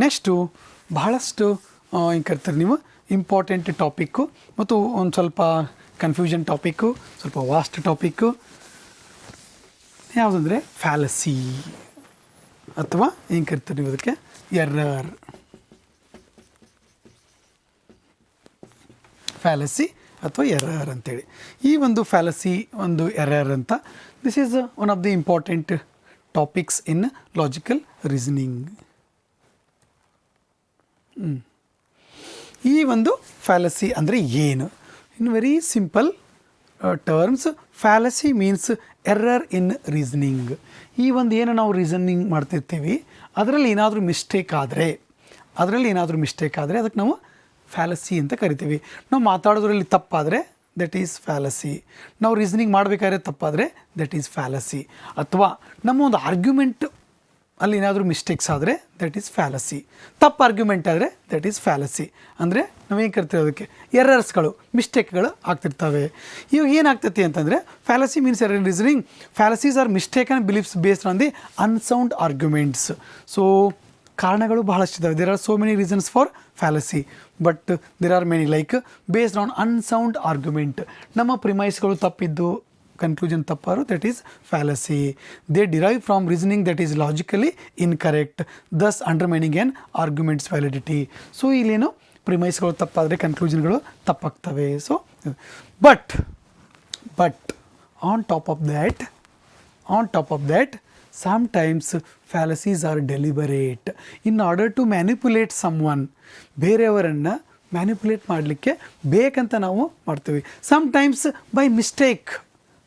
Next ಬಹಳಷ್ಟು ಏನು ಕರಿತಾರೆ ನೀವು ಇಂಪಾರ್ಟೆಂಟ್ ಟಾಪಿಕ್ಕು ಮತ್ತು ಒಂದು ಸ್ವಲ್ಪ ಕನ್ಫ್ಯೂಷನ್ ಟಾಪಿಕ್ಕು, ಸ್ವಲ್ಪ ವಾಸ್ಟ್ ಟಾಪಿಕ್ಕು ಯಾವುದಂದರೆ ಫ್ಯಾಲಸಿ ಅಥವಾ ಏನು ಕರಿತಾರೆ ನೀವು ಅದಕ್ಕೆ ಎರರ್. ಫ್ಯಾಲಸಿ ಅಥವಾ ಎರರ್ ಅಂತೇಳಿ. ಈ ಒಂದು ಫ್ಯಾಲಸಿ ಒಂದು ಎರರ್ ಅಂತ, this is one of the important topics in logical reasoning. ಈ ಒಂದು ಫ್ಯಾಲಸಿ ಅಂದರೆ ಏನು? In very simple terms, fallacy means error in reasoning. ಈ ಒಂದು ಏನು ನಾವು ರೀಸನಿಂಗ್ ಮಾಡ್ತಿರ್ತೀವಿ ಅದರಲ್ಲಿ ಏನಾದರೂ ಮಿಸ್ಟೇಕ್ ಆದರೆ ಅದಕ್ಕೆ ನಾವು ಫ್ಯಾಲಸಿ ಅಂತ ಕರಿತೀವಿ. ನಾವು ಮಾತಾಡೋದ್ರಲ್ಲಿ ತಪ್ಪಾದರೆ ದಟ್ ಈಸ್ ಫ್ಯಾಲಸಿ. ನಾವು ರೀಸನಿಂಗ್ ಮಾಡಬೇಕಾದ್ರೆ ತಪ್ಪಾದರೆ ದಟ್ ಈಸ್ ಫ್ಯಾಲಸಿ. ಅಥವಾ ನಮ್ಮ ಒಂದು ಆರ್ಗ್ಯುಮೆಂಟ್ ಅಲ್ಲಿ ಏನಾದರೂ ಮಿಸ್ಟೇಕ್ಸ್ ಆದರೆ ದಟ್ ಈಸ್ ಫ್ಯಾಲಸಿ. ತಪ್ಪು ಆರ್ಗ್ಯುಮೆಂಟ್ ಆದರೆ ದಟ್ ಈಸ್ ಫ್ಯಾಲಸಿ. ಅಂದರೆ ನಾವೇನು ಕರಿತೀವಿ ಅದಕ್ಕೆ ಎರರ್ಸ್ಗಳು, ಮಿಸ್ಟೇಕ್ಗಳು ಆಗ್ತಿರ್ತವೆ. ಇವಾಗ ಏನಾಗ್ತೈತಿ ಅಂತಂದರೆ fallacy means error in reasoning. Fallacies are mistaken beliefs based on the unsound arguments. So ಕಾರಣಗಳು ಬಹಳಷ್ಟಿದ್ದಾವೆ. There are so many reasons for fallacy, but there are many like based on unsound argument. ನಮ್ಮ ಪ್ರಿಮೈಸ್ಗಳು ತಪ್ಪಿದ್ದು conclusion ತಪ್ಪಾರು that is fallacy. They derive from reasoning that is logically incorrect, thus undermining an arguments validity. So ಇಲ್ಲೇನು ಪ್ರಿಮೈಸ್ಗಳು ತಪ್ಪಾದರೆ ಕನ್ಕ್ಲೂಷನ್ಗಳು ತಪ್ಪಾಗ್ತವೆ. So but on top of that sometimes fallacies are deliberate in order to manipulate someone. ಬೇರೆಯವರನ್ನು manipulate ಮಾಡಲಿಕ್ಕೆ ಬೇಕಂತ ನಾವು ಮಾಡ್ತೀವಿ. ಸಮ್ಟೈಮ್ಸ್ ಬೈ ಮಿಸ್ಟೇಕ್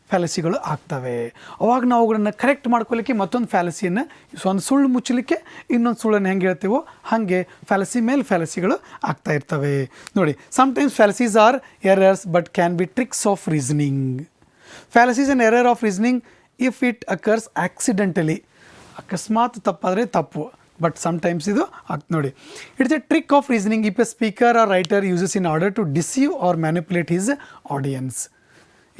ಫ್ಯಾಲಸಿಗಳು ಆಗ್ತವೆ. ಅವಾಗ ನಾವು ಅವುಗಳನ್ನು ಕರೆಕ್ಟ್ ಮಾಡ್ಕೊಳ್ಳಿಕ್ಕೆ ಮತ್ತೊಂದು ಫ್ಯಾಲಸಿಯನ್ನು, ಒಂದು ಸುಳ್ಳು ಮುಚ್ಚಲಿಕ್ಕೆ ಇನ್ನೊಂದು ಸುಳ್ಳನ್ನು ಹೆಂಗೆ ಹೇಳ್ತೀವೋ ಹಾಗೆ ಫ್ಯಾಲಸಿ ಮೇಲೆ ಫ್ಯಾಲಸಿಗಳು ಆಗ್ತಾ ಇರ್ತವೆ. ನೋಡಿ, sometimes fallacies are errors but can be tricks of reasoning. Fallacies and error of reasoning if it occurs accidentally. ಅಕಸ್ಮಾತ್ ತಪ್ಪಾದರೆ ತಪ್ಪು, ಬಟ್ ಸಮ್ಟೈಮ್ಸ್ ಇದು ಆಗ್ತದೆ. ನೋಡಿ, it's a trick of reasoning if a speaker or writer uses in order to deceive or manipulate his audience.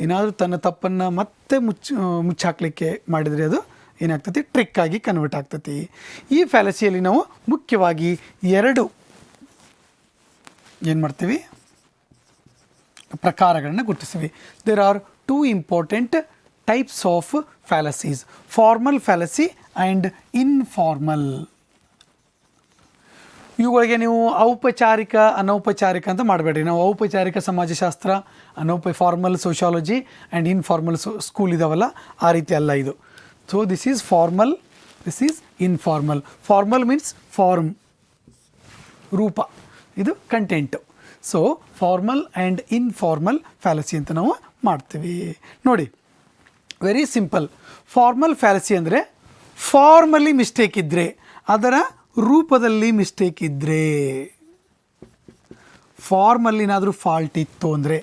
ಏನಾದರೂ ತನ್ನ ತಪ್ಪನ್ನು ಮತ್ತೆ ಮುಚ್ಚಾಕಲಿಕ್ಕೆ ಮಾಡಿದರೆ ಅದು ಏನಾಗ್ತೈತಿ, ಟ್ರಿಕ್ ಆಗಿ ಕನ್ವರ್ಟ್ ಆಗ್ತೈತಿ. ಈ ಫ್ಯಾಲಸಿಯಲ್ಲಿ ನಾವು ಮುಖ್ಯವಾಗಿ ಎರಡು ಏನು ಮಾಡ್ತೀವಿ, ಪ್ರಕಾರಗಳನ್ನು ಗುರುತಿಸ್ತೀವಿ. There are two important types of fallacies, formal fallacy and informal. ಇವುಗಳಿಗೆ ನೀವು ಔಪಚಾರಿಕ ಅನೌಪಚಾರಿಕ ಅಂತ ಮಾಡಬೇಡ್ರಿ. ನಾವು ಔಪಚಾರಿಕ ಸಮಾಜಶಾಸ್ತ್ರ, formal sociology and informal school ಇದಾವಲ್ಲ, ಆ ರೀತಿ ಅಲ್ಲ ಇದು. So this is formal, this is informal. Formal means form, ರೂಪ, ಇದು content. So formal and informal fallacy ಅಂತ ನಾವು ಮಾಡ್ತೀವಿ. ನೋಡಿ, ವೆರಿ ಸಿಂಪಲ್. ಫಾರ್ಮಲ್ ಫ್ಯಾಲಸಿ ಅಂದರೆ ಫಾರ್ಮಲಿ ಮಿಸ್ಟೇಕ್ ಇದ್ದರೆ, ಅದರ ರೂಪದಲ್ಲಿ ಮಿಸ್ಟೇಕ್ ಇದ್ದರೆ, ಫಾರ್ಮಲ್ಲಿ ಏನಾದರೂ ಫಾಲ್ಟ್ ಇತ್ತು ಅಂದರೆ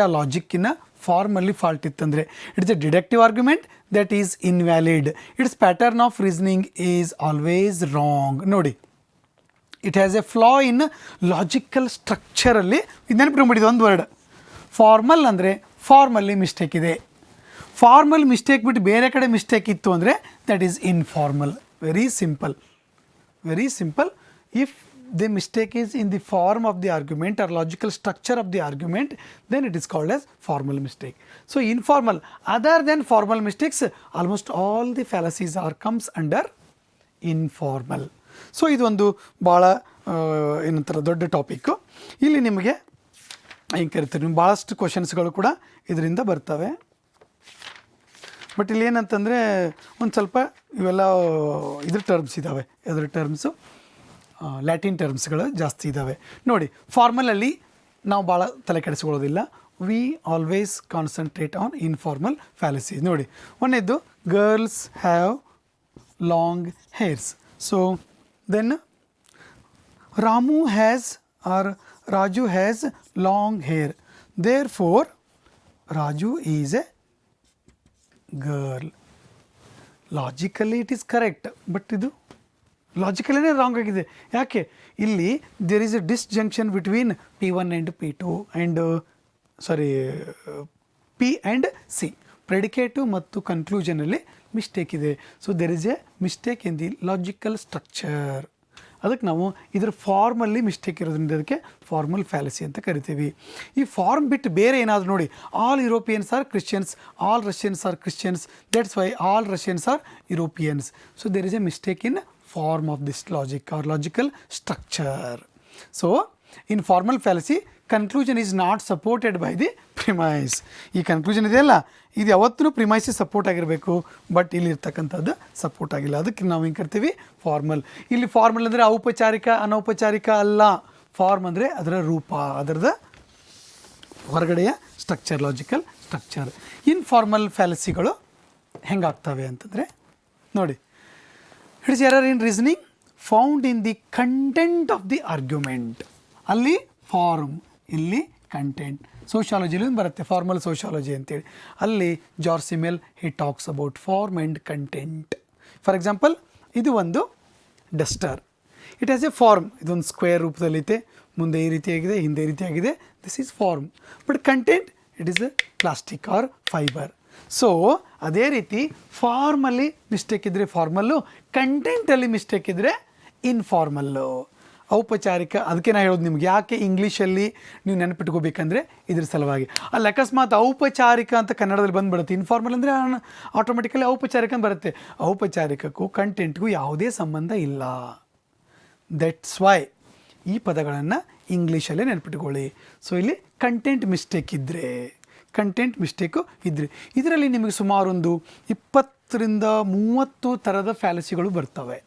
ಆ ಲಾಜಿಕ್ಕಿನ ಫಾರ್ಮಲ್ಲಿ ಫಾಲ್ಟ್ ಇತ್ತಂದರೆ it's a deductive argument that is invalid. It's pattern of reasoning is always wrong. ನೋಡಿ, it has a flaw in logical ಸ್ಟ್ರಕ್ಚರಲ್ಲಿ. ಇದು ನೆನಪಿಟ್ಕೊಂಡಿದ್ದು ಒಂದು ವರ್ಡ್. ಫಾರ್ಮಲ್ ಅಂದರೆ ಫಾರ್ಮಲ್ಲಿ ಮಿಸ್ಟೇಕ್ ಇದೆ. ಫಾರ್ಮಲ್ ಮಿಸ್ಟೇಕ್ ಬಿಟ್ಟು ಬೇರೆ ಕಡೆ ಮಿಸ್ಟೇಕ್ ಇತ್ತು ಅಂದರೆ that is informal. Very simple, very simple. If the mistake is in the form of the argument or logical structure of the argument, then it is called as formal mistake. So informal, other then formal mistakes, almost all the fallacies are comes under informal. So ಇದೊಂದು ಭಾಳ ಏನಂತಾರೆ ದೊಡ್ಡ topic. ಇಲ್ಲಿ ನಿಮಗೆ ಹೆಂಗೆ ಕರಿತೀರಿ, ನೀವು ಭಾಳಷ್ಟು ಕ್ವಶನ್ಸ್ಗಳು ಕೂಡ ಇದರಿಂದ ಬರ್ತವೆ. ಬಟ್ ಇಲ್ಲಿ ಏನಂತಂದರೆ ಒಂದು ಸ್ವಲ್ಪ ಇವೆಲ್ಲ ಇದ್ರ ಟರ್ಮ್ಸ್ ಇದ್ದಾವೆ. ಅದರ ಟರ್ಮ್ಸು ಲ್ಯಾಟಿನ್ ಟರ್ಮ್ಸ್ಗಳು ಜಾಸ್ತಿ ಇದ್ದಾವೆ. ನೋಡಿ, ಫಾರ್ಮಲಲ್ಲಿ ನಾವು ಭಾಳ ತಲೆ ಕೆಡಿಸ್ಕೊಳ್ಳೋದಿಲ್ಲ. We always concentrate on informal fallacies. ನೋಡಿ, ಒಂದೇದ್ದು girls have long hairs. So then Ramu has or Raju has long hair, therefore Raju is a girl. Logically it is correct, but ಇದು ಲಾಜಿಕಲಿನೇ ರಾಂಗ್ ಆಗಿದೆ. ಯಾಕೆ? ಇಲ್ಲಿ there is a disjunction between P1 and P2 and P and C. Predicate ಮತ್ತು ಕನ್ಕ್ಲೂಷನಲ್ಲಿ mistake ಇದೆ. So there is a mistake in the logical structure. ಅದಕ್ಕೆ ನಾವು ಇದರ ಫಾರ್ಮಲ್ಲಿ ಮಿಸ್ಟೇಕ್ ಇರೋದ್ರಿಂದ ಅದಕ್ಕೆ ಫಾರ್ಮಲ್ ಫ್ಯಾಲಸಿ ಅಂತ ಕರಿತೀವಿ. ಈ ಫಾರ್ಮ್ ಬಿಟ್ಟು ಬೇರೆ ಏನಾದರೂ ನೋಡಿ, all Europeans are Christians, all Russians are Christians, that's why all Russians are Europeans. So there is a mistake in form of this logic or logical structure. So in formal fallacy conclusion is not supported by the premise. ಈ conclusion ಇದೆಯಲ್ಲ, ಇದು ಯಾವತ್ತೂ ಪ್ರಿಮೈಸಿಗೆ support ಆಗಿರಬೇಕು, but ಇಲ್ಲಿ ಇರ್ತಕ್ಕಂಥದ್ದು support ಆಗಿಲ್ಲ. ಅದಕ್ಕೆ ನಾವು ಹಿಂಗೆ ಕರಿತೀವಿ ಫಾರ್ಮಲ್. ಇಲ್ಲಿ ಫಾರ್ಮಲ್ ಅಂದರೆ ಔಪಚಾರಿಕ ಅನೌಪಚಾರಿಕ ಅಲ್ಲ. ಫಾರ್ಮ್ ಅಂದರೆ ಅದರ ರೂಪ, ಅದರದ ಹೊರಗಡೆಯ ಸ್ಟ್ರಕ್ಚರ್, ಲಾಜಿಕಲ್ ಸ್ಟ್ರಕ್ಚರ್. ಇನ್ಫಾರ್ಮಲ್ ಫ್ಯಾಲಸಿಗಳು ಹೆಂಗಾಗ್ತವೆ ಅಂತಂದರೆ ನೋಡಿ, it's error in reasoning found in the content of the argument. ಅಲ್ಲಿ ಫಾರ್ಮ್, ಇಲ್ಲಿ ಕಂಟೆಂಟ್. ಸೋಷಾಲಜಿಲಿ ಬರುತ್ತೆ ಫಾರ್ಮಲ್ ಸೋಷಾಲಜಿ ಅಂತೇಳಿ. ಅಲ್ಲಿ George Simmel he talks about form and content. For example, ಇದು ಒಂದು duster. It has a form. ಇದೊಂದು ಸ್ಕ್ವೇರ್ ರೂಪದಲ್ಲಿದೆ, ಮುಂದೆ ಈ ರೀತಿಯಾಗಿದೆ, ಹಿಂದೆ ಈ ರೀತಿಯಾಗಿದೆ. This is form. But content it is a plastic R fibre. So ಅದೇ ರೀತಿ ಫಾರ್ಮಲ್ಲಿ ಮಿಸ್ಟೇಕ್ ಇದ್ದರೆ ಫಾರ್ಮಲ್ಲು, ಕಂಟೆಂಟಲ್ಲಿ ಮಿಸ್ಟೇಕ್ ಇದ್ದರೆ ಇನ್ಫಾರ್ಮಲ್ಲು, ಔಪಚಾರಿಕ. ಅದಕ್ಕೆ ನಾನು ಹೇಳೋದು ನಿಮ್ಗೆ, ಯಾಕೆ ಇಂಗ್ಲೀಷಲ್ಲಿ ನೀವು ನೆನಪಿಟ್ಕೋಬೇಕಂದ್ರೆ ಇದ್ರ ಸಲುವಾಗಿ. ಅಲ್ಲಿ ಅಕಸ್ಮಾತ್ ಔಪಚಾರಿಕ ಅಂತ ಕನ್ನಡದಲ್ಲಿ ಬಂದುಬಿಡುತ್ತೆ. ಇನ್ಫಾರ್ಮಲ್ ಅಂದರೆ ಆಟೋಮೆಟಿಕಲಿ ಔಪಚಾರಿಕ ಅಂತ ಬರುತ್ತೆ. ಔಪಚಾರಿಕಕ್ಕೂ ಕಂಟೆಂಟ್ಗೂ ಯಾವುದೇ ಸಂಬಂಧ ಇಲ್ಲ. ದಟ್ಸ್ ವೈ ಈ ಪದಗಳನ್ನು ಇಂಗ್ಲೀಷಲ್ಲೇ ನೆನಪಿಟ್ಕೊಳ್ಳಿ. ಸೊ ಇಲ್ಲಿ ಕಂಟೆಂಟ್ ಮಿಸ್ಟೇಕ್ ಇದ್ದರೆ, ಕಂಟೆಂಟ್ ಮಿಸ್ಟೇಕು ಇದ್ದರೆ ಇದರಲ್ಲಿ ನಿಮಗೆ ಸುಮಾರು ಒಂದು 20ರಿಂದ 30 ಥರದ ಫ್ಯಾಲಸಿಗಳು ಬರ್ತವೆ.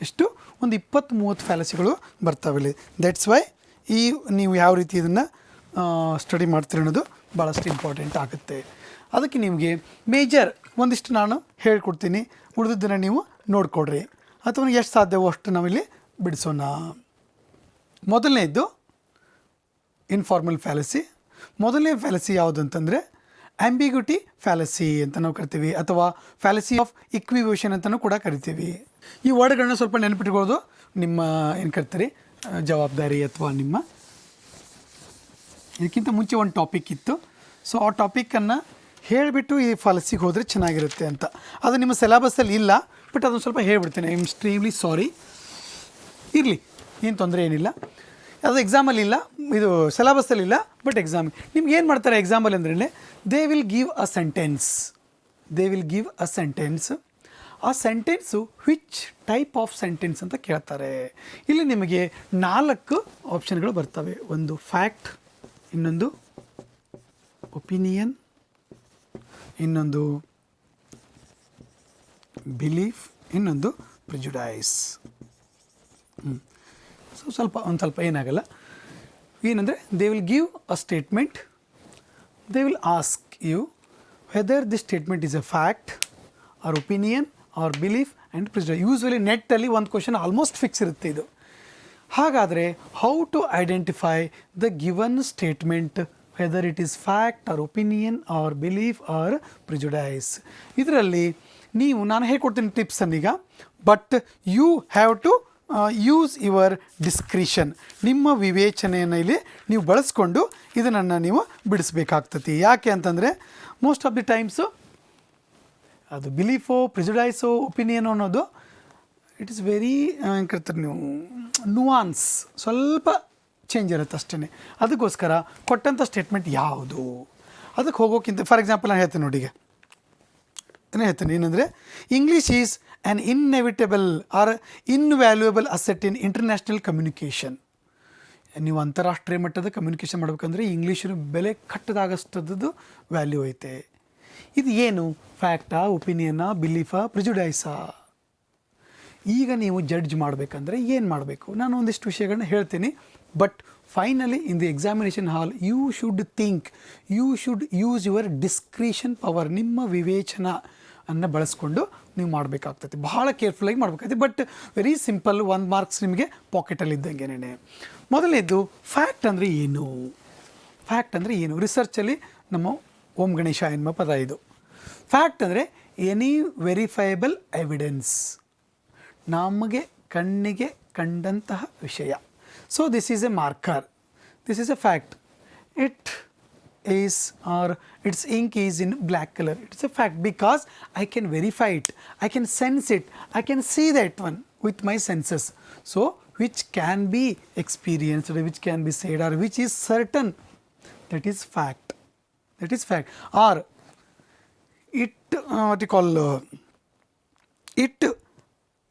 ಎಷ್ಟು? ಒಂದು 20-30 ಫ್ಯಾಲಸಿಗಳು ಬರ್ತವೆ ಇಲ್ಲಿ. ದಟ್ಸ್ ವೈ ಈ ನೀವು ಯಾವ ರೀತಿ ಇದನ್ನು ಸ್ಟಡಿ ಮಾಡ್ತೀರಿ ಅನ್ನೋದು ಭಾಳಷ್ಟು ಇಂಪಾರ್ಟೆಂಟ್ ಆಗುತ್ತೆ. ಅದಕ್ಕೆ ನಿಮಗೆ ಮೇಜರ್ ಒಂದಿಷ್ಟು ನಾನು ಹೇಳ್ಕೊಡ್ತೀನಿ, ಉಳಿದಿದ್ದನ್ನು ನೀವು ನೋಡಿಕೊಡ್ರಿ, ಅಥವಾ ಎಷ್ಟು ಸಾಧ್ಯವೋ ಅಷ್ಟು ನಾವಿಲ್ಲಿ ಬಿಡಿಸೋಣ. ಮೊದಲನೇದು ಇನ್ಫಾರ್ಮಲ್ ಫ್ಯಾಲಸಿ. ಮೊದಲನೇ ಫ್ಯಾಲಸಿ ಯಾವುದು ಅಂತಂದರೆ ಆಂಬಿಗ್ಯುಟಿ ಫ್ಯಾಲಸಿ ಅಂತ ನಾವು ಕರಿತೀವಿ, ಅಥವಾ ಫ್ಯಾಲಸಿ ಆಫ್ ಇಕ್ವಿವೋಷನ್ ಅಂತಲೂ ಕೂಡ ಕರಿತೀವಿ. ಈ ವರ್ಡ್ಗಳನ್ನ ಸ್ವಲ್ಪ ನೆನಪಿಟ್ಕೊಳ್ಳೋದು ನಿಮ್ಮ ಏನು ಕರಿತೀರಿ ಜವಾಬ್ದಾರಿ, ಅಥವಾ ನಿಮ್ಮ. ಇದಕ್ಕಿಂತ ಮುಂಚೆ ಒಂದು ಟಾಪಿಕ್ ಇತ್ತು. ಸೊ ಆ ಟಾಪಿಕ್ಕನ್ನು ಹೇಳಿಬಿಟ್ಟು ಈ ಫ್ಯಾಲಸಿಗೆ ಹೋದರೆ ಚೆನ್ನಾಗಿರುತ್ತೆ ಅಂತ. ಅದು ನಿಮ್ಮ ಸಿಲೆಬಸ್ಸಲ್ಲಿ ಇಲ್ಲ, ಬಟ್ ಅದನ್ನು ಸ್ವಲ್ಪ ಹೇಳ್ಬಿಡ್ತೇನೆ. I am extremely sorry. ಇರಲಿ, ಏನು ತೊಂದರೆ ಏನಿಲ್ಲ. ಅದು ಎಕ್ಸಾಮಲ್ಲಿ ಇಲ್ಲ, ಇದು ಸಿಲೆಬಸ್ಸಲ್ಲಿ ಇಲ್ಲ, ಬಟ್ ಎಕ್ಸಾಮ್ ನಿಮ್ಗೆ ಏನು ಮಾಡ್ತಾರೆ ಎಕ್ಸಾಮಲ್ಲಿ ಅಂದ್ರೆ they will give a sentence. They will give a sentence. ಆ sentence which type of sentence ಅಂತ ಕೇಳ್ತಾರೆ. ಇಲ್ಲಿ ನಿಮಗೆ 4 ಆಪ್ಷನ್ಗಳು ಬರ್ತವೆ. ಒಂದು ಫ್ಯಾಕ್ಟ್, ಇನ್ನೊಂದು ಒಪಿನಿಯನ್, ಇನ್ನೊಂದು ಬಿಲೀಫ್, ಇನ್ನೊಂದು ಪ್ರಿಜುಡೈಸ್. ಸೊ ಒಂದು ಸ್ವಲ್ಪ ಏನಾಗಲ್ಲ. ಏನಂದರೆ they will give a statement, they will ask you whether this statement is a fact or opinion or belief and prejudice. Usually ನೆಟ್ಟಲ್ಲಿ ಒಂದು ಕ್ವಶನ್ ಆಲ್ಮೋಸ್ಟ್ ಫಿಕ್ಸ್ ಇರುತ್ತೆ ಇದು. ಹಾಗಾದರೆ how to identify the given statement whether it is fact or opinion or belief or prejudice. ಇದರಲ್ಲಿ ನೀವು ನಾನು ಹೇಳ್ಕೊಡ್ತೀನಿ ಟಿಪ್ಸನ್ನೀಗ, but you have to use your discretion. ನಿಮ್ಮ ವಿವೇಚನೆಯನ್ನು ಇಲ್ಲಿ ನೀವು ಬಳಸ್ಕೊಂಡು ಇದನ್ನು ನೀವು ಬಿಡಿಸ್ಬೇಕಾಗ್ತತಿ. ಯಾಕೆ ಅಂತಂದರೆ ಮೋಸ್ಟ್ ಆಫ್ ದಿ ಟೈಮ್ಸು ಅದು ಬಿಲೀಫು, ಪ್ರಿಜುಡೈಸು, ಒಪಿನಿಯನ್ ಅನ್ನೋದು ಇಟ್ ಈಸ್ ವೆರಿ ಏನು ಕರಿತಾರೆ ನೀವು ನುವಾನ್ಸ್, ಸ್ವಲ್ಪ ಚೇಂಜ್ ಇರುತ್ತೆ ಅಷ್ಟೇ. ಅದಕ್ಕೋಸ್ಕರ ಕೊಟ್ಟಂಥ ಸ್ಟೇಟ್ಮೆಂಟ್ ಯಾವುದು ಅದಕ್ಕೆ ಹೋಗೋಕ್ಕಿಂತ, ಫಾರ್ ಎಕ್ಸಾಂಪಲ್ ನಾನು ಹೇಳ್ತೀನಿ ನೋಡಿ, ಈಗ ನಾನು ಹೇಳ್ತೀನಿ ಏನಂದರೆ English is an inevitable or invaluable asset in international communication. ನೀವು ಅಂತಾರಾಷ್ಟ್ರೀಯ ಮಟ್ಟದ ಕಮ್ಯುನಿಕೇಷನ್ ಮಾಡಬೇಕಂದ್ರೆ ಇಂಗ್ಲೀಷಿನ ಬೆಲೆ ಕಟ್ಟದಾಗಷ್ಟದ್ದು ವ್ಯಾಲ್ಯೂ ಐತೆ. ಇದು ಏನು ಫ್ಯಾಕ್ಟಾ, ಒಪಿನಿಯನಾ, ಬಿಲೀಫಾ, ಪ್ರಿಜುಡೈಸಾ? ಈಗ ನೀವು ಜಡ್ಜ್ ಮಾಡಬೇಕಂದ್ರೆ ಏನು ಮಾಡಬೇಕು? ನಾನು ಒಂದಿಷ್ಟು ವಿಷಯಗಳನ್ನ ಹೇಳ್ತೀನಿ, but finally in the examination hall you should think, you should use your discretion power. ನಿಮ್ಮ ವಿವೇಚನ ಅನ್ನು ಬಳಸ್ಕೊಂಡು ನೀವು ಮಾಡಬೇಕಾಗ್ತೈತಿ. ಭಾಳ ಕೇರ್ಫುಲ್ಲಾಗಿ ಮಾಡಬೇಕಾಗ್ತದೆ. ಬಟ್ ವೆರಿ ಸಿಂಪಲ್, 1 ಮಾರ್ಕ್ಸ್ ನಿಮಗೆ ಪಾಕೆಟಲ್ಲಿ ಇದ್ದಂಗೆನೇ. ಮೊದಲನೇದು ಫ್ಯಾಕ್ಟ್ ಅಂದರೆ ಏನು? ಫ್ಯಾಕ್ಟ್ ಅಂದರೆ ಏನು? ರಿಸರ್ಚಲ್ಲಿ ನಮ್ಮ ಓಂ ಗಣೇಶ ಎನ್ನುವ ಪದ ಇದು. ಫ್ಯಾಕ್ಟ್ ಅಂದರೆ ಎನಿ ವೆರಿಫೈಬಲ್ ಎವಿಡೆನ್ಸ್, ನಮಗೆ ಕಣ್ಣಿಗೆ ಕಂಡಂತಹ ವಿಷಯ. So this is A marker, this is a fact. It is or its ink is in black color. It's a fact because I can verify it, I can sense it, I can see that one with my senses. So which can be experienced, which can be said, or which is certain, that is fact. That is fact. Or it what you call it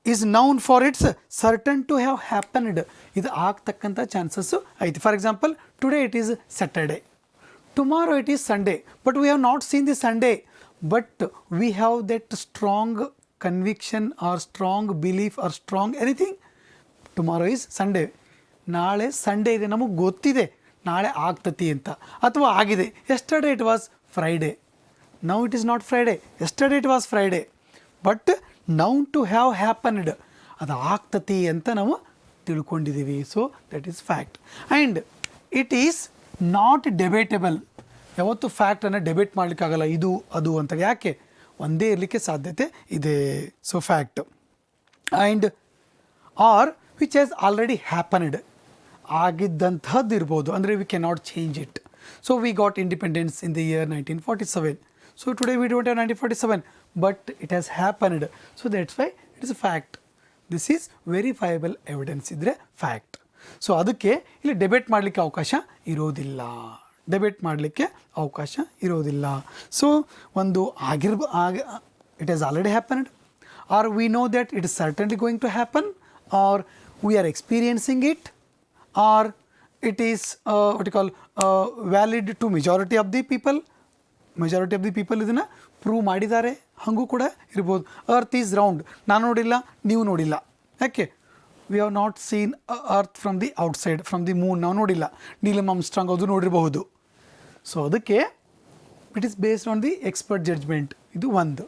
is known for its certain to have happened. ಇದು ಆಗ್ತಕ್ಕಂಥ chances ಐತಿ. For example, today it is Saturday, tomorrow it is Sunday, but we have not seen the Sunday, but we have that strong conviction or strong belief or strong anything, tomorrow is Sunday, ನಾಳೆ Sunday ಇದೆ, ನಮಗೆ ಗೊತ್ತಿದೆ ನಾಳೆ ಆಗ್ತತಿ ಅಂತ, ಅಥವಾ ಆಗಿದೆ. yesterday it was Friday, now it is not Friday, yesterday it was Friday, but now to have happened, ಅದು ಆಗ್ತತಿ ಅಂತ ನಾವು ತಿಳ್ಕೊಂಡಿದ್ದೀವಿ. So that is fact. And it is not debatable. ಯಾವತ್ತು ಫ್ಯಾಕ್ಟನ್ನು ಡೆಬೇಟ್ ಮಾಡಲಿಕ್ಕಾಗಲ್ಲ, ಇದು ಅದು ಅಂತ. ಯಾಕೆ? ಒಂದೇ ಇರಲಿಕ್ಕೆ ಸಾಧ್ಯತೆ ಇದೆ. So fact. And or which has already happened, ಆಗಿದ್ದಂಥದ್ದು ಇರ್ಬೋದು, ಅಂದರೆ we can not change it. So we got independence in the year 1947. So today we don't have 1947, but it has happened. So that's why it is a fact. This is verifiable evidence ಇದ್ದರೆ fact. So ಅದಕ್ಕೆ ಇಲ್ಲಿ ಡೆಬೇಟ್ ಮಾಡಲಿಕ್ಕೆ ಅವಕಾಶ ಇರೋದಿಲ್ಲ, ಡೆಬೇಟ್ ಮಾಡಲಿಕ್ಕೆ ಅವಕಾಶ ಇರೋದಿಲ್ಲ. So ಒಂದು it has already happened, or we know that it is certainly going to happen, or we are experiencing it, or it is what you call valid to majority of the people. Majority of the people ಇದನ್ನು prove ಮಾಡಿದ್ದಾರೆ, ಹಾಗೂ ಕೂಡ ಇರ್ಬೋದು. Earth is round, ನಾನು ನೋಡಿಲ್ಲ, ನೀವು ನೋಡಿಲ್ಲ. ಯಾಕೆ? We have not seen earth from the outside, from the moon ನಾವು ನೋಡಿಲ್ಲ. ನೀಲಮ್ ಆರ್ಮ್ಸ್ಟ್ರಾಂಗ್ ಅದು ನೋಡಿರಬಹುದು. ಸೊ ಅದಕ್ಕೆ it is based on the expert judgement. ಇದು ಒಂದು,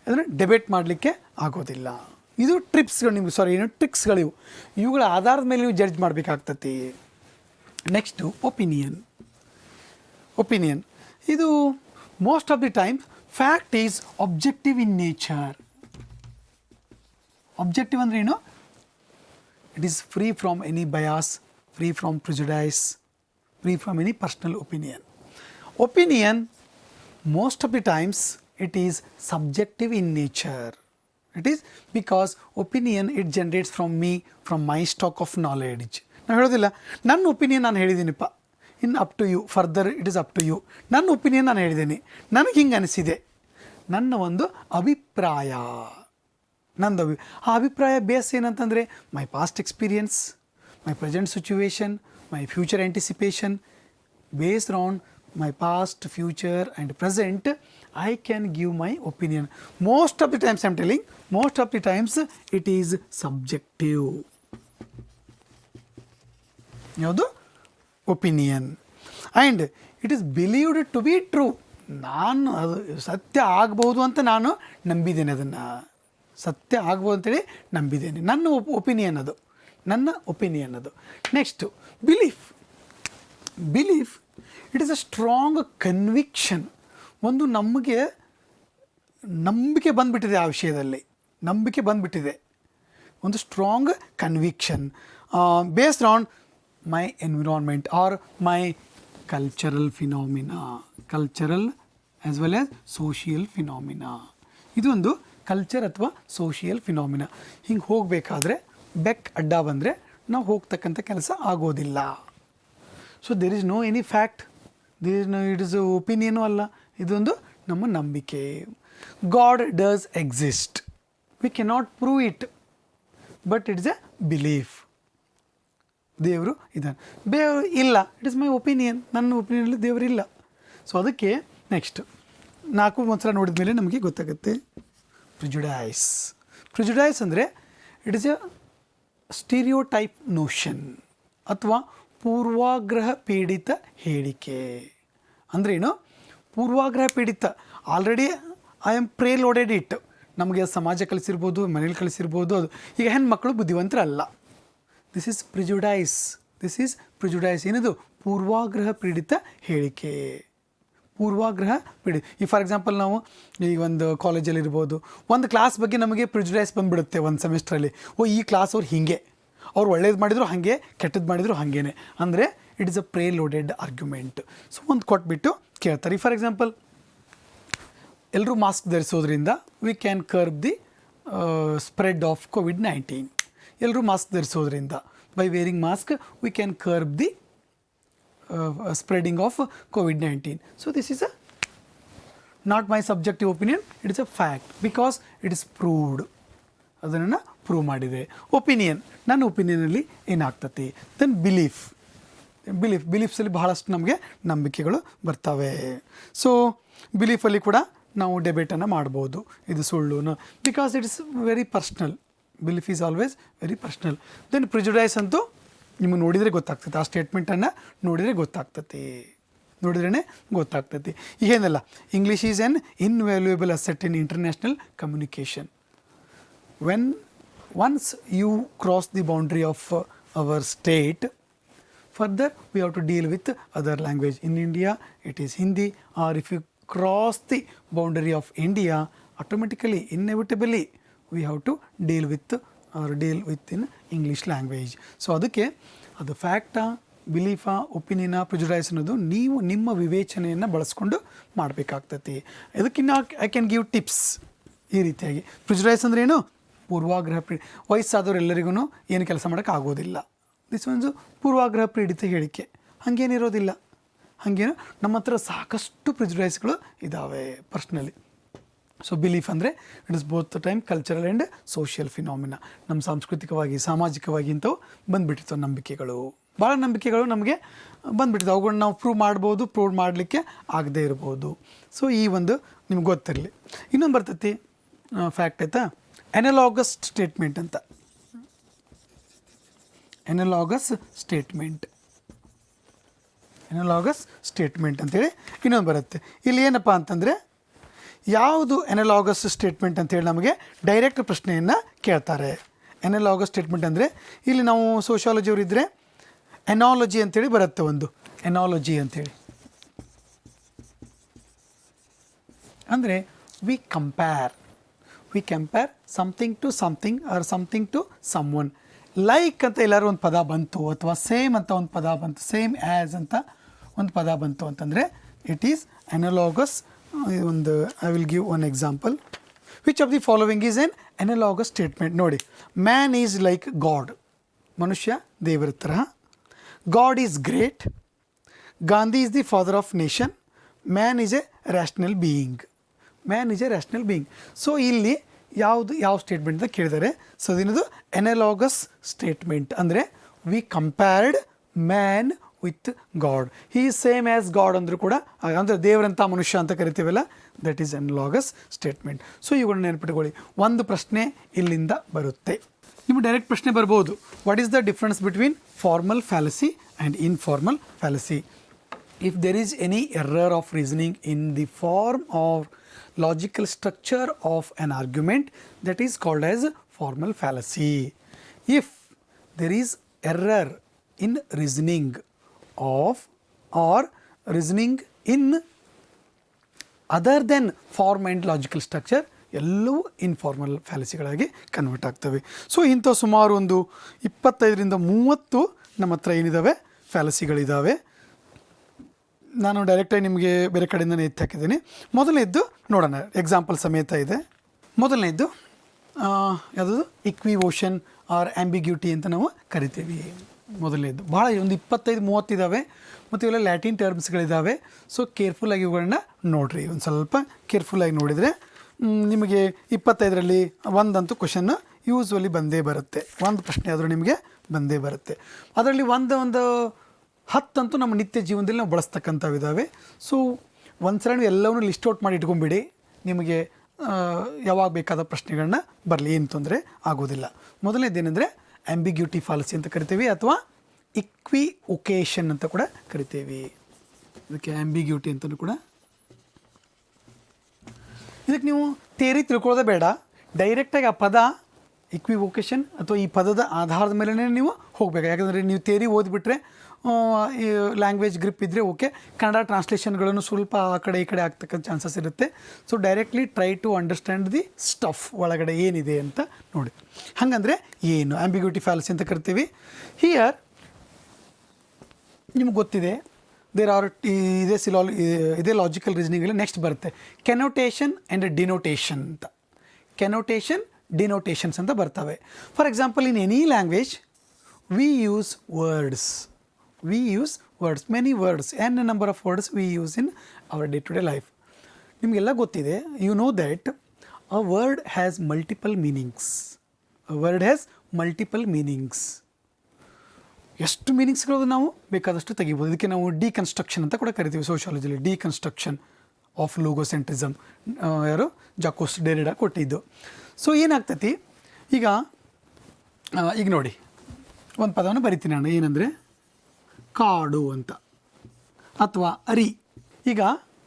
ಅದನ್ನು ಡೆಬೇಟ್ ಮಾಡಲಿಕ್ಕೆ ಆಗೋದಿಲ್ಲ. ಇದು ಟ್ರಿಪ್ಸ್ಗಳು, ನಿಮ್ಗೆ ಟ್ರಿಕ್ಸ್ಗಳಿವು. ಇವುಗಳ ಆಧಾರದ ಮೇಲೆ ನೀವು ಜಡ್ಜ್ ಮಾಡಬೇಕಾಗ್ತತಿ. Next opinion. ಒಪಿನಿಯನ್ ಇದು most of the times fact is objective in nature. Objective ಅಂದ್ರೆ ಏನು? It is free from any bias, free from prejudice, free from any personal opinion. Opinion most of the times it is subjective in nature. It is because opinion it generates from me, from my stock of knowledge. ನಾನು ಹೇಳೋದಿಲ್ಲ ನನ್ನ opinion ನಾನು ಹೇಳಿದ್ದೀನಿಪ್ಪ, ಇನ್ನು up to you, further it is up to you. ನನ್ನ opinion ನಾನು ಹೇಳಿದ್ದೀನಿ, ನನಗೆ ಹಿಂಗೆ ಅನಿಸಿದೆ, ನನ್ನ ಒಂದು ಅಭಿಪ್ರಾಯ, ನಂದು ಆ ಅಭಿಪ್ರಾಯ ಬೇಸ್ ಏನಂತಂದರೆ my past experience, my present situation, my future anticipation. Based on my past, future and present, I can give my opinion. Most of the times I am telling, most of the times it is subjective. ಯಾವುದು? Opinion. And it is believed to be true. ನಾನು ಅದು ಸತ್ಯ ಆಗ್ಬೋದು ಅಂತ ನಾನು ನಂಬಿದ್ದೇನೆ, ಅದನ್ನು ಸತ್ಯ ಆಗ್ಬೋದು ಅಂತೇಳಿ ನಂಬಿದ್ದೇನೆ. ನನ್ನ ಒಪಿನಿಯನ್ ಅದು, ನನ್ನ ಒಪಿನಿಯನ್ ಅದು. Next belief. Belief it is a strong conviction. ಒಂದು ನಮಗೆ ನಂಬಿಕೆ ಬಂದುಬಿಟ್ಟಿದೆ, ಆ ವಿಷಯದಲ್ಲಿ ನಂಬಿಕೆ ಬಂದುಬಿಟ್ಟಿದೆ, ಒಂದು strong conviction based on my environment or my cultural phenomena, cultural as well as social phenomena. ಇದೊಂದು ಕಲ್ಚರ್ ಅಥವಾ ಸೋಷಿಯಲ್ ಫಿನಾಮಿನಾ. ಹಿಂಗೆ ಹೋಗಬೇಕಾದ್ರೆ ಬೆಕ್ ಅಡ್ಡ ಬಂದರೆ ನಾವು ಹೋಗ್ತಕ್ಕಂಥ ಕೆಲಸ ಆಗೋದಿಲ್ಲ. So there is no any fact, there is no, it is opinion ಅಲ್ಲ, ಇದೊಂದು ನಮ್ಮ ನಂಬಿಕೆ. God does exist, we cannot prove it, but it is A belief. ದೇವರು ಇದ್ದಾನೆ, ದೇವರು ಇಲ್ಲ, ಇಟ್ ಇಸ್ ಮೈ ಒಪಿನಿಯನ್, ನನ್ನ ಒಪಿನಿಯನಲ್ಲಿ ದೇವರಿಲ್ಲ. ಸೊ ಅದಕ್ಕೆ ನೆಕ್ಸ್ಟ್ 4 ಸಲ ನೋಡಿದ ಮೇಲೆ ನಮಗೆ ಗೊತ್ತಾಗುತ್ತೆ. ಪ್ರಿಜುಡೈಸ್. ಪ್ರಿಜುಡೈಸ್ ಅಂದರೆ it is a stereotype notion ಅಥವಾ ಪೂರ್ವಾಗ್ರಹ ಪೀಡಿತ ಹೇಳಿಕೆ. ಅಂದ್ರೇನು? ಪೂರ್ವಾಗ್ರಹ ಪೀಡಿತ. Already I am preloaded it. ನಮಗೆ ಸಮಾಜ ಕಲಿಸಿರ್ಬೋದು, ಮನೇಲಿ ಕಲಿಸಿರ್ಬೋದು. ಅದು ಈಗ ಹೆಣ್ಮಕ್ಳು ಬುದ್ಧಿವಂತರಲ್ಲ. This is prejudice. This is prejudice. ಏನದು? ಪೂರ್ವಾಗ್ರಹ ಪೀಡಿತ ಹೇಳಿಕೆ. ಪೂರ್ವಾಗ್ರಹ ಪೀಡಿತ. ಈ ಫಾರ್ ಎಕ್ಸಾಂಪಲ್ ನಾವು ಈಗ ಒಂದು ಕಾಲೇಜಲ್ಲಿ ಇರ್ಬೋದು, ಒಂದು ಕ್ಲಾಸ್ ಬಗ್ಗೆ ನಮಗೆ ಪ್ರಿಜುಡೈಸ್ ಬಂದುಬಿಡುತ್ತೆ ಒಂದು ಸೆಮಿಸ್ಟ್ರಲ್ಲಿ. ಈ ಕ್ಲಾಸ್ ಅವ್ರು ಹೀಗೆ, ಅವ್ರು ಒಳ್ಳೇದು ಮಾಡಿದ್ರು ಹಾಗೆ, ಕೆಟ್ಟದ್ದು ಮಾಡಿದ್ರು ಹಾಗೇ. ಅಂದರೆ it is a preloaded argument. So ಒಂದು ಕೊಟ್ಬಿಟ್ಟು ಕೇಳ್ತಾರೆ. ಫಾರ್ ಎಕ್ಸಾಂಪಲ್, ಎಲ್ಲರೂ ಮಾಸ್ಕ್ ಧರಿಸೋದ್ರಿಂದ we can curb the spread of ಕೋವಿಡ್-19. ಎಲ್ಲರೂ ಮಾಸ್ಕ್ ಧರಿಸೋದ್ರಿಂದ by wearing mask we can curb the spreading of COVID-19. So this is a not my subjective opinion, it is a fact because it is proved. ಅದನ್ನು prove ಮಾಡಿದೆ. Opinion, ನನ್ನ ಒಪಿನಿಯನಲ್ಲಿ ಏನಾಗ್ತತಿ. Then ಬಿಲೀಫ್ಸಲ್ಲಿ ಬಹಳಷ್ಟು ನಮಗೆ ನಂಬಿಕೆಗಳು ಬರ್ತವೆ. ಸೊ ಬಿಲೀಫಲ್ಲಿ ಕೂಡ ನಾವು ಡೆಬೇಟನ್ನು ಮಾಡ್ಬೋದು, ಇದು ಸುಳ್ಳು, because it is very personal. Belief is always very personal. Then prejudice ಅಂತೂ ನಿಮಗೆ ನೋಡಿದರೆ ಗೊತ್ತಾಗ್ತದೆ, ಆ ಸ್ಟೇಟ್ಮೆಂಟನ್ನು ನೋಡಿದರೆ ಗೊತ್ತಾಗ್ತತಿ, ಈಗೇನಲ್ಲ English is an invaluable asset in international communication. When once you cross the boundary of our state, further we have to deal with other language. In India it is Hindi, or if you cross the boundary of India, automatically, inevitably we have to deal with in English language. So ಅದಕ್ಕೆ ಅದು ಫ್ಯಾಕ್ಟಾ, ಬಿಲೀಫಾ, ಒಪಿನಿಯನ, prejudice ಅನ್ನೋದು ನೀವು ನಿಮ್ಮ ವಿವೇಚನೆಯನ್ನು ಬಳಸ್ಕೊಂಡು ಮಾಡಬೇಕಾಗ್ತತಿ. ಇದಕ್ಕಿನ್ನ I can give tips ಈ ರೀತಿಯಾಗಿ. Prejudice ಅಂದ್ರೆ ಏನು? ಪೂರ್ವಾಗ್ರಹ ವಯಸ್ಸಾದವರೆಲ್ಲರಿಗೂ ಏನು ಕೆಲಸ ಮಾಡೋಕ್ಕೆ ಆಗೋದಿಲ್ಲ. ದಿಸ್ ಒಂದು ಪೂರ್ವಾಗ್ರಹ ಪೀಡಿತ ಹೇಳಿಕೆ. ಹಾಗೇನಿರೋದಿಲ್ಲ, ಹಾಗೇನು ನಮ್ಮ ಹತ್ರ ಸಾಕಷ್ಟು ಪ್ರಿಜುಡೈಸ್ಗಳು ಇದ್ದಾವೆ ಪರ್ಸ್ನಲಿ. ಸೊ ಬಿಲೀಫ್ ಅಂದರೆ it is both time cultural and social phenomena. ನಮ್ಮ ಸಾಂಸ್ಕೃತಿಕವಾಗಿ, ಸಾಮಾಜಿಕವಾಗಿ ಇಂಥವು ಬಂದುಬಿಟ್ಟಿರ್ತವೆ ನಂಬಿಕೆಗಳು, ಭಾಳ ನಂಬಿಕೆಗಳು ನಮಗೆ ಬಂದುಬಿಟ್ಟಿದೆ. ಅವುಗಳನ್ನ ನಾವು ಪ್ರೂವ್ ಮಾಡ್ಬೋದು, ಪ್ರೂವ್ ಮಾಡಲಿಕ್ಕೆ ಆಗದೇ ಇರ್ಬೋದು. ಸೊ ಈ ಒಂದು ನಿಮ್ಗೆ ಗೊತ್ತಿರಲಿ. ಇನ್ನೊಂದು ಬರ್ತೈತಿ ಫ್ಯಾಕ್ಟ್ ಆಯಿತಾ, ಅನಲಾಗಸ್ ಸ್ಟೇಟ್ಮೆಂಟ್ ಅಂತ. ಅನಲಾಗಸ್ ಸ್ಟೇಟ್ಮೆಂಟ್ ಅಂತೇಳಿ ಇನ್ನೊಂದು ಬರುತ್ತೆ. ಇಲ್ಲಿ ಏನಪ್ಪ ಅಂತಂದರೆ, ಯಾವುದು ಅನಲಾಗಸ್ ಸ್ಟೇಟ್ಮೆಂಟ್ ಅಂತೇಳಿ ನಮಗೆ ಡೈರೆಕ್ಟ್ ಪ್ರಶ್ನೆಯನ್ನು ಕೇಳ್ತಾರೆ. ಅನಲಾಗಸ್ ಸ್ಟೇಟ್ಮೆಂಟ್ ಅಂದರೆ ಇಲ್ಲಿ ನಾವು ಸೋಷಿಯಾಲಜಿಯವರು ಇದ್ದರೆ ಎನಾಲಜಿ ಅಂತೇಳಿ ಬರುತ್ತೆ, ಒಂದು ಎನಾಲಜಿ ಅಂತೇಳಿ. ಅಂದರೆ we compare something to something or something to someone. Like ಅಂತ ಎಲ್ಲರೂ ಒಂದು ಪದ ಬಂತು, ಅಥವಾ ಸೇಮ್ ಅಂತ ಒಂದು ಪದ ಬಂತು, ಸೇಮ್ ಆ್ಯಸ್ ಅಂತ ಒಂದು ಪದ ಬಂತು ಅಂತಂದರೆ ಇಟ್ ಈಸ್ ಅನಲಾಗಸ್. ಒಂದು I will give one example. Which of the following is an analogous statement? ನೋಡಿ, ಮ್ಯಾನ್ ಈಸ್ ಲೈಕ್ ಗಾಡ್, ಮನುಷ್ಯ ದೇವರ ತರಹ. God is great. Gandhi is the father of nation. Man is a rational being. So ಇಲ್ಲಿ ಯಾವ statement ಅಂತ ಕೇಳಿದ್ದಾರೆ. So ಅದೇನದು analogous statement. ಅಂದರೆ we compared man with God. He is same as God ಅಂದರೂ ಕೂಡ, ಅಂದರೆ ದೇವರಂಥ ಮನುಷ್ಯ ಅಂತ ಕರಿತೀವಲ್ಲ, that is analogous statement. So ಇವುಗಳನ್ನ ನೆನಪಿಟ್ಕೊಳ್ಳಿ. ಒಂದು ಪ್ರಶ್ನೆ ಇಲ್ಲಿಂದ ಬರುತ್ತೆ, ನಿಮಗೆ ಡೈರೆಕ್ಟ್ ಪ್ರಶ್ನೆ ಬರ್ಬೋದು. What is the difference between formal fallacy and informal fallacy? If there is any error of reasoning in the form or logical structure of an argument, that is called as formal fallacy. If there is error in reasoning of or reasoning in other than form and logical structure, ಎಲ್ಲವೂ informal ಫ್ಯಾಲಸಿಗಳಾಗಿ convert ಆಗ್ತವೆ. So ಇಂಥ ಸುಮಾರು ಒಂದು 25ರಿಂದ 30 ನಮ್ಮ ಹತ್ರ ಏನಿದ್ದಾವೆ ಫ್ಯಾಲಸಿಗಳಿದ್ದಾವೆ. ನಾನು ಡೈರೆಕ್ಟಾಗಿ ನಿಮಗೆ ಬೇರೆ ಕಡೆಯಿಂದನೇ ಎತ್ತಿ ಹಾಕಿದ್ದೀನಿ. ಮೊದಲನೇದ್ದು ನೋಡೋಣ, ಎಕ್ಸಾಂಪಲ್ ಸಮೇತ ಇದೆ. ಮೊದಲನೇದ್ದು ಯಾವುದದು? ಇಕ್ವಿವೋಷನ್ ಆರ್ ಆ್ಯಂಬಿಗ್ಯೂಟಿ ಅಂತ ನಾವು ಕರಿತೀವಿ. ಮೊದಲನೇದು ಭಾಳ ಒಂದು 25-30 ಇದ್ದಾವೆ, ಮತ್ತು ಇವೆಲ್ಲ ಲ್ಯಾಟಿನ್ ಟರ್ಮ್ಸ್ಗಳಿದ್ದಾವೆ. ಸೊ ಕೇರ್ಫುಲ್ಲಾಗಿ ಇವುಗಳನ್ನ ನೋಡಿರಿ, ಒಂದು ಸ್ವಲ್ಪ ಕೇರ್ಫುಲ್ಲಾಗಿ ನೋಡಿದರೆ ನಿಮಗೆ 25ರಲ್ಲಿ ಒಂದಂತೂ ಕ್ವಶನ್ನು ಯೂಸ್ವಲಿ ಬಂದೇ ಬರುತ್ತೆ, ಒಂದು ಪ್ರಶ್ನೆ ಆದರೂ ನಿಮಗೆ ಬಂದೇ ಬರುತ್ತೆ. ಅದರಲ್ಲಿ ಒಂದು 10 ಅಂತೂ ನಮ್ಮ ನಿತ್ಯ ಜೀವನದಲ್ಲಿ ನಾವು ಬಳಸ್ತಕ್ಕಂಥವಿದ್ದಾವೆ. ಸೊ ಒಂದ್ಸಲ ನೀವು ಎಲ್ಲವನ್ನೂ ಲಿಸ್ಟ್ ಔಟ್ ಮಾಡಿ ಇಟ್ಕೊಂಬಿಡಿ, ನಿಮಗೆ ಯಾವಾಗ ಬೇಕಾದ ಪ್ರಶ್ನೆಗಳನ್ನ ಬರಲಿ, ಏನು ತೊಂದರೆ ಆಗೋದಿಲ್ಲ. ಮೊದಲನೇದೇನೆಂದರೆ ಆ್ಯಂಬಿಗ್ಯೂಟಿ ಫಾಲಸಿ ಅಂತ ಕರಿತೀವಿ, ಅಥವಾ ಇಕ್ವಿವೊಕೇಷನ್ ಅಂತ ಕೂಡ ಕರಿತೀವಿ. ಇದಕ್ಕೆ ಆ್ಯಂಬಿಗ್ಯೂಟಿ ಅಂತಲೂ ಕೂಡ. ಇದಕ್ಕೆ ನೀವು ಥಿಯರಿ ತಿಳ್ಕೊಳ್ಳೋದೇ ಬೇಡ, ಡೈರೆಕ್ಟಾಗಿ ಆ ಪದ ಇಕ್ವಿವೊಕೇಷನ್ ಅಥವಾ ಈ ಪದದ ಆಧಾರದ ಮೇಲೆ ನೀವು ಹೋಗಬೇಕು. ಯಾಕಂದರೆ ನೀವು ಥಿಯರಿ ಓದಿಬಿಟ್ರೆ ಈ ಲ್ಯಾಂಗ್ವೇಜ್ ಗ್ರಿಪ್ ಇದ್ದರೆ ಓಕೆ, ಕನ್ನಡ ಟ್ರಾನ್ಸ್ಲೇಷನ್ಗಳನ್ನು ಸ್ವಲ್ಪ ಆ ಕಡೆ ಈ ಕಡೆ ಆಗ್ತಕ್ಕಂಥ ಚಾನ್ಸಸ್ ಇರುತ್ತೆ. So directly try to understand the stuff, ಒಳಗಡೆ ಏನಿದೆ ಅಂತ ನೋಡಿ. ಹಾಗಂದರೆ ಏನು ಆ್ಯಂಬಿಗ್ಯೂಟಿ ಫ್ಯಾಲಸಿ ಅಂತ ಕರಿತೀವಿ. ಹಿಯರ್ ನಿಮ್ಗೆ ಗೊತ್ತಿದೆ, ದೇರ್ ಆರ್ ಇದೇ ಲಾಜಿಕಲ್ ರೀಸನಿಂಗಲ್ಲಿ ನೆಕ್ಸ್ಟ್ ಬರುತ್ತೆ ಕೆನೋಟೇಷನ್ ಆ್ಯಂಡ್ ಡಿನೋಟೇಷನ್ ಅಂತ. ಕೆನೋಟೇಷನ್, ಡಿನೋಟೇಷನ್ಸ್ ಅಂತ ಬರ್ತವೆ. For example, in any language we use words. We use words, many words, n number of words we use in our day-to-day life. ನಿಮಗೆಲ್ಲ ಗೊತ್ತಿದೆ, you know that a word has multiple meanings. A word has multiple meanings. ಎಷ್ಟು ಮೀನಿಂಗ್ಸ್ಗಳು ನಾವು ಬೇಕಾದಷ್ಟು ತೆಗಿಬೋದು. ಇದಕ್ಕೆ ನಾವು ಡಿಕನ್ಸ್ಟ್ರಕ್ಷನ್ ಅಂತ ಕೂಡ ಕರಿತೀವಿ ಸೋಷಿಯಾಲಜಿಲಿ. ಡಿಕನ್ಸ್ಟ್ರಕ್ಷನ್ ಆಫ್ ಲೋಗೋಸೆಂಟ್ರಿಸಮ್ ಯಾರು ಜಾಕೋಸ್ ಡೆರಿಡಾ ಕೊಟ್ಟಿದ್ದು. ಸೊ ಏನಾಗ್ತೈತಿ ಈಗ ನೋಡಿ ಒಂದು ಪದವನ್ನು ಬರಿತೀನಿ ನಾನು, ಏನಂದರೆ ಕಾಡು ಅಂತ ಅಥವಾ ಅರಿ. ಈಗ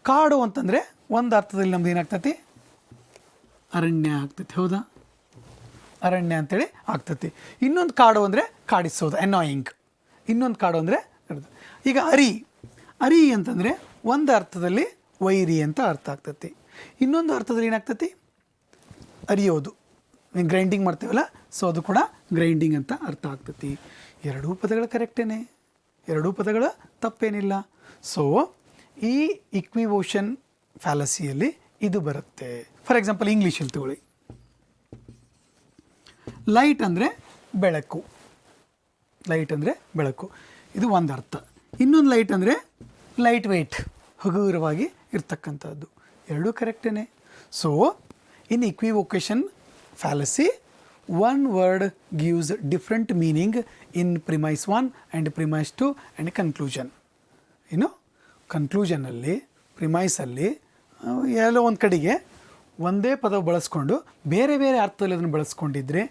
ಕಾಡು ಅಂತಂದರೆ ಒಂದು ಅರ್ಥದಲ್ಲಿ ನಮ್ದು ಏನಾಗ್ತೈತಿ, ಅರಣ್ಯ ಆಗ್ತೈತಿ, ಹೌದಾ? ಅರಣ್ಯ ಅಂತೇಳಿ ಆಗ್ತೈತಿ. ಇನ್ನೊಂದು ಕಾಡು ಅಂದರೆ ಕಾಡಿಸೋದು, ಅನಾಯಿಂಗ್. ಇನ್ನೊಂದು ಕಾಡು ಅಂದರೆ ಈಗ ಅರಿ ಅಂತಂದರೆ ಒಂದು ಅರ್ಥದಲ್ಲಿ ವೈರಿ ಅಂತ ಅರ್ಥ ಆಗ್ತೈತಿ, ಇನ್ನೊಂದು ಅರ್ಥದಲ್ಲಿ ಏನಾಗ್ತೈತಿ, ಅರಿಯೋದು, ಗ್ರೈಂಡಿಂಗ್ ಮಾಡ್ತೀವಲ್ಲ, ಸೊ ಅದು ಕೂಡ ಗ್ರೈಂಡಿಂಗ್ ಅಂತ ಅರ್ಥ ಆಗ್ತೈತಿ. ಎರಡೂ ಪದಗಳು ಕರೆಕ್ಟೇನೆ, ಎರಡೂ ಪದಗಳ ತಪ್ಪೇನಿಲ್ಲ. ಸೊ ಈ ಇಕ್ವಿವೋಷನ್ ಫ್ಯಾಲಸಿಯಲ್ಲಿ ಇದು ಬರುತ್ತೆ. ಫಾರ್ ಎಕ್ಸಾಂಪಲ್ ಇಂಗ್ಲೀಷಲ್ಲಿ ತಗೊಳ್ಳಿ, ಲೈಟ್ ಅಂದರೆ ಬೆಳಕು, ಲೈಟ್ ಅಂದರೆ ಬೆಳಕು, ಇದು ಒಂದು ಅರ್ಥ. ಇನ್ನೊಂದು ಲೈಟ್ ಅಂದರೆ ಲೈಟ್ ವೆಯ್ಟ್, ಹಗುರವಾಗಿ ಇರ್ತಕ್ಕಂಥದ್ದು. ಎರಡೂ ಕರೆಕ್ಟೇನೆ. So in equivocation fallacy, one word gives different meaning in premise 1 and premise 2 and conclusion. ಕನ್ಕ್ಲೂಷನಲ್ಲಿ, ಪ್ರಿಮೈಸಲ್ಲಿ ಎಲ್ಲೋ ಒಂದು ಕಡೆಗೆ ಒಂದೇ ಪದ ಬಳಸ್ಕೊಂಡು ಬೇರೆ ಬೇರೆ ಅರ್ಥದಲ್ಲಿ ಅದನ್ನು ಬಳಸ್ಕೊಂಡಿದ್ರೆ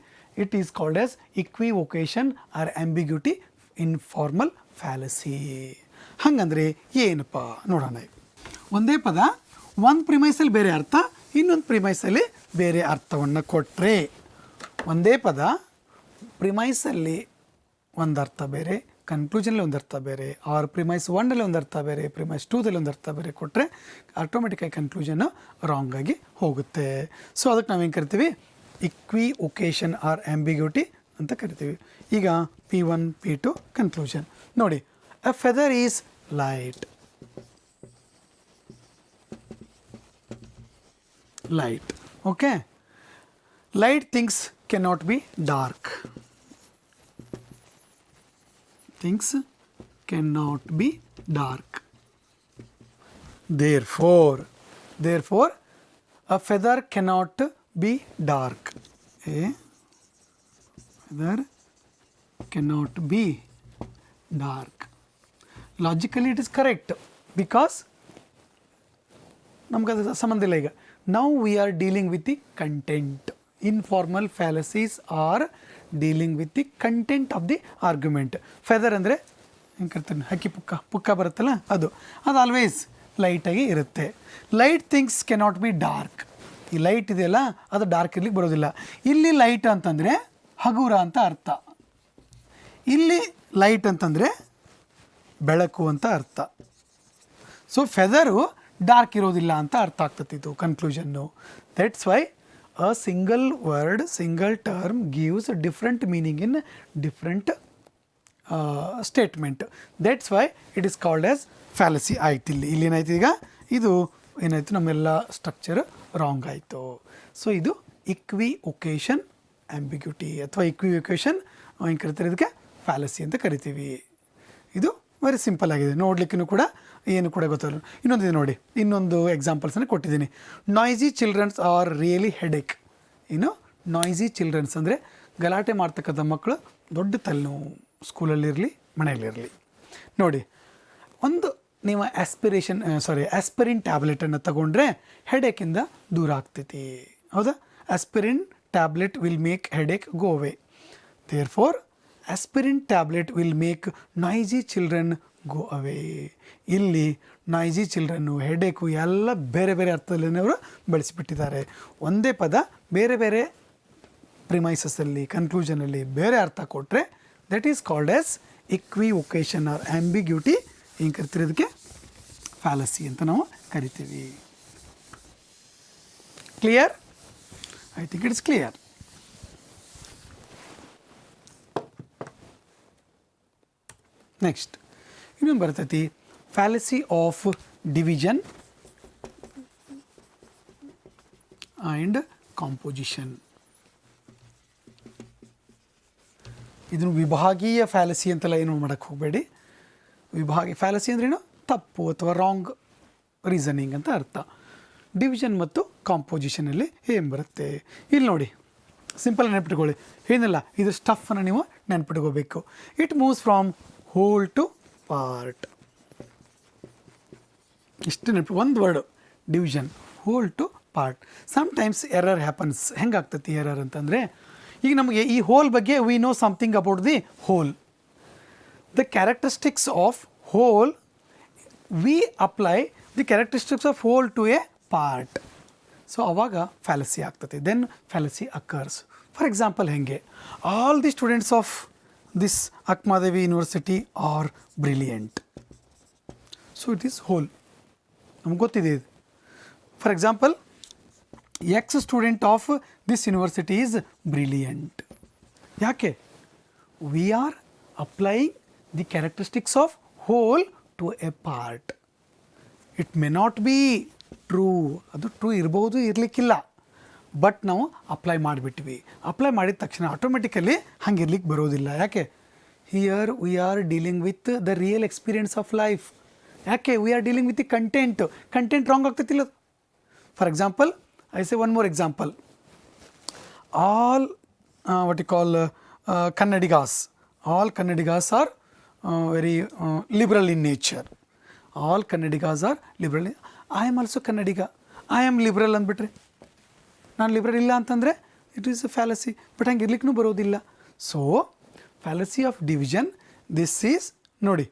it is called as equivocation or ambiguity in formal fallacy. ಹಾಗಂದರೆ ಏನಪ್ಪ ನೋಡೋಣ. ಒಂದೇ ಪದ ಒಂದು ಪ್ರಿಮೈಸಲ್ಲಿ ಬೇರೆ ಅರ್ಥ, ಇನ್ನೊಂದು ಪ್ರಿಮೈಸಲ್ಲಿ ಬೇರೆ ಅರ್ಥವನ್ನು ಕೊಟ್ಟರೆ, ಒಂದೇ ಪದ ಪ್ರಿಮೈಸಲ್ಲಿ ಒಂದು ಅರ್ಥ ಬೇರೆ, ಕನ್ಕ್ಲೂಷನಲ್ಲಿ ಒಂದು ಅರ್ಥ ಬೇರೆ, ಆರ್ ಪ್ರಿಮೈಸ್ 1ನಲ್ಲಿ ಒಂದು ಅರ್ಥ ಬೇರೆ, ಪ್ರಿಮೈಸ್ 2ದಲ್ಲಿ ಒಂದು ಅರ್ಥ ಬೇರೆ ಕೊಟ್ಟರೆ ಆಟೋಮೆಟಿಕ್ಕಾಗಿ ಕನ್ಕ್ಲೂಷನ್ನು ರಾಂಗ್ ಆಗಿ ಹೋಗುತ್ತೆ. ಸೊ ಅದಕ್ಕೆ ನಾವೇನು ಕರಿತೀವಿ, ಇಕ್ವಿವೊಕೇಶನ್ ಆರ್ ಆಂಬಿಗ್ಯೂಟಿ ಅಂತ ಕರಿತೀವಿ. ಈಗ P1 P2 ಕನ್ಕ್ಲೂಷನ್ ನೋಡಿ. A feather is light, light, okay. Light things cannot be dark, things cannot be dark. Therefore a feather cannot be dark. A feather cannot be dark. Logically it is correct because ನಮ್ಗೆ ಅದು ಸಂಬಂಧ ಇಲ್ಲ. ಈಗ now we are dealing with the content. Informal fallacies are dealing with the content of the argument. feather ಅಂದರೆ ಹೆಂಗೆ ಕರ್ತಾನೆ, ಹಕ್ಕಿ ಪುಕ್ಕ ಬರುತ್ತಲ್ಲ, ಅದು ಆಲ್ವೇಸ್ ಲೈಟಾಗಿ ಇರುತ್ತೆ. Light things cannot be dark. ಈ ಲೈಟ್ ಇದೆಯಲ್ಲ ಅದು ಡಾರ್ಕ್ ಇರ್ಲಿಕ್ಕೆ ಬರೋದಿಲ್ಲ. ಇಲ್ಲಿ ಲೈಟ್ ಅಂತಂದರೆ ಹಗುರ ಅಂತ ಅರ್ಥ, ಇಲ್ಲಿ ಲೈಟ್ ಅಂತಂದರೆ ಬೆಳಕು ಅಂತ ಅರ್ಥ. ಸೊ ಫೆದರು ಡಾರ್ಕ್ ಇರೋದಿಲ್ಲ ಅಂತ ಅರ್ಥ ಆಗ್ತತಿತ್ತು conclusion. That's why a single word, single term gives different meaning in different statement. That's why it is called as fallacy. ಆಯ್ತು, ಇಲ್ಲಿ ಏನಾಯ್ತು, ಈಗ ಇದು ಏನಾಯಿತು, ನಮ್ಮೆಲ್ಲ ಸ್ಟ್ರಕ್ಚರ್ ರಾಂಗ್ ಆಯಿತು. ಸೊ ಇದು ಇಕ್ವಿವೊಕೇಶನ್ ಆಂಬಿಗ್ಯೂಟಿ ಅಥವಾ ಇಕ್ವಿವೊಕೇಶನ್ ಏನು ಕರಿತಾರೆ, ಇದಕ್ಕೆ ಫ್ಯಾಲಸಿ ಅಂತ ಕರಿತೀವಿ. ಇದು ವೆರಿ ಸಿಂಪಲ್ ಆಗಿದೆ, ನೋಡ್ಲಿಕ್ಕೂ ಕೂಡ ಏನು ಕೂಡ ಗೊತ್ತಾಗಲ್ಲ. ಇನ್ನೊಂದು ಇದೆ ನೋಡಿ, ಇನ್ನೊಂದು ಎಕ್ಸಾಂಪಲ್ಸನ್ನು ಕೊಟ್ಟಿದ್ದೀನಿ. Noisy childrens are really headache. Noisy childrens ಅಂದರೆ ಗಲಾಟೆ ಮಾಡ್ತಕ್ಕಂಥ ಮಕ್ಕಳು, ದೊಡ್ಡ ತಲೆನೋವು, ಸ್ಕೂಲಲ್ಲಿರಲಿ ಮನೆಯಲ್ಲಿರಲಿ. ನೋಡಿ, ಒಂದು ನೀವು ಆಸ್ಪಿರಿನ್ ಟ್ಯಾಬ್ಲೆಟನ್ನು ತಗೊಂಡ್ರೆ ಹೆಡೇಕಿಂದ ದೂರ ಆಗ್ತೈತಿ, ಹೌದಾ? Aspirin tablet will make headache go away. Therefore aspirin tablet will make noisy children go away. ಇಲ್ಲಿ ನಾಯ್ಸಿ ಚಿಲ್ಡ್ರನ್ನು, ಹೆಡೇಕು ಎಲ್ಲ ಬೇರೆ ಬೇರೆ ಅರ್ಥದಲ್ಲಿ ಅವರು ಬಳಸಿಬಿಟ್ಟಿದ್ದಾರೆ. ಒಂದೇ ಪದ ಬೇರೆ ಬೇರೆ ಪ್ರಿಮೈಸಸ್ಸಲ್ಲಿ, ಕನ್ಕ್ಲೂಷನಲ್ಲಿ ಬೇರೆ ಅರ್ಥ ಕೊಟ್ಟರೆ that is called as equivocation or ambiguity. ಏನು ಕರಿತೀವಿ, ಇದಕ್ಕೆ ಫ್ಯಾಲಸಿ ಅಂತ ನಾವು ಕರಿತೀವಿ. Clear? I think it's clear. Next ಇನ್ನೊಂದು ಬರ್ತೈತಿ, fallacy of division and composition. ಇದನ್ನು ವಿಭಾಗೀಯ ಫ್ಯಾಲಸಿ ಅಂತೆಲ್ಲ ಏನು ಮಾಡೋಕ್ಕೆ ಹೋಗಬೇಡಿ. ವಿಭಾಗೀಯ ಫ್ಯಾಲಸಿ ಅಂದ್ರೇನು, ತಪ್ಪು ಅಥವಾ ರಾಂಗ್ ರೀಸನಿಂಗ್ ಅಂತ ಅರ್ಥ. ಡಿವಿಷನ್ ಮತ್ತು ಕಾಂಪೋಸಿಷನಲ್ಲಿ ಏನು ಬರುತ್ತೆ ಇಲ್ಲಿ ನೋಡಿ, ಸಿಂಪಲ್ ನೆನಪಿಟ್ಕೊಳ್ಳಿ. ಏನಿಲ್ಲ, ಇದು ಸ್ಟಫನ್ನು ನೀವು ನೆನಪಿಟ್ಕೋಬೇಕು. It moves from whole to part. ಇಷ್ಟು ನೆನಪು, ಒಂದು word division, whole to part. Sometimes error happens. ಹೆಂಗಾಗ್ತತಿ ಎರರ್ ಅಂತಂದರೆ, ಈಗ ನಮಗೆ ಈ ಹೋಲ್ ಬಗ್ಗೆ we know something about the whole. The characteristics of whole we apply the characteristics of whole to a part. So ಅವಾಗ ಫ್ಯಾಲಸಿ ಆಗ್ತದೆ. Then fallacy occurs. For example ಹೆಂಗೆ, all the students of this Akkamahadevi university are brilliant. So it is whole, ನಮ್ಗೆ ಗೊತ್ತಿದೆ ಇದು. For example, X student of this university is brilliant. ಯಾಕೆ? We are applying the characteristics of whole to a part. It may not be true, ಅದು true ಇರ್ಬೋದು, ಇರಲಿಕ್ಕಿಲ್ಲ, but ನಾವು apply ಮಾಡಿಬಿಟ್ವಿ. Apply ಮಾಡಿದ ತಕ್ಷಣ ಆಟೋಮೆಟಿಕಲಿ ಹಂಗೆ ಇರ್ಲಿಕ್ಕೆ ಬರೋದಿಲ್ಲ. ಯಾಕೆ? Here we are dealing with the real experience of life. ಯಾಕೆ? We are dealing with the content wrong ಆಗ್ತೈತಿಲ್ಲ. For example, I say one more example. All what you call Kannadigas. All Kannadigas are very liberal in nature. All Kannadigas are liberal. I am also Kannadiga. I am liberal ಅಂದ್ಬಿಟ್ರೆ, ನಾನು liberal ಇಲ್ಲ ಅಂತಂದರೆ it is a fallacy. But ಹಂಗೆ ಇರ್ಲಿಕ್ಕೂ ಬರೋದಿಲ್ಲ. So fallacy of division, this is ನೋಡಿ,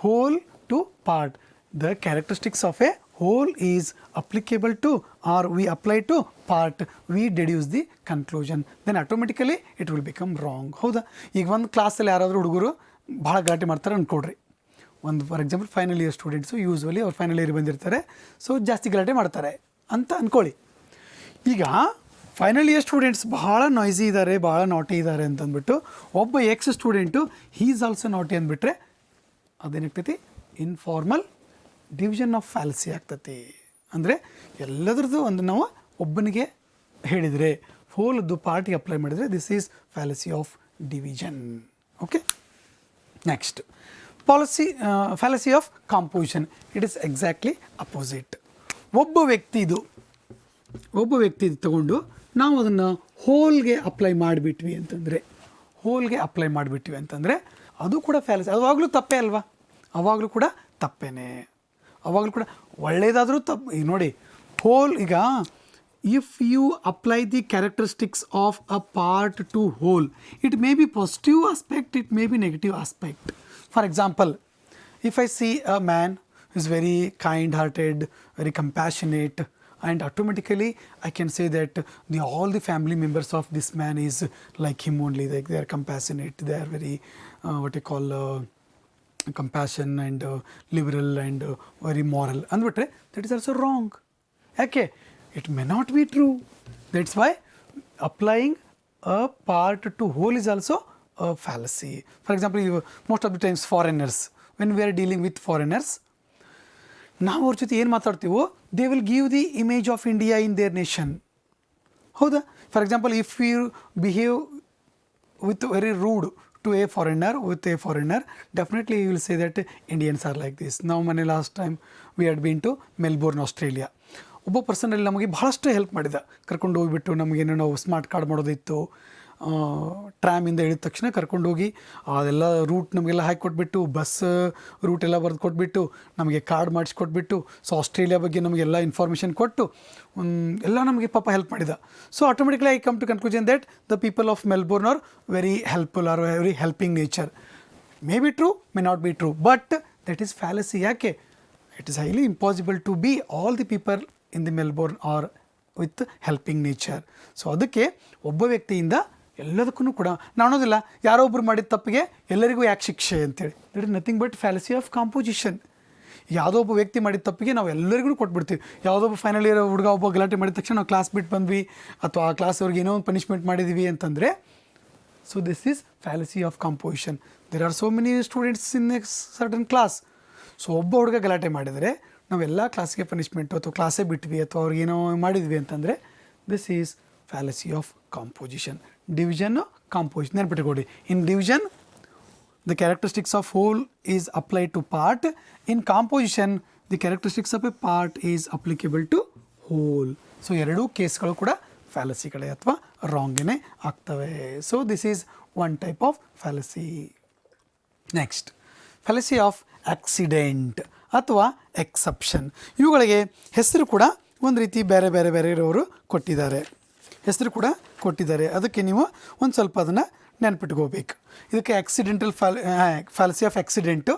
whole to part. The characteristics of a whole is applicable to, or we apply to part, we deduce the conclusion, then automatically it will become wrong. ಹೌದಾ? ಈಗ ಒಂದು ಕ್ಲಾಸಲ್ಲಿ ಯಾರಾದರೂ ಹುಡುಗರು ಭಾಳ ಗಲಾಟೆ ಮಾಡ್ತಾರೆ ಅಂದ್ಕೊಡ್ರಿ. ಒಂದು for example final year students usually ಅವ್ರು ಫೈನಲ್ ಇಯರ್ ಬಂದಿರ್ತಾರೆ, ಸೊ ಜಾಸ್ತಿ ಗಲಾಟೆ ಮಾಡ್ತಾರೆ ಅಂತ ಅಂದ್ಕೊಳ್ಳಿ. ಈಗ ಫೈನಲ್ ಇಯರ್ ಸ್ಟೂಡೆಂಟ್ಸ್ ಭಾಳ ನಾಯ್ಸಿ ಇದ್ದಾರೆ, ಭಾಳ ನಾಟಿ ಇದ್ದಾರೆ ಅಂತಂದ್ಬಿಟ್ಟು ಒಬ್ಬ X student he is also ನಾಟಿ ಅಂದ್ಬಿಟ್ರೆ ಅದೇನಾಗ್ತೈತಿ? ಇನ್ಫಾರ್ಮಲ್ ಡಿವಿಷನ್ ಆಫ್ ಫ್ಯಾಲಸಿ ಆಗ್ತತಿ. ಅಂದರೆ ಎಲ್ಲದ್ರದ್ದು ಒಂದು ನಾವು ಒಬ್ಬನಿಗೆ ಹೇಳಿದರೆ, ಹೋಲ್ದು ಪಾರ್ಟಿಗೆ ಅಪ್ಲೈ ಮಾಡಿದರೆ this is fallacy of division. Okay, next fallacy of composition. It is exactly opposite. ಒಬ್ಬ ವ್ಯಕ್ತಿದು ತಗೊಂಡು ನಾವು ಅದನ್ನು ಹೋಲ್ಗೆ ಅಪ್ಲೈ ಮಾಡಿಬಿಟ್ವಿ ಅಂತಂದರೆ ಅದು ಕೂಡ ಫ್ಯಾಲಸಿ. ಅವಾಗಲೂ ತಪ್ಪೇ ಅಲ್ವಾ? ಅವಾಗಲೂ ಕೂಡ ತಪ್ಪೇನೆ. ಅವಾಗಲೂ ಕೂಡ ಒಳ್ಳೆಯದಾದರೂ ತಪ್ಪು. ಈಗ ನೋಡಿ, ಹೋಲ್, ಈಗ if you apply the characteristics of a part to whole, it may be positive aspect, it may be negative aspect. For example, if I see a man is very kind hearted, very compassionate, and automatically I can say that all the family members of this man is like him only, like they are compassionate, they are very what you call compassion and liberal and very moral andbitre, that is also wrong. Okay, it may not be true. That's why applying a part to whole is also a fallacy. For example, most of the times foreigners, when we are dealing with foreigners, ನಾವು ಅವ್ರ ಜೊತೆ ಏನು ಮಾತಾಡ್ತೀವೋ they will give the image of India in their nation. ಹೌದಾ? For example, if you behave with very rude to a foreigner, definitely you will say that Indians are like this. ನಾವು ಮೊನ್ನೆ last time we had been to Melbourne, Australia. ಒಬ್ಬ ಪರ್ಸನಲ್ಲಿ ನಮಗೆ ಭಾಳಷ್ಟು help ಮಾಡಿದ, ಕರ್ಕೊಂಡು ಹೋಗಿಬಿಟ್ಟು ನಮಗೇನೋ ನಾವು ಸ್ಮಾರ್ಟ್ ಕಾರ್ಡ್ ಮಾಡೋದಿತ್ತು, ಟ್ರ್ಯಾಮಿಂದ ಇಳಿದ ತಕ್ಷಣ ಕರ್ಕೊಂಡೋಗಿ ಅದೆಲ್ಲ ರೂಟ್ ನಮಗೆಲ್ಲ ಹಾಕಿಕೊಟ್ಬಿಟ್ಟು, ಬಸ್ ರೂಟ್ ಎಲ್ಲ ಬರೆದು ಕೊಟ್ಬಿಟ್ಟು, ನಮಗೆ ಕಾರ್ಡ್ ಮಾಡಿಸ್ಕೊಟ್ಬಿಟ್ಟು, ಸೊ ಆಸ್ಟ್ರೇಲಿಯಾ ಬಗ್ಗೆ ನಮಗೆಲ್ಲ ಇನ್ಫಾರ್ಮೇಷನ್ ಕೊಟ್ಟು ಎಲ್ಲ ನಮಗೆ ಪಾಪ ಹೆಲ್ಪ್ ಮಾಡಿದ. So automatically I come to conclusion that the people of Melbourne are very helpful, are very helping nature. May be true, may not be true, but that is fallacy. ಯಾಕೆ? It is highly impossible to be all the people in the Melbourne are with helping nature. So ಅದಕ್ಕೆ ಒಬ್ಬ ವ್ಯಕ್ತಿಯಿಂದ ಎಲ್ಲದಕ್ಕೂ ಕೂಡ ನಾವು ಅನ್ನೋದಿಲ್ಲ ಯಾರೋ ಒಬ್ಬರು ಮಾಡಿದ ತಪ್ಪಿಗೆ ಎಲ್ಲರಿಗೂ ಯಾಕೆ ಶಿಕ್ಷೆ ಅಂತೇಳಿ. That is nothing but fallacy of composition. ಯಾವುದೋ ಒಬ್ಬ ವ್ಯಕ್ತಿ ಮಾಡಿದ ತಪ್ಪಿಗೆ ನಾವು ಎಲ್ಲರಿಗೂ ಕೊಟ್ಬಿಡ್ತೀವಿ. ಯಾವುದೋ ಒಬ್ಬ ಫೈನಲ್ ಇಯರ್ ಹುಡುಗ ಒಬ್ಬ ಗಲಾಟೆ ಮಾಡಿದ ತಕ್ಷಣ ನಾವು ಕ್ಲಾಸ್ ಬಿಟ್ಟು ಬಂದ್ವಿ, ಅಥವಾ ಆ ಕ್ಲಾಸ್ ಅವ್ರಿಗೆ ಏನೋ ಒಂದು ಪನಿಷ್ಮೆಂಟ್ ಮಾಡಿದ್ವಿ ಅಂತಂದರೆ, so this is fallacy of composition. There are so many students in a certain class. So ಒಬ್ಬ ಹುಡುಗ ಗಲಾಟೆ ಮಾಡಿದರೆ ನಾವೆಲ್ಲ ಕ್ಲಾಸ್ಗೆ ಪನಿಷ್ಮೆಂಟು ಅಥವಾ ಕ್ಲಾಸೇ ಬಿಟ್ವಿ ಅಥವಾ ಅವ್ರಿಗೇನೋ ಮಾಡಿದ್ವಿ ಅಂತಂದರೆ this is fallacy of composition. Division composition ನೆನಪಿಟ್ಕೊಡಿ. In division the characteristics of whole is applied to part. In composition the characteristics of a part is applicable to whole. So ಎರಡೂ ಕೇಸ್ಗಳು ಕೂಡ ಫ್ಯಾಲಸಿಗಳೇ ಅಥವಾ ರಾಂಗೇ ಆಗ್ತವೆ. So this is one type of fallacy. Next fallacy of accident ಅಥವಾ exception. ಇವುಗಳಿಗೆ ಹೆಸರು ಕೂಡ ಒಂದು ರೀತಿ ಬೇರೆ ಬೇರೆ ಬೇರೆ ಇರೋರು ಕೊಟ್ಟಿದ್ದಾರೆ, ಹೆಸರು ಕೂಡ ಕೊಟ್ಟಿದ್ದಾರೆ. ಅದಕ್ಕೆ ನೀವು ಒಂದು ಸ್ವಲ್ಪ ಅದನ್ನು ನೆನ್ಪಿಟ್ಕೋಬೇಕು. ಇದಕ್ಕೆ ಆಕ್ಸಿಡೆಂಟಲ್ ಫ್ಯಾಲಸಿ ಆಫ್ ಆಕ್ಸಿಡೆಂಟು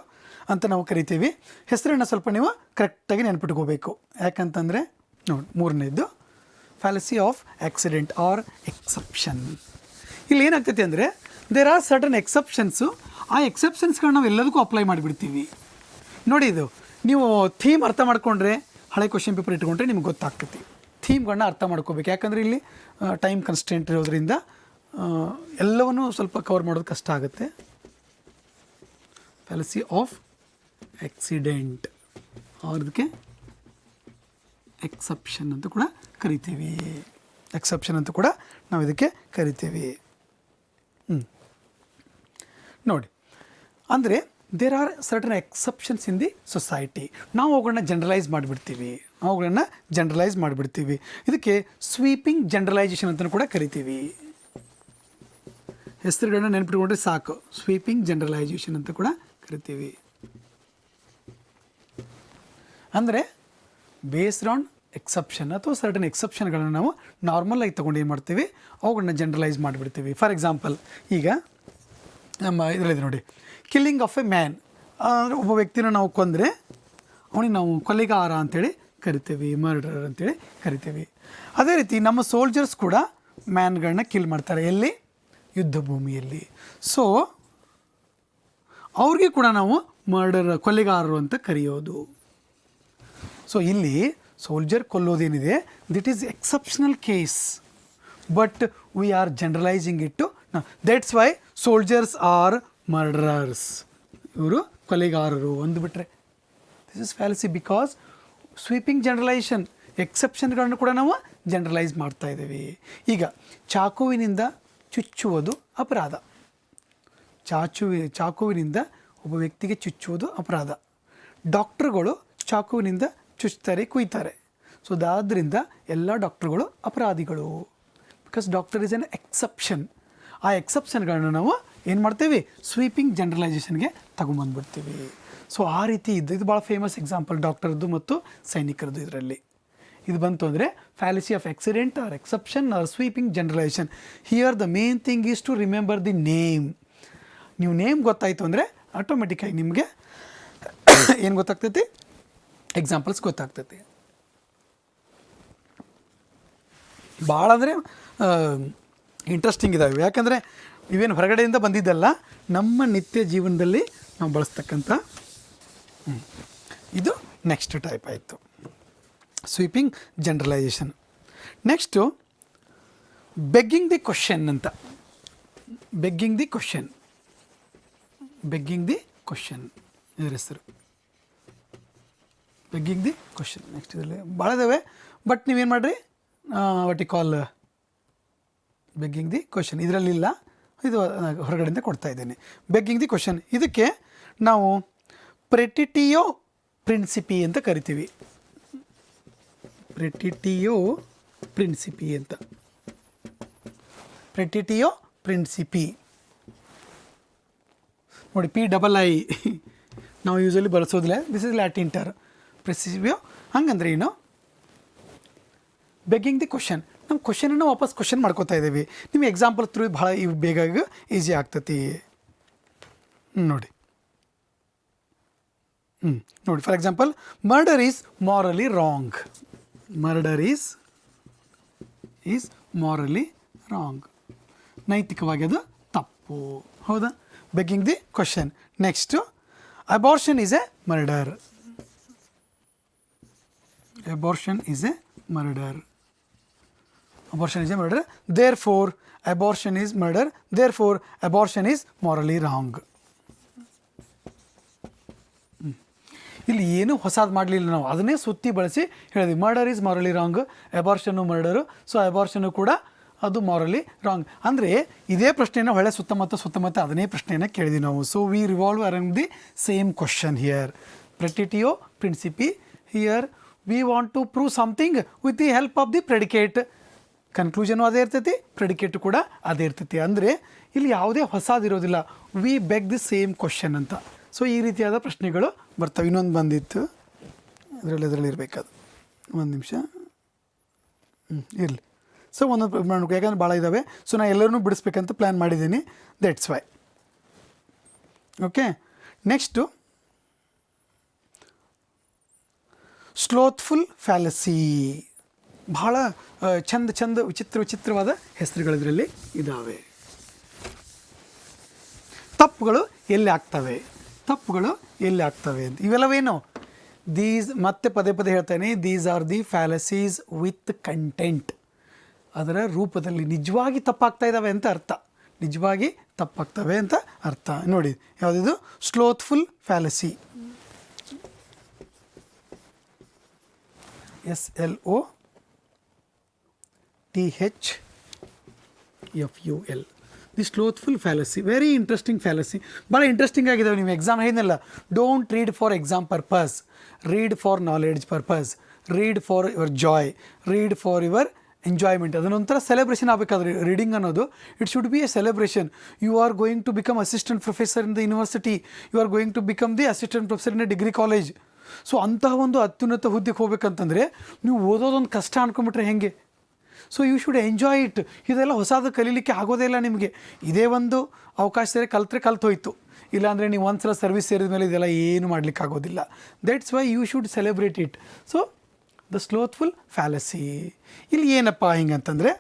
ಅಂತ ನಾವು ಕರಿತೀವಿ. ಹೆಸರನ್ನು ಸ್ವಲ್ಪ ನೀವು ಕರೆಕ್ಟಾಗಿ ನೆನ್ಪಿಟ್ಕೋಬೇಕು. ಯಾಕಂತಂದರೆ ನೋಡಿ, ಮೂರನೇದು fallacy of accident or exception. ಇಲ್ಲಿ ಏನಾಗ್ತೈತಿ ಅಂದರೆ ದೇರ್ ಆರ್ ಸರ್ಟನ್ ಎಕ್ಸೆಪ್ಷನ್ಸು. ಆ ಎಕ್ಸೆಪ್ಷನ್ಸ್ಗಳನ್ನ ನಾವು ಎಲ್ಲದಕ್ಕೂ ಅಪ್ಲೈ ಮಾಡಿಬಿಡ್ತೀವಿ. ನೋಡಿ, ಇದು ನೀವು ಥೀಮ್ ಅರ್ಥ ಮಾಡಿಕೊಂಡ್ರೆ, ಹಳೆ ಕ್ವಶನ್ ಪೇಪರ್ ಇಟ್ಕೊಂಡ್ರೆ ನಿಮ್ಗೆ ಗೊತ್ತಾಗ್ತೈತಿ. ಥೀಮ್ಗಳನ್ನ ಅರ್ಥ ಮಾಡ್ಕೋಬೇಕು. ಯಾಕಂದರೆ ಇಲ್ಲಿ ಟೈಮ್ ಕನ್ಸ್ಟೆಂಟ್ ಇರೋದ್ರಿಂದ ಎಲ್ಲವನ್ನೂ ಸ್ವಲ್ಪ ಕವರ್ ಮಾಡೋದು ಕಷ್ಟ ಆಗುತ್ತೆ. ಫ್ಯಾಲಸಿ ಆಫ್ ಆಕ್ಸಿಡೆಂಟ್ ಅವ್ರದಕ್ಕೆ ಎಕ್ಸೆಪ್ಷನ್ ಅಂತ ಕೂಡ ಕರಿತೀವಿ. ಎಕ್ಸೆಪ್ಷನ್ ಅಂತ ಕೂಡ ನಾವು ಇದಕ್ಕೆ ಕರಿತೀವಿ. ನೋಡಿ, ಅಂದರೆ there are certain exceptions in the society. ನಾವು ಅವುಗಳನ್ನ ಜನರಲೈಸ್ ಮಾಡಿಬಿಡ್ತೀವಿ. ಇದಕ್ಕೆ ಸ್ವೀಪಿಂಗ್ ಜನರಲೈಸೇಷನ್ ಅಂತ ಕೂಡ ಕರಿತೀವಿ. ಹೆಸರುಗಳನ್ನ ನೆನಪಿಟ್ಕೊಂಡ್ರೆ ಸಾಕು. ಸ್ವೀಪಿಂಗ್ ಜನರಲೈಸೇಷನ್ ಅಂತ ಕೂಡ ಕರಿತೀವಿ. ಅಂದರೆ ಬೇಸ್ಡ್ ಆನ್ ಎಕ್ಸೆಪ್ಷನ್ ಅಥವಾ ಸರ್ಟನ್ ಎಕ್ಸೆಪ್ಷನ್ಗಳನ್ನು ನಾವು ನಾರ್ಮಲ್ ಆಗಿ ತೊಗೊಂಡು ಏನು ಮಾಡ್ತೀವಿ, ಅವುಗಳನ್ನ ಜನರಲೈಸ್ ಮಾಡಿಬಿಡ್ತೀವಿ. ಫಾರ್ ಎಕ್ಸಾಂಪಲ್, ಈಗ ನಮ್ಮ ಇದರಲ್ಲಿದೆ ನೋಡಿ, ಕಿಲ್ಲಿಂಗ್ ಆಫ್ ಎ ಮ್ಯಾನ್. ಅಂದರೆ ಒಬ್ಬ ವ್ಯಕ್ತಿನ ನಾವು ಕೊಂದರೆ ಅವನಿಗೆ ನಾವು ಕೊಲೆಗಾರ ಅಂಥೇಳಿ ಕರಿತೀವಿ, ಮರ್ಡರ್ ಅಂತೇಳಿ ಕರಿತೀವಿ. ಅದೇ ರೀತಿ ನಮ್ಮ ಸೋಲ್ಜರ್ಸ್ ಕೂಡ ಮ್ಯಾನ್ಗಳನ್ನ ಕಿಲ್ ಮಾಡ್ತಾರೆ. ಎಲ್ಲಿ? ಯುದ್ಧ ಭೂಮಿಯಲ್ಲಿ. ಸೊ ಅವ್ರಿಗೆ ಕೂಡ ನಾವು ಕೊಲೆಗಾರರು ಅಂತ ಕರೆಯೋದು. ಸೊ ಇಲ್ಲಿ ಸೋಲ್ಜರ್ ಕೊಲ್ಲೋದೇನಿದೆ, that is exceptional case, but we are generalising it to that's why soldiers are murderers. ಇವರು ಕೊಲೆಗಾರರು ಅಂದುಬಿಟ್ರೆ this is fallacy. Because sweeping generalisation, ಎಕ್ಸೆಪ್ಷನ್ಗಳನ್ನು ಕೂಡ ನಾವು ಜನರಲೈಸ್ ಮಾಡ್ತಾ ಇದ್ದೀವಿ. ಈಗ ಚಾಕುವಿನಿಂದ ಚುಚ್ಚುವುದು ಅಪರಾಧ. ಚಾಕುವಿನಿಂದ ಒಬ್ಬ ವ್ಯಕ್ತಿಗೆ ಚುಚ್ಚುವುದು ಅಪರಾಧ. ಡಾಕ್ಟ್ರುಗಳು ಚಾಕುವಿನಿಂದ ಚುಚ್ತಾರೆ, ಕುಯ್ತಾರೆ. ಸೊ ಅದಾದ್ದರಿಂದ ಎಲ್ಲ ಡಾಕ್ಟ್ರುಗಳು ಅಪರಾಧಿಗಳು. Because doctor is N exception. ಆ ಎಕ್ಸೆಪ್ಷನ್ಗಳನ್ನ ನಾವು ಏನು ಮಾಡ್ತೀವಿ, ಸ್ವೀಪಿಂಗ್ ಜನರಲೈಸೇಷನ್ಗೆ ತಗೊಂಬಂದ್ಬಿಡ್ತೀವಿ. ಸೊ ಆ ರೀತಿ ಇದು ಭಾಳ ಫೇಮಸ್ ಎಕ್ಸಾಂಪಲ್ ಡಾಕ್ಟರ್ದು ಮತ್ತು ಸೈನಿಕರದ್ದು. ಇದರಲ್ಲಿ ಇದು ಬಂತು ಅಂದರೆ fallacy of accident or exception or sweeping generalisation. Here the main thing is to remember the name. ನೀವು ನೇಮ್ ಗೊತ್ತಾಯಿತು ಅಂದರೆ ಆಟೋಮೆಟಿಕ್ಕಾಗಿ ನಿಮಗೆ ಏನು ಗೊತ್ತಾಗ್ತೈತಿ, ಎಕ್ಸಾಂಪಲ್ಸ್ ಗೊತ್ತಾಗ್ತೈತಿ. ಭಾಳ ಅಂದರೆ ಇಂಟ್ರೆಸ್ಟಿಂಗ್ ಇದ್ದಾವೆ. ಯಾಕಂದರೆ ಇವೇನು ಹೊರಗಡೆಯಿಂದ ಬಂದಿದ್ದಲ್ಲ, ನಮ್ಮ ನಿತ್ಯ ಜೀವನದಲ್ಲಿ ನಾವು ಬಳಸ್ತಕ್ಕಂಥ. ಇದು ನೆಕ್ಸ್ಟ್ ಟೈಪ್ ಆಯಿತು, sweeping generalisation. Next begging the question ಅಂತ. ಬೆಗ್ಗಿಂಗ್ ದಿ ಕ್ವಶನ್ ಇದರ ಹೆಸರು, ಬೆಗ್ಗಿಂಗ್ ದಿ ಕ್ವಶನ್. ನೆಕ್ಸ್ಟ್ ಇದರಲ್ಲಿ ಭಾಳ ಇದಾವೆ, ಬಟ್ ನೀವೇನು ಮಾಡಿರಿ, what you call begging the question ಇದರಲ್ಲಿಲ್ಲ, ಇದು ಹೊರಗಡೆಯಿಂದ ಕೊಡ್ತಾ ಇದ್ದೇನೆ. ಬೆಗ್ಗಿಂಗ್ ದಿ ಕ್ವಶನ್ ಇದಕ್ಕೆ ನಾವು ಪ್ರೆಟಿಟಿಯೋ ಪ್ರಿನ್ಸಿಪಿ ಅಂತ ಕರಿತೀವಿ. ಪ್ರೆಟಿಟಿಯೋ ಪ್ರಿನ್ಸಿಪಿ ನೋಡಿ, PII ನಾವು ಯೂಸಲಿ ಬಳಸೋದಿಲ್ಲ. This is Latin term. ಪ್ರಿನ್ಸಿಪಿಯೋ ಹಂಗಂದ್ರೆ ಏನು, ಬೆಗ್ಗಿಂಗ್ ದಿ ಕ್ವಶನ್. ನಮ್ಮ ಕ್ವಶನನ್ನು ವಾಪಸ್ ಕ್ವಶನ್ ಮಾಡ್ಕೋತಾ ಇದ್ದೀವಿ. ನಿಮಗೆ ಎಕ್ಸಾಂಪಲ್ ಥ್ರೂ ಭಾಳ ಬೇಗ ಈಸಿ ಆಗ್ತತಿ. ನೋಡಿ, for example, murder is morally wrong. Murder is morally wrong. ನೈತಿಕವಾಗಿ ಅದು ತಪ್ಪು, ಹೌದಾ? Begging the question. Next abortion is a murder. Abortion is a murder. Therefore, abortion is murder. Therefore, abortion is morally wrong. ಇಲ್ಲಿ ಏನು ಹೊಸದು ಮಾಡಲಿಲ್ಲ, ನಾವು ಅದನ್ನೇ ಸುತ್ತಿ ಬಳಸಿ ಹೇಳಿದ್ವಿ. Murder is morally wrong, abortion murder. So abortion ಕೂಡ ಅದು ಮಾರಲಿ ರಾಂಗ್. ಅಂದರೆ ಇದೇ ಪ್ರಶ್ನೆಯನ್ನು ಹೊಳೆ ಸುತ್ತಮುತ್ತ ಅದನ್ನೇ ಪ್ರಶ್ನೆಯನ್ನು ಕೇಳಿದ್ವಿ ನಾವು. So we revolve around the same question here. Petitio principii here we want to prove something with the help of the predicate. Conclusion ಅದೇ ಇರ್ತೈತಿ, ಪ್ರೆಡಿಕೇಟು ಕೂಡ ಅದೇ ಇರ್ತೈತಿ. ಅಂದರೆ ಇಲ್ಲಿ ಯಾವುದೇ ಹೊಸದಿರೋದಿಲ್ಲ. We beg the same question ಅಂತ. ಸೊ ಈ ರೀತಿಯಾದ ಪ್ರಶ್ನೆಗಳು ಬರ್ತವೆ. ಇನ್ನೊಂದು ಬಂದಿತ್ತು, ಅದರಲ್ಲಿ ಇರಬೇಕದು. ಒಂದು ನಿಮಿಷ ಇರಲಿ. ಸೊ ಒಂದೊಂದು ಮಾಡಬೇಕು, ಯಾಕಂದ್ರೆ ಭಾಳ ಇದ್ದಾವೆ. ಸೊ ನಾನು ಎಲ್ಲರೂ ಬಿಡಿಸ್ಬೇಕಂತ ಪ್ಲ್ಯಾನ್ ಮಾಡಿದ್ದೀನಿ. That's why. Okay, next slothful fallacy. ಭಾಳ ಚಂದ ವಿಚಿತ್ರವಾದ ಹೆಸರುಗಳು ಇದರಲ್ಲಿ ಇದ್ದಾವೆ. ತಪ್ಪುಗಳು ಎಲ್ಲಿ ಆಗ್ತವೆ ಅಂತ ಇವೆಲ್ಲವೇನು ದೀಸ್, ಮತ್ತೆ ಪದೇ ಹೇಳ್ತೇನೆ, these are the fallacies with content. ಅದರ ರೂಪದಲ್ಲಿ ನಿಜವಾಗಿ ತಪ್ಪಾಗ್ತಾ ಇದ್ದಾವೆ ಅಂತ ಅರ್ಥ. ನಿಜವಾಗಿ ತಪ್ಪಾಗ್ತವೆ ಅಂತ ಅರ್ಥ. ನೋಡಿ ಯಾವುದಿದು slothful fallacy. SLOTHFUL. The slothful fallacy, very interesting fallacy. ಭಾಳ ಇಂಟ್ರೆಸ್ಟಿಂಗ್ ಆಗಿದ್ದಾವೆ. ನೀವು ಎಕ್ಸಾಮ್ ಹೇಳಿದ್ನಲ್ಲ, don't read for exam purpose, read for knowledge purpose, read for your joy, read for your enjoyment. ಅದನ್ನೊಂಥರ ಸೆಲೆಬ್ರೇಷನ್ ಆಗಬೇಕಾದ್ರೆ ರೀಡಿಂಗ್ ಅನ್ನೋದು it should be a celebration. You are going to become assistant professor in the university, you are going to become the assistant professor in a degree college. So ಅಂತಹ ಒಂದು ಅತ್ಯುನ್ನತ ಹುದ್ದೆಗೆ ಹೋಗ್ಬೇಕಂತಂದರೆ ನೀವು ಓದೋದೊಂದು ಕಷ್ಟ ಅನ್ಕೊಂಬಿಟ್ರೆ ಹೆಂಗೆ? So you should enjoy it. ಇದೆಲ್ಲ ಹೊಸದು ಕಲೀಲಿಕ್ಕೆ ಆಗೋದೇ ಇಲ್ಲ ನಿಮಗೆ. ಇದೇ ಒಂದು ಅವಕಾಶ ಸೇರಿ ಕಲ್ತೋಯ್ತು. ಇಲ್ಲಾಂದರೆ ನೀವು ಒಂದು ಸಲ ಸರ್ವಿಸ್ ಸೇರಿದ ಮೇಲೆ ಇದೆಲ್ಲ ಏನು ಮಾಡಲಿಕ್ಕೆ ಆಗೋದಿಲ್ಲ. That's why you should celebrate it. So the slothful fallacy. ಇಲ್ಲಿ ಏನಪ್ಪ ಹಿಂಗಂತಂದರೆ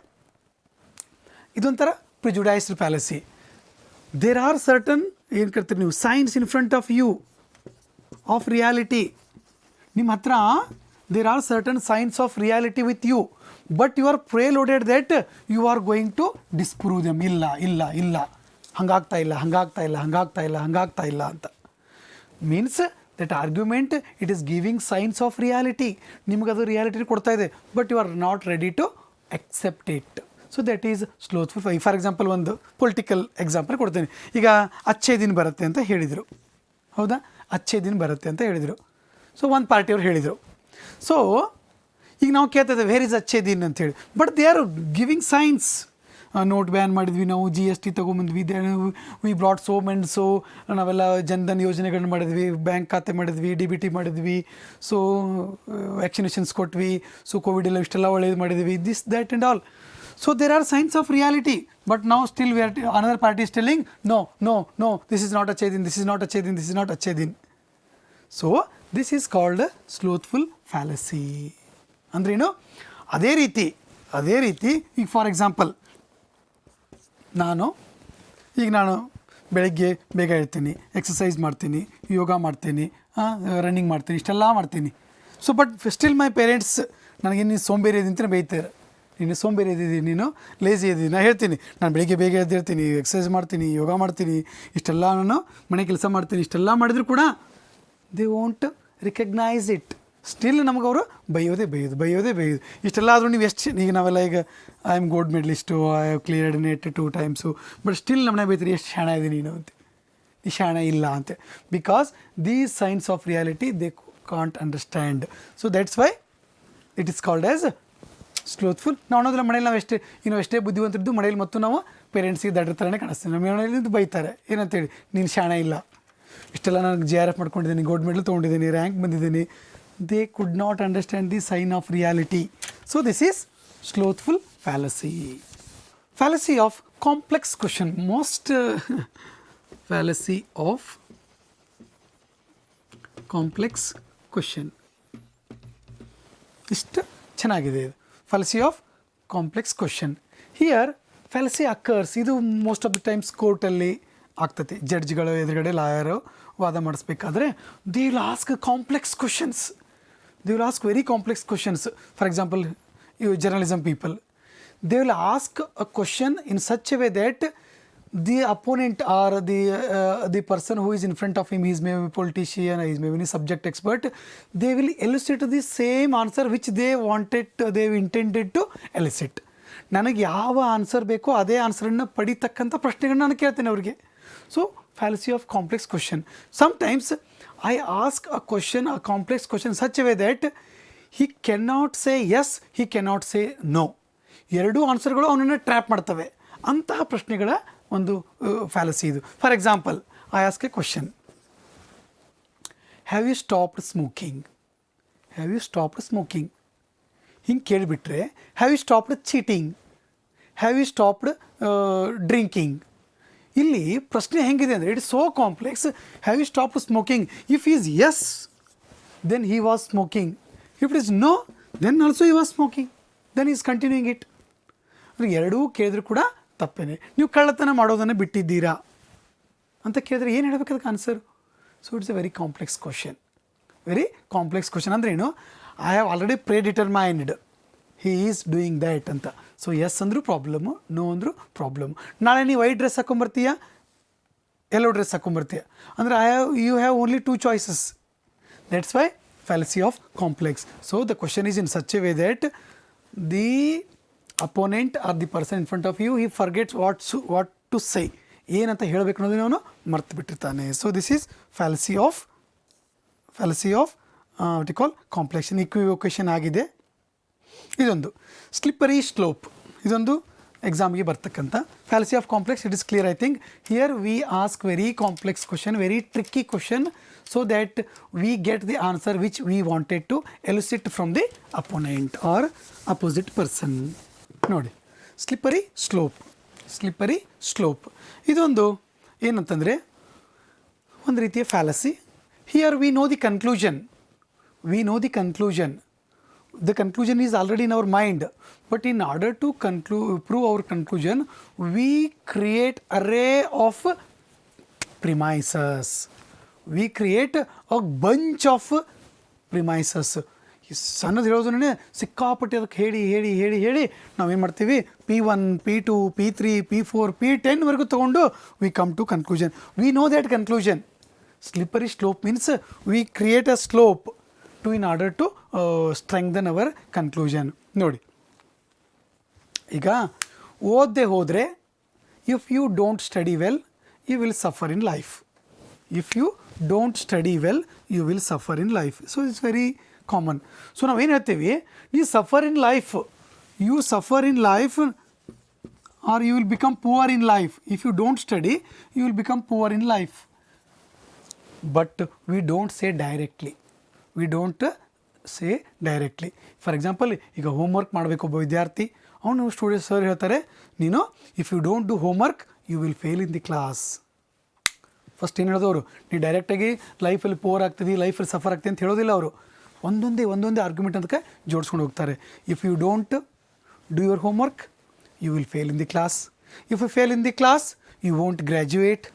ಇದೊಂಥರ prejudiced fallacy. There are certain, ಏನು ಕರ್ತೀರಿ ನೀವು, signs in front of you of reality. ನಿಮ್ಮ ಹತ್ರ there are certain signs of reality with you, but you are preloaded that you are going to disprove them. ಇಲ್ಲ ಹಂಗಾಗ್ತಾ ಇಲ್ಲ ಅಂತ. Means that argument it is giving signs of reality. ನಿಮಗದು reality ಕೊಡ್ತಾ ಇದೆ, but you are not ready to accept it. So that is slothful. For example ಒಂದು political example ಕೊಡ್ತೇನೆ. ಈಗ ಅಚ್ಚೇ ದಿನ ಬರುತ್ತೆ ಅಂತ ಹೇಳಿದರು, ಹೌದಾ? ಅಚ್ಚೇ ದಿನ ಬರುತ್ತೆ ಅಂತ ಹೇಳಿದರು. ಸೊ ಒಂದು ಪಾರ್ಟಿಯವ್ರು ಹೇಳಿದರು. ಸೊ ಈಗ ನಾವು ಕೇಳ್ತಾ ಇದ್ದೇವೆ ವೇರ್ ಇಸ್ ಅಚ್ಚೇ ದಿನ್ ಅಂತೇಳಿ, but they are giving signs. Note ban ಮಾಡಿದ್ವಿ ನಾವು, GST ತೊಗೊಂಬಂದ್ವಿ, we brought so and so, ನಾವೆಲ್ಲ ಜನ್ಧನ್ ಯೋಜನೆಗಳನ್ನ ಮಾಡಿದ್ವಿ, ಬ್ಯಾಂಕ್ ಖಾತೆ ಮಾಡಿದ್ವಿ, DBT ಮಾಡಿದ್ವಿ, ಸೊ ವ್ಯಾಕ್ಸಿನೇಷನ್ಸ್ ಕೊಟ್ವಿ, ಸೊ ಕೋವಿಡ್ ಎಲ್ಲ ಇಷ್ಟೆಲ್ಲ ಒಳ್ಳೇದು ಮಾಡಿದ್ವಿ, this that and all. So there are signs of reality, but now still we are another party is telling no, this is not Achedin, this is not Achedin, this is not Achedin. So this is called slothful fallacy. ಅಂದ್ರೇನು? ಅದೇ ರೀತಿ ಈಗ for example ನಾನು ಬೆಳಗ್ಗೆ ಬೇಗ ಹೇಳ್ತೀನಿ, exercise ಮಾಡ್ತೀನಿ, ಯೋಗ ಮಾಡ್ತೀನಿ, ರನ್ನಿಂಗ್ ಮಾಡ್ತೀನಿ, ಇಷ್ಟೆಲ್ಲ ಮಾಡ್ತೀನಿ. So but still my parents ನನಗೆ ನೀನು ಸೋಂಬೇರಿ ಅಂತ ಬೈತಾರೆ. ನೀನು ಸೋಂಬೇರಿ ಇದ್ದೀನಿ, ನೀನು ಲೇಜಿ ಇದ್ದೀನಿ. ನಾನು ಹೇಳ್ತೀನಿ, ನಾನು ಬೆಳಿಗ್ಗೆ ಬೇಗ ಎದ್ದಿರ್ತೀನಿ, ಎಕ್ಸಸೈಸ್ ಮಾಡ್ತೀನಿ, ಯೋಗ ಮಾಡ್ತೀನಿ, ಇಷ್ಟೆಲ್ಲ ನಾನು ಮನೆ ಕೆಲಸ ಮಾಡ್ತೀನಿ, ಇಷ್ಟೆಲ್ಲ ಮಾಡಿದ್ರು ಕೂಡ they won't recognise it. Still ನಮಗೆ ಅವರು ಬೈಯೋದೇ ಇಷ್ಟೆಲ್ಲ ಆದರೂ ನೀವು ಎಷ್ಟು ಈಗ ನಾವೆಲ್ಲ ಈಗ I am gold medallist, I have cleared net 2 times, but still ನಮ್ಮನೆ ಬೈತೀರಿ ಎಷ್ಟು ಶಾಣ ಇದ್ದೀನಿ ನೀನು ಅಂತ. ಈ ಶಾಣ ಇಲ್ಲ ಅಂತ. Because these signs of reality they can't understand. So that's why it is called as slothful. ನಾವು ಅನ್ನೋದಿಲ್ಲ ಮನೇಲಿ ನಾವು ಎಷ್ಟೇ ಬುದ್ಧಿವಂತದ್ದು ಮನೇಲಿ ಮತ್ತು ನಾವು ಪೇರೆಂಟ್ಸಿಗೆ ದಡ್ರ ಥರನೇ ಕಾಣಿಸ್ತೀವಿ. ನಮ್ಮ ಮನೇಲಿ ಬೈತಾರೆ ಏನಂತೇಳಿ, ನೀನು ಶಾಣ ಇಲ್ಲ, ಇಷ್ಟೆಲ್ಲ ನಾನು JRF ಮಾಡ್ಕೊಂಡಿದ್ದೀನಿ, ಗೋಲ್ಡ್ ಮೆಡಲ್ ತೊಗೊಂಡಿದ್ದೀನಿ, ರ್ಯಾಂಕ್ ಬಂದಿದ್ದೀನಿ. They could not understand the sign of reality. So this is slothful fallacy. Fallacy of complex question, most fallacy of complex question. ಇಷ್ಟು ಚೆನ್ನಾಗಿದೆ ಇದು, fallacy of complex question. Here fallacy occurs, ಇದು most of the times ಕೋರ್ಟಲ್ಲಿ ಆಗ್ತದೆ. ಜಡ್ಜ್ಗಳು ಎದುರುಗಡೆ lawyer ವಾದ ಮಾಡಿಸ್ಬೇಕಾದ್ರೆ they will ask complex questions, they will ask very complex questions. For example journalism people, they will ask a question in such a way that the opponent or the person who is in front of him, he is maybe a politician, he is maybe a subject expert, they will elicit the same answer which they intended to elicit. ನನಗೆ ಯಾವ answer ಬೇಕೋ ಅದೇ ಆನ್ಸರನ್ನು ಪಡಿತಕ್ಕಂಥ ಪ್ರಶ್ನೆಗಳನ್ನ ನಾನು ಕೇಳ್ತೇನೆ ಅವ್ರಿಗೆ. So fallacy of complex question. Sometimes I ask a question, a complex question such a way that he cannot say yes, he cannot say no. ಎರಡೂ ಆನ್ಸರ್ಗಳು ಅವನನ್ನು ಟ್ರ್ಯಾಪ್ ಮಾಡ್ತವೆ. ಅಂತಹ ಪ್ರಶ್ನೆಗಳ ಒಂದು ಫ್ಯಾಲಸಿ ಇದು. For example, I ask a question, have you stopped smoking? Have you stopped smoking? ಹಿಂಗೆ ಕೇಳಿಬಿಟ್ರೆ, have you stopped cheating? Have you stopped drinking? ಇಲ್ಲಿ ಪ್ರಶ್ನೆ ಹೆಂಗಿದೆ ಅಂದರೆ, it is so complex. Have you stopped smoking? If is yes, then he was smoking. If it is no, then also he was smoking, then is continuing it. ಎರಡೂ ಕೇಳಿದ್ರು ಕೂಡ ತಪ್ಪೇನೆ. ನೀವು ಕಳ್ಳತನ ಮಾಡೋದನ್ನು ಬಿಟ್ಟಿದ್ದೀರಾ ಅಂತ ಕೇಳಿದ್ರೆ ಏನು ಹೇಳಬೇಕು ಅದಕ್ಕೆ answer? So it's a very complex question. Very complex question ಅಂದರೆ ಏನು? I have already predetermined he is doing that ಅಂತ. ಸೊ ಎಸ್ ಅಂದರೂ ಪ್ರಾಬ್ಲಮ್ಮು, ನೋ ಅಂದರೂ ಪ್ರಾಬ್ಲಮ್ಮು. ನಾಳೆ ನೀವು ವೈಟ್ ಡ್ರೆಸ್ ಹಾಕೊಂಬರ್ತೀಯಾ, ಯೆಲ್ಲೋ ಡ್ರೆಸ್ ಹಾಕೊಂಬರ್ತೀಯ ಅಂದರೆ you have only 2 choices. That's why fallacy of complex. So the question is in such a way that the opponent or the person in front of you, he forgets what to say. ಏನಂತ ಹೇಳಬೇಕು ಅನ್ನೋದನ್ನ ಅವನು ಮರ್ತು ಬಿಟ್ಟಿರ್ತಾನೆ. So this is fallacy of what you call complexion. Equivocation ಆಗಿದೆ. ಇದೊಂದು slippery slope, ಇದೊಂದು ಎಕ್ಸಾಮ್ಗೆ ಬರ್ತಕ್ಕಂಥ fallacy of complex. It is clear I think. Here we ask very complex question, very tricky question, so that we get the answer which we wanted to elicit from the opponent or opposite person. ನೋಡಿ, slippery slope ಇದೊಂದು ಏನಂತಂದರೆ ಒಂದು ರೀತಿಯ fallacy. Here we know the conclusion. The conclusion is already in our mind, but in order to prove our conclusion, we create array of premises. We create a bunch of premises. ಸಣ್ಣದು ಹೇಳೋದನ್ನೇ ಸಿಕ್ಕಾಪಟ್ಟೆ ಅದಕ್ಕೆ ಹೇಳಿ ನಾವೇನು ಮಾಡ್ತೀವಿ, P1, P2, P3, P4, P10 ವರೆಗೂ ತೊಗೊಂಡು we come to conclusion. We know that conclusion. Slippery slope means we create a slope in order to strengthen our conclusion. ನೋಡಿ, ಈಗ ಓದದೆ ಹೋದರೆ, if you don't study well, you will suffer in life. If you don't study well, you will suffer in life. So it's very common. So ನಾವೇನು ಹೇಳ್ತೀವಿ, you suffer in life or you will become poor in life. If you don't study, you will become poor in life. But we don't say directly. For example, ಈಗ homework ಮಾಡಬೇಕು ಒಬ್ಬ ವಿದ್ಯಾರ್ಥಿ, ಅವನು student sir ಹೇಳ್ತಾರೆ, ನೀನು if you don't do homework you will fail in the class. First ಏನು ಹೇಳಿದವರು, ನೀವು ಡೈರೆಕ್ಟಾಗಿ ಲೈಫಲ್ಲಿ ಪೋರ್ ಆಗ್ತೀವಿ, ಲೈಫಲ್ಲಿ ಸಫರ್ ಆಗ್ತೀವಿ ಅಂತ ಹೇಳೋದಿಲ್ಲ ಅವರು. ಒಂದೊಂದೇ ಆರ್ಗ್ಯುಮೆಂಟ್ ಅದಕ್ಕೆ ಜೋಡಿಸ್ಕೊಂಡು ಹೋಗ್ತಾರೆ. If you don't do your homework you will fail in the class. If you fail in the class you won't graduate.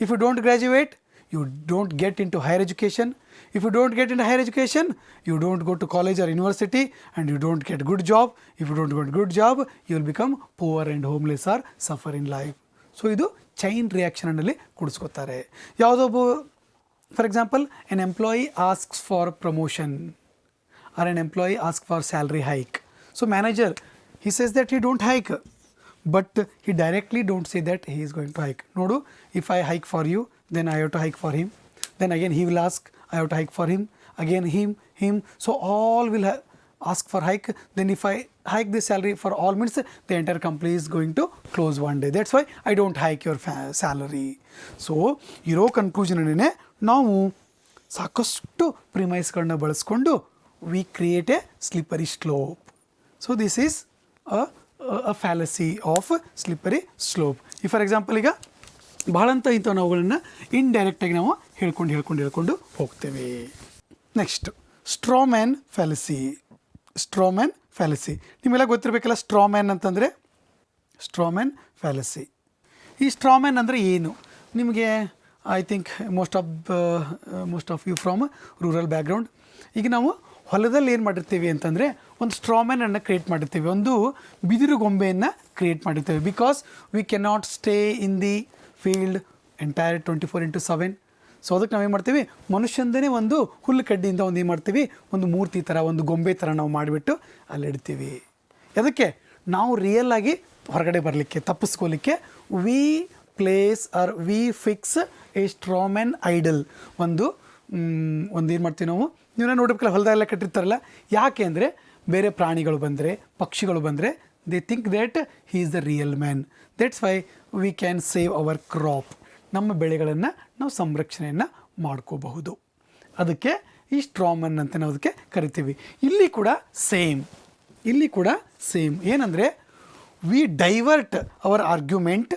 If you don't graduate you don't get into higher education. If you don't get into higher education, you don't go to college or university and you don't get good job. If you don't get good job, you will become poor and homeless or suffer in life. So ಇದು chain ರಿಯಾಕ್ಷನಲ್ಲಿ ಕುಡಿಸ್ಕೊತಾರೆ. ಯಾವುದೊಬ್ಬ, for example, an employee asks for promotion or an employee asks for salary hike. So manager, he says that he don't hike, but he directly don't say that he is going to hike. Nodu, if I hike for you, then I have to hike for him. Then again he will ask, I have to hike for him. Again him. So all will ask for hike. Then if I hike the salary for all means the entire company is going to close one day. That's why I don't hike your salary. So ಇರೋ ಕನ್ಕ್ಲೂಷನ್ನೇ ನಾವು ಸಾಕಷ್ಟು ಪ್ರಿಮೈಸ್ಗಳನ್ನ ಬಳಸ್ಕೊಂಡು we create a slippery slope. So this is a fallacy of slippery slope. If for example ಈಗ ಬಹಳಂತ ಇಂಥ ನಾವುಗಳನ್ನು ಇಂಡೈರೆಕ್ಟಾಗಿ ನಾವು ಹೇಳ್ಕೊಂಡು ಹೋಗ್ತೇವೆ. Next ಸ್ಟ್ರಾಮ್ಯಾನ್ fallacy. ನಿಮ್ಮೆಲ್ಲ ಗೊತ್ತಿರಬೇಕಲ್ಲ ಸ್ಟ್ರಾಮ್ಯಾನ್ ಅಂತಂದರೆ. ಸ್ಟ್ರಾಮ್ಯಾನ್ ಫ್ಯಾಲಸಿ, ಈ ಸ್ಟ್ರಾಮ್ಯಾನ್ ಅಂದರೆ ಏನು? ನಿಮಗೆ I think most of you from rural background. ಈಗ ನಾವು ಹೊಲದಲ್ಲಿ ಏನು ಮಾಡಿರ್ತೀವಿ ಅಂತಂದರೆ ಒಂದು ಸ್ಟ್ರಾಮ್ಯಾನನ್ನು ಕ್ರಿಯೇಟ್ ಮಾಡಿರ್ತೀವಿ, ಒಂದು ಬಿದಿರು ಗೊಂಬೆಯನ್ನು ಕ್ರಿಯೇಟ್ ಮಾಡಿರ್ತೀವಿ. Because we cannot stay in the field entire 24/7. So ಅದಕ್ಕೆ ನಾವೇನು ಮಾಡ್ತೀವಿ, ಮನುಷ್ಯಂದೇ ಒಂದು ಹುಲ್ಲು ಕಡ್ಡಿಯಿಂದ ಒಂದು ಏನು ಮಾಡ್ತೀವಿ, ಒಂದು ಮೂರ್ತಿ ಥರ, ಒಂದು ಗೊಂಬೆ ಥರ ನಾವು ಮಾಡಿಬಿಟ್ಟು ಅಲ್ಲಿಡ್ತೀವಿ. ಅದಕ್ಕೆ ನಾವು ರಿಯಲ್ ಆಗಿ ಹೊರಗಡೆ ಬರಲಿಕ್ಕೆ ತಪ್ಪಿಸ್ಕೋಲಿಕ್ಕೆ we place or we fix a strawman idol. ಒಂದು ಏನು ಮಾಡ್ತೀವಿ ನಾವು, ನೀವು ನೋಡಬೇಕಲ್ಲ ಹೊಲದೆಲ್ಲ ಕಟ್ಟಿರ್ತಾರಲ್ಲ, ಯಾಕೆ ಅಂದರೆ ಬೇರೆ ಪ್ರಾಣಿಗಳು ಬಂದರೆ ಪಕ್ಷಿಗಳು ಬಂದರೆ they think that he is the real man. That's why we can save hour crop. ನಮ್ಮ ಬೆಳೆಗಳನ್ನು ನಾವು ಸಂರಕ್ಷಣೆಯನ್ನು ಮಾಡ್ಕೋಬಹುದು. ಅದಕ್ಕೆ ಈ ಸ್ಟ್ರಾಮನ್ ಅಂತ ನಾವು ಅದಕ್ಕೆ ಕರಿತೀವಿ. ಇಲ್ಲಿ ಕೂಡ ಸೇಮ್ ಏನಂದರೆ we divert our argument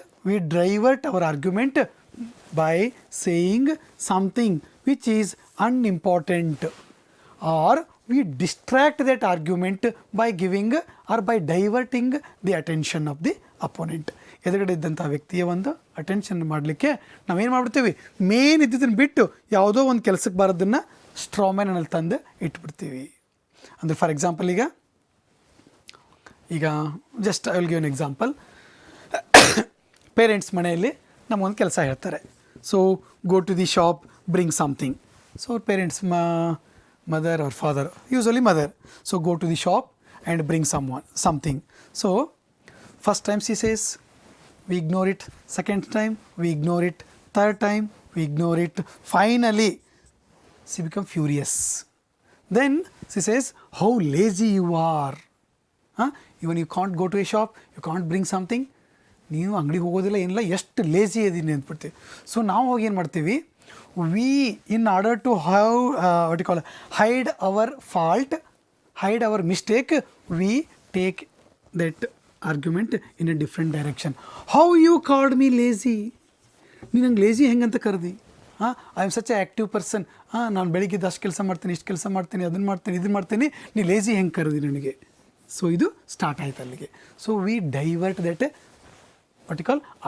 by saying something which is unimportant, or we distract that argument by giving or by diverting the attention of the opponent. ಎದುರುಗಡೆ ಇದ್ದಂಥ ವ್ಯಕ್ತಿಯ ಒಂದು ಅಟೆನ್ಷನ್ ಮಾಡಲಿಕ್ಕೆ ನಾವೇನು ಮಾಡ್ಬಿಡ್ತೀವಿ, ಮೇನ್ ಇದ್ದಿದ್ದನ್ನು ಬಿಟ್ಟು ಯಾವುದೋ ಒಂದು ಕೆಲಸಕ್ಕೆ ಬರೋದನ್ನು ಸ್ಟ್ರಾಮನ್ನಲ್ಲಿ ತಂದು ಇಟ್ಬಿಡ್ತೀವಿ. ಅಂದರೆ ಫಾರ್ ಎಕ್ಸಾಂಪಲ್ ಈಗ just I will give an example. Parents ಮನೆಯಲ್ಲಿ ನಮಗೊಂದು ಕೆಲಸ ಹೇಳ್ತಾರೆ. So go to the shop, bring something. So parents mother or father, usually mother. So go to the shop and bring something. So first time she says, we ignore it. Second time we ignore it. Third time we ignore it. Finally she becomes furious. Then she says, how lazy you are. Even you can't go to a shop, you can't bring something. ನೀವು ಅಂಗಡಿಗೆ ಹೋಗೋದಿಲ್ಲ, ಏನಿಲ್ಲ, ಎಷ್ಟು lazy ಇದೀನಿ ಅಂದ್ಬಿಡ್ತೀವಿ. So ನಾವು ಹೋಗಿ ಏನು ಮಾಡ್ತೀವಿ, we in order to hide our fault, hide our mistake, we take that argument in a different direction. How you called me lazy? ನೀನು ನಂಗೆ ಲೇಜಿ ಹೆಂಗಂತ ಕರೆದಿ? I am such a active person. ನಾನು ಬೆಳಿಗ್ಗೆ ಅಷ್ಟು ಕೆಲಸ ಮಾಡ್ತೀನಿ, ಇಷ್ಟು ಕೆಲಸ ಮಾಡ್ತೀನಿ, ಅದನ್ನು ಮಾಡ್ತೀನಿ, ಇದನ್ನು ಮಾಡ್ತೀನಿ, ನೀ ಲೇಜಿ ಹೆಂಗೆ ಕರೆದಿ ನನಗೆ? ಸೊ ಇದು ಸ್ಟಾರ್ಟ್ ಆಯ್ತು ಅಲ್ಲಿಗೆ. So we divert that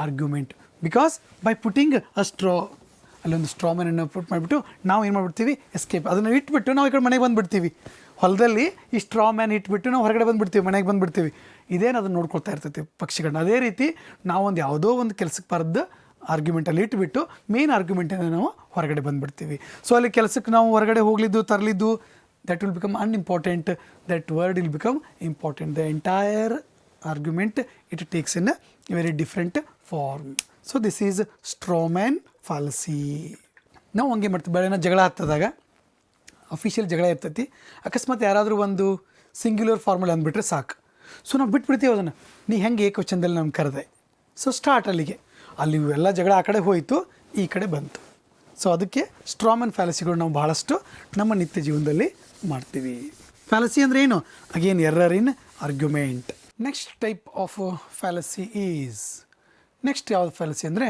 argument because by putting a straw, ಅಲ್ಲೊಂದು ಸ್ಟ್ರಾಮನನ್ನು ಪುಟ್ ಮಾಡಿಬಿಟ್ಟು ನಾವು ಏನು ಮಾಡಿಬಿಡ್ತೀವಿ, ಎಸ್ಕೇಪ್. ಅದನ್ನು ಇಟ್ಬಿಟ್ಟು ನಾವು ಈ ಕಡೆ ಮನೆಗೆ ಬಂದುಬಿಡ್ತೀವಿ. ಹೊಲದಲ್ಲಿ ಈ ಸ್ಟ್ರಾಮ್ಯಾನ್ ಇಟ್ಬಿಟ್ಟು ನಾವು ಹೊರಗಡೆ ಬಂದುಬಿಡ್ತೀವಿ, ಮನೆಗೆ ಬಂದುಬಿಡ್ತೀವಿ. ಇದೇನು ಅದನ್ನು ನೋಡ್ಕೊಳ್ತಾ ಇರ್ತೈತಿ ಪಕ್ಷಿಗಳನ್ನ. ಅದೇ ರೀತಿ ನಾವೊಂದು ಯಾವುದೋ ಒಂದು ಕೆಲಸಕ್ಕೆ ಬರೆದು ಆರ್ಗ್ಯುಮೆಂಟಲ್ಲಿ ಇಟ್ಬಿಟ್ಟು ಮೇನ್ ಆರ್ಗ್ಯುಮೆಂಟಿಂದ ನಾವು ಹೊರಗಡೆ ಬಂದುಬಿಡ್ತೀವಿ. ಸೊ ಅಲ್ಲಿ ಕೆಲಸಕ್ಕೆ ನಾವು ಹೊರಗಡೆ ಹೋಗಲಿದ್ದು ತರಲಿದ್ದು, that will become unimportant, that word will become important. The entire argument, it takes in a very different form. So this is strawman fallacy. ನಾವು ಹಂಗೆ ಮಾಡ್ತೀವಿ, ಬೆಳೆನ ಜಗಳ ಆಗ್ತದಾಗ ಅಫಿಷಿಯಲ್ ಜಗಳ ಇರ್ತೈತಿ, ಅಕಸ್ಮಾತ್ ಯಾರಾದರೂ ಒಂದು ಸಿಂಗ್ಯುಲರ್ ಫಾರ್ಮುಲಾ ಅಂದ್ಬಿಟ್ರೆ ಸಾಕು. ಸೊ ನಾವು ಬಿಟ್ಬಿಡ್ತೀವಿ ಅದನ್ನು, ನೀ ಹೆಂಗೆ ಏಕವಚನದಲ್ಲಿ ನಮ್ಗೆ ಕರೆದೆ. ಸೊ ಸ್ಟಾರ್ಟ್ ಅಲ್ಲಿಗೆ, ಅಲ್ಲಿ ಎಲ್ಲ ಜಗಳ ಆ ಕಡೆ ಹೋಯಿತು, ಈ ಕಡೆ ಬಂತು. ಸೊ ಅದಕ್ಕೆ ಸ್ಟ್ರಾಮನ್ ಫ್ಯಾಲಸಿಗಳು ನಾವು ಭಾಳಷ್ಟು ನಮ್ಮ ನಿತ್ಯ ಜೀವನದಲ್ಲಿ ಮಾಡ್ತೀವಿ. ಫ್ಯಾಲಸಿ ಅಂದರೆ ಏನು? Again error in argument. Next type of fallacy is, next ಯಾವ್ದು ಫ್ಯಾಲಸಿ ಅಂದರೆ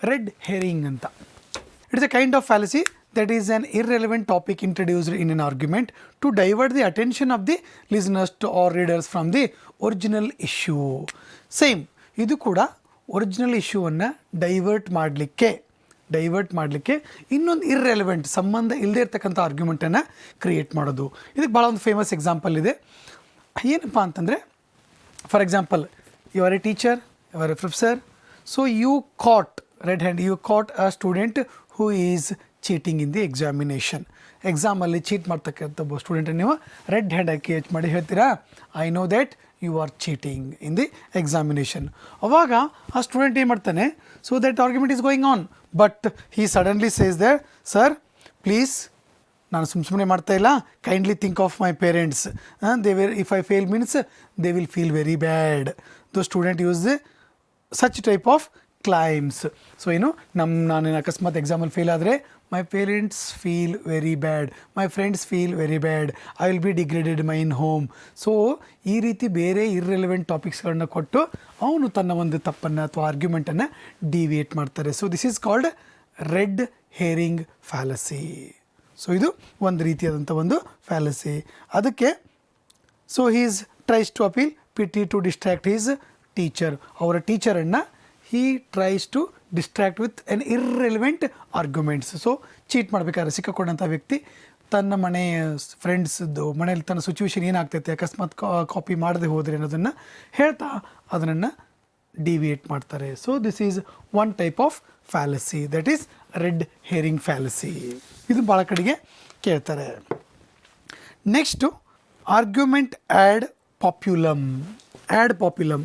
ರೆಡ್ ಹೆರಿಂಗ್ ಅಂತ. It's a kind of fallacy that is an irrelevant topic introduced in an argument to divert the attention of the listeners or readers from the original issue. Same ಇದು ಕೂಡ original ಇಶ್ಯೂವನ್ನು divert ಮಾಡಲಿಕ್ಕೆ ಇನ್ನೊಂದು irrelevant, ಸಂಬಂಧ ಇಲ್ಲದೇ ಇರ್ತಕ್ಕಂಥ ಆರ್ಗ್ಯುಮೆಂಟನ್ನು create ಮಾಡೋದು. ಇದಕ್ಕೆ ಭಾಳ ಒಂದು ಫೇಮಸ್ ಎಕ್ಸಾಂಪಲ್ ಇದೆ. ಏನಪ್ಪ ಅಂತಂದರೆ, for example, you are a teacher, you are a professor. So you caught a student who is cheating in the examination. ಎಕ್ಸಾಮಲ್ಲಿ ಚೀಟ್ ಮಾಡ್ತಕ್ಕಂಥ ಸ್ಟೂಡೆಂಟನ್ನು ನೀವು ರೆಡ್ ಹ್ಯಾಂಡ್ ಹಾಕಿ ಮಾಡಿ ಹೇಳ್ತೀರಾ, I know that you are cheating in the examination. ಅವಾಗ ಆ student ಏನು ಮಾಡ್ತಾನೆ, so that argument is going on, but he suddenly says that, sir please, ನಾನು ಸುಮ್ಮನೆ ಮಾಡ್ತಾ ಇಲ್ಲ, kindly think of my parents. If I fail means they will feel very bad. The student use such type of claims. So ಏನು, ನಾನು ಅಕಸ್ಮಾತ್ ಎಕ್ಸಾಮಲ್ಲಿ fail ಆದರೆ my parents feel very bad, my friends feel very bad, I will be degraded my in home. So ಈ ರೀತಿ ಬೇರೆ irrelevant ಟಾಪಿಕ್ಸ್ಗಳನ್ನ ಕೊಟ್ಟು ಅವನು ತನ್ನ ಒಂದು ತಪ್ಪನ್ನು ಅಥವಾ ಆರ್ಗ್ಯುಮೆಂಟನ್ನು ಡಿವಿಯೇಟ್ ಮಾಡ್ತಾರೆ. So this is called red herring fallacy. So ಇದು ಒಂದು ರೀತಿಯಾದಂಥ ಒಂದು ಫ್ಯಾಲಸಿ. ಅದಕ್ಕೆ so he's tries to appeal pity to distract his teacher. ಅವರ ಟೀಚರನ್ನು he tries to distract with an irrelevant arguments. So cheat ಮಾಡಬೇಕಾದ್ರೆ ಸಿಕ್ಕಾಕೊಂಡಂಥ ವ್ಯಕ್ತಿ ತನ್ನ ಮನೆಯ ಫ್ರೆಂಡ್ಸ್ದು ಮನೇಲಿ ತನ್ನ ಸಿಚುವೇಶನ್ ಏನಾಗ್ತೈತೆ, ಅಕಸ್ಮಾತ್ ಕಾಪಿ ಮಾಡದೆ ಹೋದರೆ ಅನ್ನೋದನ್ನು ಹೇಳ್ತಾ ಅದನ್ನು ಡಿವಿಯೇಟ್ ಮಾಡ್ತಾರೆ. So this is one type of fallacy, that is red herring fallacy. ಇದು ಭಾಳ ಕಡೆಗೆ ಕೇಳ್ತಾರೆ. Next argument ad populum. ad populum,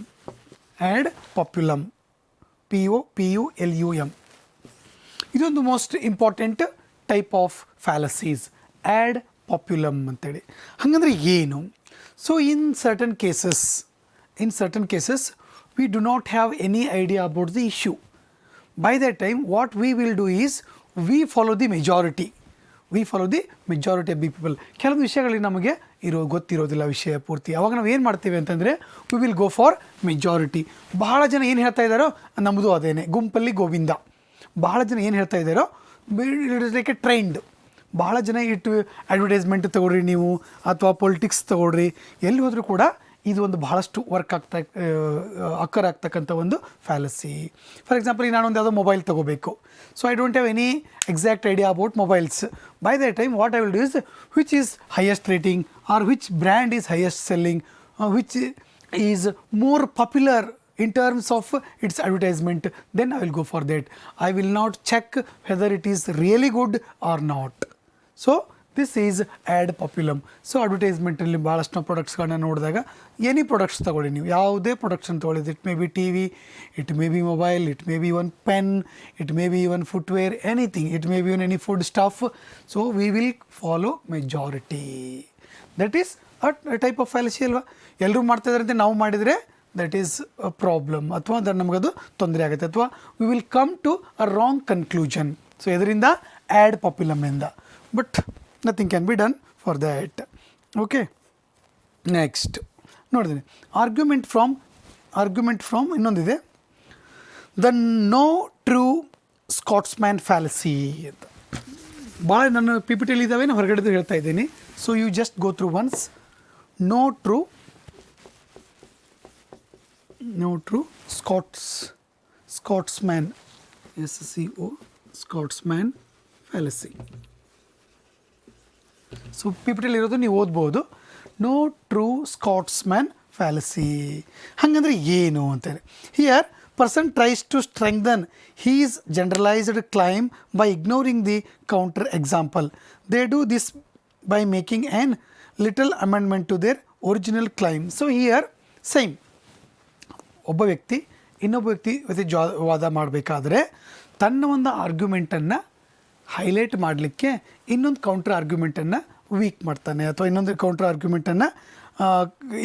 POPULUM. ಇದೊಂದು most important type of fallacies, ad populum ಅಂತೇಳಿ. ಹಾಗಂದ್ರೆ ಏನು? So in certain cases we do not have any idea about the issue. By that time what we will do is we follow the majority of the people. ಕೆಲವೊಂದು ವಿಷಯಗಳಿಗೆ ನಮಗೆ ಗೊತ್ತಿರೋದಿಲ್ಲ ವಿಷಯ ಪೂರ್ತಿ. ಅವಾಗ ನಾವು ಏನು ಮಾಡ್ತೀವಿ ಅಂತಂದರೆ we will go for majority. ಬಹಳ ಜನ ಏನು ಹೇಳ್ತಾ ಇದ್ದಾರೋ ನಮ್ಮದು ಅದೇನೆ, ಗುಂಪಲ್ಲಿ ಗೋವಿಂದ. ಬಹಳ ಜನ ಏನು ಹೇಳ್ತಾ ಇದ್ದಾರೋ it is like A trend. ಬಹಳ ಜನ ಅಡ್ವರ್ಟೈಸ್ಮೆಂಟ್ ತೊಗೊಳ್ರಿ ನೀವು, ಅಥವಾ ಪೊಲಿಟಿಕ್ಸ್ ತೊಗೊಳ್ರಿ, ಎಲ್ಲಿ ಹೋದರೂ ಕೂಡ ಇದು ಒಂದು ಬಹಳಷ್ಟು ಅಕ್ಕರ್ ಆಗ್ತಕ್ಕಂಥ ಒಂದು ಫ್ಯಾಲಸಿ. ಫಾರ್ ಎಕ್ಸಾಂಪಲ್, ಈಗ ನಾನೊಂದು ಯಾವುದೋ ಮೊಬೈಲ್ ತೊಗೋಬೇಕು. So I don't have any exact idea about mobiles. By the time what I will do is which is highest rating or which brand is highest selling, which is more popular in terms of its advertisement, then I will go for that. I will not check whether it is really good or not. So this is ad populum. So advertisement ಅಲ್ಲಿ ಭಾಳಷ್ಟು ಪ್ರಾಡಕ್ಟ್ಸ್ಗಳನ್ನ ನೋಡಿದಾಗ, any products ತಗೊಳ್ಳಿ ನೀವು, ಯಾವುದೇ ಪ್ರಾಡಕ್ಟ್ಸನ್ನು ತೊಗೊಳ್ಳಿ, it may be T V, it may be mobile, it may be one pen, it may be one footwear, anything, it may be one any food stuff. So we will follow majority. That is a type of fallacy ಅಲ್ವಾ? ಎಲ್ಲರೂ ಮಾಡ್ತಾ ಇದ್ದಾರೆ ಅಂತ ನಾವು ಮಾಡಿದರೆ that is a problem, ಅಥವಾ ಅದು ನಮಗದು ತೊಂದರೆ ಆಗುತ್ತೆ, ಅಥವಾ we will come to a wrong conclusion. So ಇದರಿಂದ ಆ್ಯಡ್ ಪಾಪ್ಯುಲಮ್ನಿಂದ, but nothing can be done for that. Okay, next ನೋಡಿದ್ದೀನಿ ಆರ್ಗ್ಯುಮೆಂಟ್ ಫ್ರಾಮ್ ಇನ್ನೊಂದಿದೆ, the no true Scotsman fallacy ಅಂತ. ಭಾಳ ನನ್ನ ಪಿ ಪಿ ಟಿಲಿ ಇದ್ದಾವೆ, ನಾನು ಹೊರಗಡೆದು ಹೇಳ್ತಾ ಇದ್ದೀನಿ. So you just go through once. No true Scotsman, SCO, Scotsman fallacy. So ಪಿಪಿಟಲ್ಲಿ ಇರೋದು ನೀವು ಓದ್ಬೋದು. No true Scotsman fallacy. ಹಾಗಂದ್ರೆ ಏನು ಅಂತಾರೆ. Here person tries to strengthen his generalized claim by ignoring the counter example. They do this by making an little amendment to their original claim. So here same, ಒಬ್ಬ ವ್ಯಕ್ತಿ ಇನ್ನೊಬ್ಬ ವ್ಯಕ್ತಿ ವಾದ ಮಾಡಬೇಕಾದ್ರೆ ತನ್ನ ಒಂದು ಆರ್ಗ್ಯುಮೆಂಟನ್ನು ಹೈಲೈಟ್ ಮಾಡಲಿಕ್ಕೆ ಇನ್ನೊಂದು ಕೌಂಟರ್ ಆರ್ಗ್ಯುಮೆಂಟನ್ನು ವೀಕ್ ಮಾಡ್ತಾನೆ, ಅಥವಾ ಇನ್ನೊಂದು ಕೌಂಟರ್ ಆರ್ಗ್ಯುಮೆಂಟನ್ನು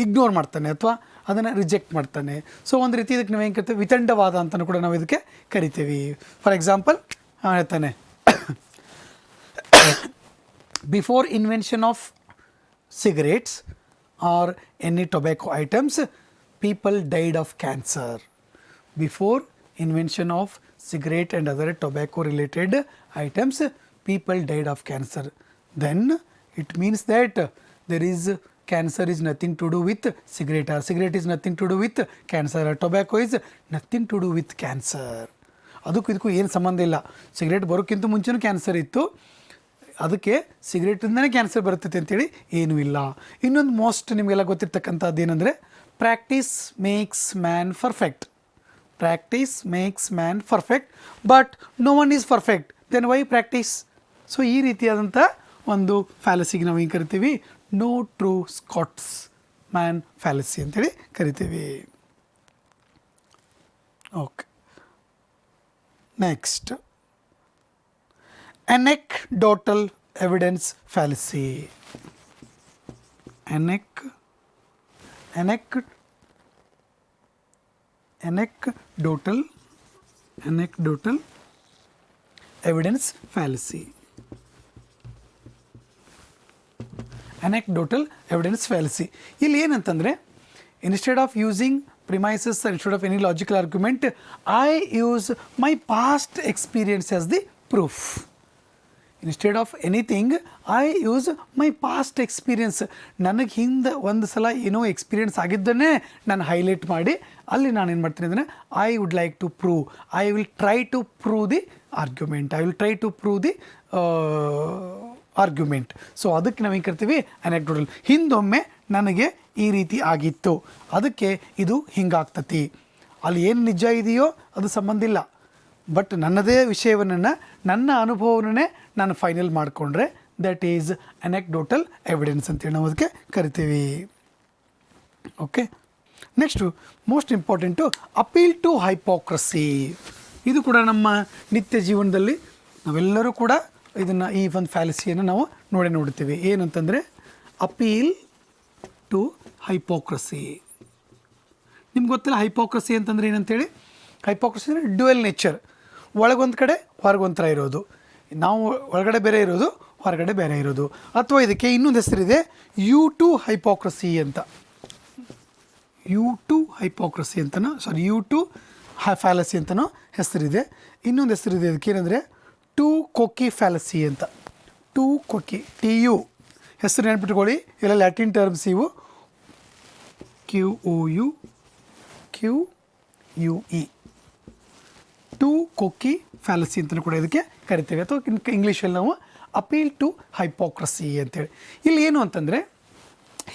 ಇಗ್ನೋರ್ ಮಾಡ್ತಾನೆ, ಅಥವಾ ಅದನ್ನು ರಿಜೆಕ್ಟ್ ಮಾಡ್ತಾನೆ. ಸೊ ಒಂದು ರೀತಿ ಇದಕ್ಕೆ ನಾವು ಏನು ಕರಿತೀವಿ, ವಿತಂಡವಾದ ಅಂತಲೂ ಕೂಡ ನಾವು ಇದಕ್ಕೆ ಕರಿತೀವಿ. ಫಾರ್ ಎಕ್ಸಾಂಪಲ್ ಹೇಳ್ತಾನೆ, before invention of cigarettes or any tobacco items, people died of cancer. Before invention of cigarette and other tobacco related items, people died of cancer. Then it means that there is cancer is nothing to do with cigarette, or cigarette is nothing to do with cancer, or tobacco is nothing to do with cancer. ಅದಕ್ಕೂ ಇದಕ್ಕೂ ಏನು ಸಂಬಂಧ ಇಲ್ಲ. Cigarette ಬರೋಕ್ಕಿಂತ ಮುಂಚೆನೂ cancer ಇತ್ತು, ಅದಕ್ಕೆ ಸಿಗರೇಟಿಂದನೇ cancer ಬರ್ತೈತೆ ಅಂತೇಳಿ ಏನೂ ಇಲ್ಲ. ಇನ್ನೊಂದು ಮೋಸ್ಟ್ ನಿಮಗೆಲ್ಲ ಗೊತ್ತಿರ್ತಕ್ಕಂಥದ್ದು ಏನಂದರೆ, practice makes man perfect. Practice makes man perfect, but no one is perfect, then why practice? So ಈ ರೀತಿಯಾದಂಥ ಒಂದು ಫ್ಯಾಲಸಿಗೆ ನಾವು ಏನು ಕರಿತೀವಿ, no true Scotsman fallacy ಅಂತೇಳಿ ಕರಿತೀವಿ. Okay, next anecdotal evidence fallacy. Anecdotal evidence fallacy. Anecdotal evidence fallacy. ಇಲ್ಲಿ ಏನಂತಂದರೆ, instead of using premises or instead of any logical argument, I use my past experience as the proof. Instead of anything, I use my past experience. ನನಗೆ ಹಿಂದೆ ಒಂದು ಸಲ ಏನೋ experience ಆಗಿದ್ದನ್ನೇ ನಾನು highlight ಮಾಡಿ ಅಲ್ಲಿ ನಾನು ಏನು ಮಾಡ್ತೀನಿ ಅಂದರೆ, I would like to prove, I will try to prove the argument, I will try to prove the argument. So ಅದಕ್ಕೆ ನಾವು ಏನು ಕರಿತೀವಿ, ಅನೆಕ್ಡೋಟಲ್. ಹಿಂದೊಮ್ಮೆ ನನಗೆ ಈ ರೀತಿ ಆಗಿತ್ತು, ಅದಕ್ಕೆ ಇದು ಹಿಂಗಾಗ್ತತಿ. ಅಲ್ಲಿ ಏನು ನಿಜ ಇದೆಯೋ ಅದು ಸಂಬಂಧ ಇಲ್ಲ, ಬಟ್ ನನ್ನದೇ ವಿಷಯವನ್ನು, ನನ್ನ ಅನುಭವವನ್ನೇ ನಾನು ಫೈನಲ್ ಮಾಡಿಕೊಂಡ್ರೆ ದಟ್ ಈಸ್ ಅನೆಕ್ಡೋಟಲ್ ಎವಿಡೆನ್ಸ್ ಅಂತೇಳಿ ನಾವು ಅದಕ್ಕೆ ಕರಿತೀವಿ. Okay, next most important appeal to hypocrisy. ಇದು ಕೂಡ ನಮ್ಮ ನಿತ್ಯ ಜೀವನದಲ್ಲಿ ನಾವೆಲ್ಲರೂ ಕೂಡ ಇದನ್ನು ಈ ಒಂದು ಫ್ಯಾಲಸಿಯನ್ನು ನಾವು ನೋಡ್ತೀವಿ. ಏನಂತಂದರೆ ಅಪೀಲ್ ಟು ಹೈಪೋಕ್ರಸಿ. ನಿಮ್ಗೆ ಗೊತ್ತಿಲ್ಲ ಹೈಪೋಕ್ರಸಿ ಅಂತಂದರೆ ಏನಂತೇಳಿ? ಹೈಪೋಕ್ರಸಿ ಅಂದರೆ ಡ್ಯುಯಲ್ ನೇಚರ್, ಒಳಗೊಂದು ಕಡೆ ಹೊರಗೊಂಥರ ಇರೋದು. ನಾವು ಒಳಗಡೆ ಬೇರೆ ಇರೋದು, ಹೊರಗಡೆ ಬೇರೆ ಇರೋದು. ಅಥವಾ ಇದಕ್ಕೆ ಇನ್ನೊಂದು ಹೆಸರಿದೆ ಯು ಟು ಹೈಪೋಕ್ರಸಿ ಅಂತ. ಯು ಟು ಹೈಪೋಕ್ರಸಿ ಅಂತನೋ ಯು ಟು ಫ್ಯಾಲಸಿ ಅಂತನೋ ಹೆಸರಿದೆ. ಇನ್ನೊಂದು ಹೆಸರಿದೆ ಇದಕ್ಕೆ ಏನಂದರೆ ಟು ಕೊಕ್ಕಿ ಫ್ಯಾಲಸಿ ಅಂತ. ಟು ಕೊಕ್ಕಿ, ಟಿ ಯು ಹೆಸರು ನೆನ್ಪಿಟ್ಕೊಳ್ಳಿ, ಎಲ್ಲ ಲ್ಯಾಟಿನ್ ಟರ್ಮ್ಸ್ ಇವು. QOUQUE, ಟು ಕೊಕ್ಕಿ ಫ್ಯಾಲಸಿ ಅಂತಲೂ ಕೂಡ ಇದಕ್ಕೆ ಕರಿತೇವೆ, ಅಥವಾ ಇಂಗ್ಲೀಷಲ್ಲಿ ನಾವು ಅಪೀಲ್ ಟು ಹೈಪೋಕ್ರಸಿ ಅಂತೇಳಿ. ಇಲ್ಲಿ ಏನು ಅಂತಂದರೆ,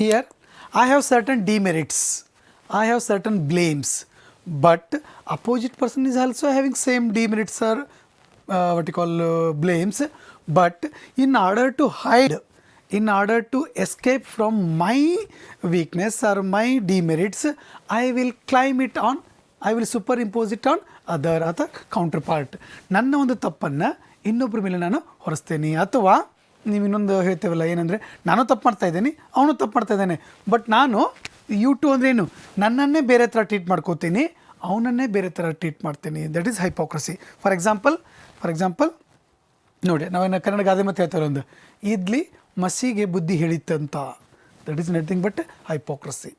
here I have certain demerits, I have certain blames, but opposite person is also having same demerits or blames. But in order to hide, in order to escape from my weakness or my demerits, I will claim it on, I will superimpose it on other counterpart. ನನ್ನ ಒಂದು ತಪ್ಪನ್ನು ಇನ್ನೊಬ್ಬರ ಮೇಲೆ ನಾನು ಹೊರಿಸ್ತೇನೆ. ಅಥವಾ ನೀವು ಇನ್ನೊಂದು ಹೇಳ್ತೇವಲ್ಲ, ಏನಂದರೆ ನಾನು ತಪ್ಪು ಮಾಡ್ತಾ ಇದ್ದೀನಿ, ಅವನು ತಪ್ಪು ಮಾಡ್ತಾ ಇದ್ದಾನೆ, ಬಟ್ ನಾನು ಯು ಟು ಅಂದರೆ ಏನು, ನನ್ನನ್ನೇ ಬೇರೆ ಥರ ಟ್ರೀಟ್ ಮಾಡ್ಕೋತೀನಿ, ಅವನನ್ನೇ ಬೇರೆ ಥರ ಟ್ರೀಟ್ ಮಾಡ್ತೀನಿ. That is hypocrisy. For example ನೋಡಿ, ನಾವೇನು ಕನ್ನಡ ಗಾದೆ ಮತ್ತೆ ಹೇಳ್ತಾರೆ, ಒಂದು ಇಡ್ಲಿ ಮಸಿಗೆ ಬುದ್ಧಿ ಹೇಳಿತ್ತಂತ. That is nothing but hypocrisy.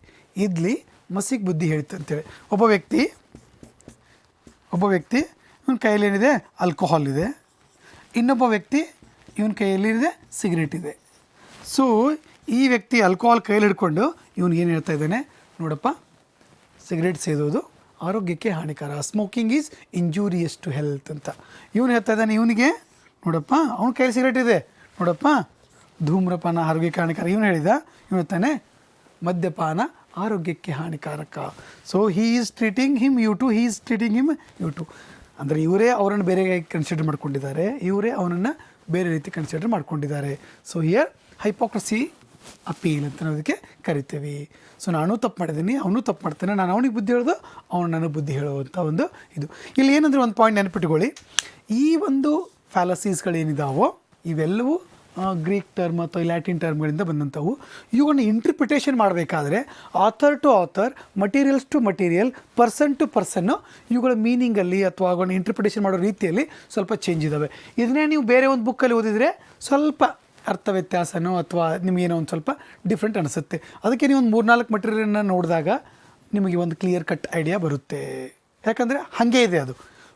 ಇಡ್ಲಿ ಮಸಿಗೆ ಬುದ್ಧಿ ಹೇಳಿತ್ತಂತೇಳಿ. ಒಬ್ಬ ವ್ಯಕ್ತಿ ಇವನ ಕೈಯಲ್ಲಿ ಏನಿದೆ, ಆಲ್ಕೋಹಾಲ್ ಇದೆ. ಇನ್ನೊಬ್ಬ ವ್ಯಕ್ತಿ ಇವನ ಕೈಯಲ್ಲಿದೆ, ಸಿಗರೇಟ್ ಇದೆ. ಸೊ ಈ ವ್ಯಕ್ತಿ ಆಲ್ಕೋಹಾಲ್ ಕೈಯಲ್ಲಿ ಹಿಡ್ಕೊಂಡು ಇವನು ಏನು ಹೇಳ್ತಾ ಇದ್ದಾನೆ, ನೋಡಪ್ಪ ಸಿಗರೇಟ್ ಸೇದೋದು ಆರೋಗ್ಯಕ್ಕೆ ಹಾನಿಕಾರ, smoking is injurious to health ಅಂತ ಇವನು ಹೇಳ್ತಾ ಇದ್ದಾನೆ. ಇವನಿಗೆ ನೋಡಪ್ಪ ಅವನ ಕೈಯಲ್ಲಿ ಸಿಗರೇಟ್ ಇದೆ, ನೋಡಪ್ಪ ಧೂಮ್ರಪಾನ ಆರೋಗ್ಯಕ್ಕೆ ಹಾನಿಕಾರ. ಇವನು ಹೇಳಿದ, ಇವನು ಹೇಳ್ತಾನೆ ಮದ್ಯಪಾನ ಆರೋಗ್ಯಕ್ಕೆ ಹಾನಿಕಾರಕ. So he is treating him you too, he is treating him you too. ಅಂದರೆ ಇವರೇ ಅವರನ್ನು ಬೇರೆ ಕನ್ಸಿಡರ್ ಮಾಡ್ಕೊಂಡಿದ್ದಾರೆ, ಇವರೇ ಅವನನ್ನು ಬೇರೆ ರೀತಿ ಕನ್ಸಿಡರ್ ಮಾಡ್ಕೊಂಡಿದ್ದಾರೆ. ಸೊ ಹಿಯರ್ ಹೈಪೋಕ್ರಸಿ ಅಪೀಲ್ ಅಂತ ನಾವು ಅದಕ್ಕೆ ಕರಿತೀವಿ. ಸೊ ನಾನು ತಪ್ಪು ಮಾಡಿದ್ದೀನಿ, ಅವನು ತಪ್ಪು ಮಾಡ್ತಾನೆ, ನಾನು ಅವನಿಗೆ ಬುದ್ಧಿ ಹೇಳೋದು, ಅವನು ನನಗೆ ಬುದ್ಧಿ ಹೇಳುವಂಥ ಒಂದು ಇದು. ಇಲ್ಲಿ ಏನಂದರೆ ಒಂದು ಪಾಯಿಂಟ್ ನೆನಪಿಟ್ಕೊಳ್ಳಿ, ಈ ಒಂದು ಫ್ಯಾಲಸೀಸ್ಗಳೇನಿದಾವೋ ಇವೆಲ್ಲವೂ ಗ್ರೀಕ್ ಟರ್ಮ್ ಅಥವಾ ಲ್ಯಾಟಿನ್ ಟರ್ಮ್ಗಳಿಂದ ಬಂದಂಥವು. ಇವುಗಳನ್ನ ಇಂಟರ್ಪ್ರಿಟೇಷನ್ ಮಾಡಬೇಕಾದ್ರೆ author to author, materials to material, person to person ಇವುಗಳ ಮೀನಿಂಗಲ್ಲಿ ಅಥವಾ ಅವುಗಳನ್ನ ಇಂಟರ್ಪ್ರಿಟೇಷನ್ ಮಾಡೋ ರೀತಿಯಲ್ಲಿ ಸ್ವಲ್ಪ ಚೇಂಜ್ ಇದ್ದಾವೆ. ಇದನ್ನೇ ನೀವು ಬೇರೆ ಒಂದು ಬುಕ್ಕಲ್ಲಿ ಓದಿದರೆ ಸ್ವಲ್ಪ ಅರ್ಥ ವ್ಯತ್ಯಾಸನೋ ಅಥವಾ ನಿಮಗೇನೋ ಒಂದು ಸ್ವಲ್ಪ ಡಿಫ್ರೆಂಟ್ ಅನಿಸುತ್ತೆ. ಅದಕ್ಕೆ ನೀವು ಒಂದು 3-4 ಮಟೀರಿಯಲನ್ನು ನೋಡಿದಾಗ ನಿಮಗೆ ಒಂದು ಕ್ಲಿಯರ್ ಕಟ್ ಐಡಿಯಾ ಬರುತ್ತೆ. ಯಾಕಂದರೆ ಹಾಗೆ ಇದೆ ಅದು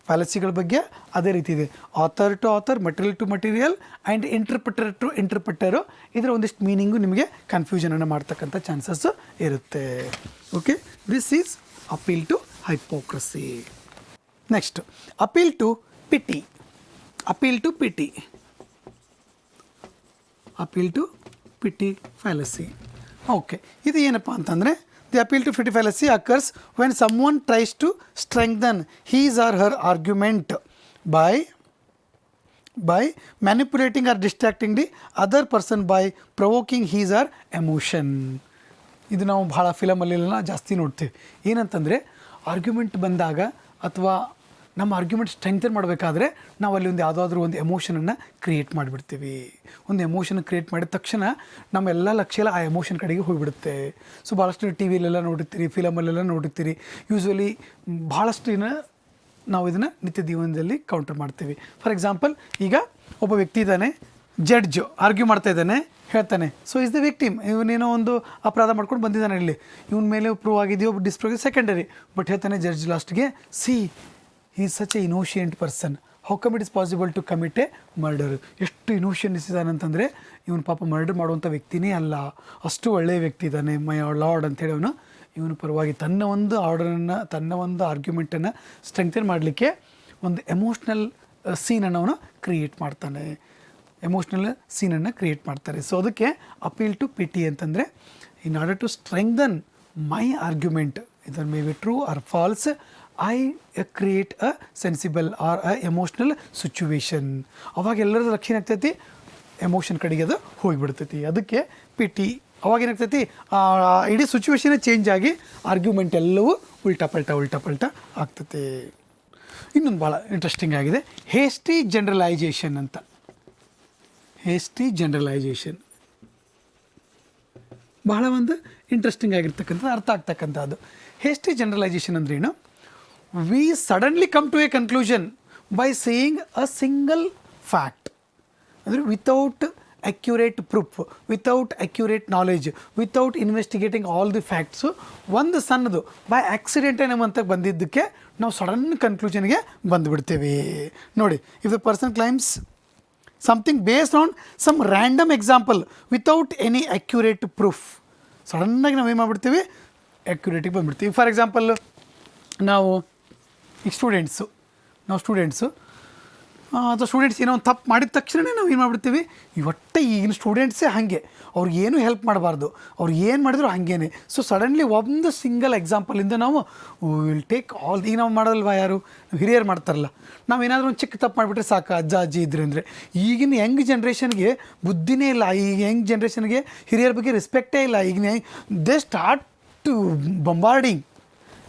ಫ್ಯಾಲಸಿಗಳ ಬಗ್ಗೆ ಅದೇ ರೀತಿ ಇದೆ. Author to author, material to material and interpreter to interpreter, ಇದರ ಒಂದಿಷ್ಟು ಮೀನಿಂಗು ನಿಮಗೆ ಕನ್ಫ್ಯೂಷನನ್ನು ಮಾಡ್ತಕ್ಕಂಥ ಚಾನ್ಸಸ್ಸು ಇರುತ್ತೆ. Okay, this is appeal to hypocrisy. Next appeal to pity. Appeal to pity, appeal to pity fallacy. Okay, ಇದು ಏನಪ್ಪ ಅಂತಂದರೆ, the appeal to pity fallacy occurs when someone tries to strengthen his or her argument by manipulating or distracting the other person by provoking his or emotion. ಇದು ನಾವು ಭಾಳ ಫಿಲಮಲ್ಲೆಲ್ಲ ಜಾಸ್ತಿ ನೋಡ್ತೀವಿ. ಏನಂತಂದರೆ argument ಬಂದಾಗ ಅಥವಾ ನಮ್ಮ ಆರ್ಗ್ಯುಮೆಂಟ್ ಸ್ಟ್ರೆಂಗ್ತನ್ ಮಾಡಬೇಕಾದ್ರೆ ನಾವು ಅಲ್ಲಿ ಒಂದು ಯಾವುದಾದ್ರೂ ಒಂದು ಎಮೋಷನನ್ನು ಕ್ರಿಯೇಟ್ ಮಾಡಿಬಿಡ್ತೀವಿ. ಒಂದು ಎಮೋಷನ್ ಕ್ರಿಯೇಟ್ ಮಾಡಿದ ತಕ್ಷಣ ನಮ್ಮೆಲ್ಲ ಲಕ್ಷ್ಯ ಎಲ್ಲ ಆ ಎಮೋಷನ್ ಕಡೆಗೆ ಹೋಗಿಬಿಡುತ್ತೆ. ಸೊ ಭಾಳಷ್ಟು ಟಿ ವಿಲೆಲ್ಲ ನೋಡಿರ್ತೀರಿ, ಫಿಲಮಲ್ಲೆಲ್ಲ ನೋಡಿರ್ತೀರಿ. ಯೂಶ್ವಲಿ ಭಾಳಷ್ಟು ನಾವು ಇದನ್ನು ನಿತ್ಯ ಜೀವನದಲ್ಲಿ ಕೌಂಟರ್ ಮಾಡ್ತೀವಿ. ಫಾರ್ ಎಕ್ಸಾಂಪಲ್, ಈಗ ಒಬ್ಬ ವ್ಯಕ್ತಿ ಇದ್ದಾನೆ, ಜಡ್ಜ್ ಆರ್ಗ್ಯೂ ಮಾಡ್ತಾ ಇದ್ದಾನೆ, ಹೇಳ್ತಾನೆ ಸೊ ಇಸ್ ದ ವಿಕ್ಟಿಮ್, ಇವನೇನೋ ಒಂದು ಅಪರಾಧ ಮಾಡ್ಕೊಂಡು ಬಂದಿದ್ದಾನೆ, ಇಲ್ಲಿ ಇವನ ಮೇಲೆ ಪ್ರೂವ್ ಆಗಿದೆಯೋ ಡಿಸ್ಪ್ರೂವ್ ಸೆಕೆಂಡರಿ, ಬಟ್ ಹೇಳ್ತಾನೆ ಜಡ್ಜ್ ಲಾಸ್ಟ್ಗೆ, see he is such a innocent person, how come it is possible to commit a murder. ಎಷ್ಟು ಇನ್ನೋಷೆನ್ಸ್ ಇದ್ದಾನೆ ಅಂತಂದರೆ, ಇವನು ಪಾಪ ಮರ್ಡರ್ ಮಾಡುವಂಥ ವ್ಯಕ್ತಿನೇ ಅಲ್ಲ, ಅಷ್ಟು ಒಳ್ಳೆಯ ವ್ಯಕ್ತಿ ಇದ್ದಾನೆ, ಮೈ ಲಾರ್ಡ್ ಅಂತೇಳಿ ಇವನು ಪರವಾಗಿ ತನ್ನ ಒಂದು ಆರ್ಡರನ್ನು, ತನ್ನ ಒಂದು ಆರ್ಗ್ಯುಮೆಂಟನ್ನು ಸ್ಟ್ರೆಂಗ್ತನ್ ಮಾಡಲಿಕ್ಕೆ ಒಂದು ಎಮೋಷ್ನಲ್ ಸೀನನ್ನು ಅವನು ಕ್ರಿಯೇಟ್ ಮಾಡ್ತಾನೆ, ಎಮೋಷ್ನಲ್ ಸೀನನ್ನು ಕ್ರಿಯೇಟ್ ಮಾಡ್ತಾರೆ. ಸೊ ಅದಕ್ಕೆ ಅಪೀಲ್ ಟು ಪಿಟಿ ಅಂತಂದರೆ, in order to strengthen my argument, either may be true or false, I create a sensible or a emotional situation. ಅವಾಗ ಎಲ್ಲರದ್ದು ಲಕ್ಷಣ ಆಗ್ತೈತಿ, ಎಮೋಷನ್ ಕಡೆಗೆ ಅದು ಹೋಗಿಬಿಡ್ತೈತಿ. ಅದಕ್ಕೆ ಪಿಟಿ ಅವಾಗ ಏನಾಗ್ತೈತಿ ಇಡೀ ಸಿಚುವೇಶನೇ ಚೇಂಜ್ ಆಗಿ ಆರ್ಗ್ಯುಮೆಂಟ್ ಎಲ್ಲವೂ ಉಲ್ಟಾ ಪಲ್ಟಾ ಆಗ್ತೈತಿ. ಇನ್ನೊಂದು ಭಾಳ ಇಂಟ್ರೆಸ್ಟಿಂಗ್ ಆಗಿದೆ, ಹೇಸ್ಟಿ ಜನರಲೈಸೇಷನ್ ಅಂತ. ಹೇಸ್ಟಿ ಜನರಲೈಸೇಷನ್ ಬಹಳ ಒಂದು ಇಂಟ್ರೆಸ್ಟಿಂಗ್ ಆಗಿರ್ತಕ್ಕಂಥದ್ದು, ಅರ್ಥ ಆಗ್ತಕ್ಕಂಥದ್ದು. ಹೇಸ್ಟಿ ಜನರಲೈಸೇಷನ್ ಅಂದ್ರೇನು? We suddenly come to a conclusion by saying a single fact, ಅಂದರೆ without accurate proof, without accurate knowledge, without investigating all the facts, ಒಂದು ಸಣ್ಣದು ಬೈ ಆಕ್ಸಿಡೆಂಟೇ ನಮ್ಮಂತ ಬಂದಿದ್ದಕ್ಕೆ ನಾವು ಸಡನ್ ಕನ್ಕ್ಲೂಷನ್ಗೆ ಬಂದುಬಿಡ್ತೇವೆ. ನೋಡಿ, if the person claims something based on some random example without any accurate proof, ಸಡನ್ನಾಗಿ ನಾವು ಏನು ಮಾಡಿಬಿಡ್ತೀವಿ, ಅಕ್ಯುರೇಟಿಗೆ ಬಂದುಬಿಡ್ತೀವಿ. ಫಾರ್ ಎಕ್ಸಾಂಪಲ್, ನಾವು ಈಗ ಸ್ಟೂಡೆಂಟ್ಸು ಅಥವಾ ಸ್ಟೂಡೆಂಟ್ಸ್ ಏನೋ ಒಂದು ತಪ್ಪು ಮಾಡಿದ ತಕ್ಷಣವೇ ನಾವು ಏನು ಮಾಡಿಬಿಡ್ತೀವಿ, ಒಟ್ಟೆ ಈಗಿನ ಸ್ಟೂಡೆಂಟ್ಸೇ ಹಾಗೆ, ಅವ್ರಿಗೆ ಏನೂ ಹೆಲ್ಪ್ ಮಾಡಬಾರ್ದು, ಅವ್ರು ಏನು ಮಾಡಿದ್ರು ಹಾಗೇನೆ. ಸೊ ಸಡನ್ಲಿ ಒಂದು ಸಿಂಗಲ್ ಎಕ್ಸಾಂಪಲಿಂದ ನಾವು ವಿಲ್ ಟೇಕ್ ಆಲ್. ಈಗ ನಾವು ಮಾಡೋಲ್ವಾ, ಯಾರು ಹಿರಿಯರು ಮಾಡ್ತಾರಲ್ಲ, ನಾವೇನಾದರೂ ಒಂದು ಚಿಕ್ಕ ತಪ್ಪು ಮಾಡಿಬಿಟ್ರೆ ಸಾಕು, ಅಜ್ಜ ಅಜ್ಜಿ ಇದ್ರೆ ಅಂದರೆ. ಈಗಿನ ಯಂಗ್ ಜನ್ರೇಷನ್ಗೆ ಬುದ್ಧಿನೇ ಇಲ್ಲ, ಈಗ ಯಂಗ್ ಜನ್ರೇಷನ್ಗೆ ಹಿರಿಯರ ಬಗ್ಗೆ ರೆಸ್ಪೆಕ್ಟೇ ಇಲ್ಲ. ಈಗಿನ ದೇ ಸ್ಟಾರ್ಟ್ ಟು ಬಂಬಾರ್ಡಿಂಗ್.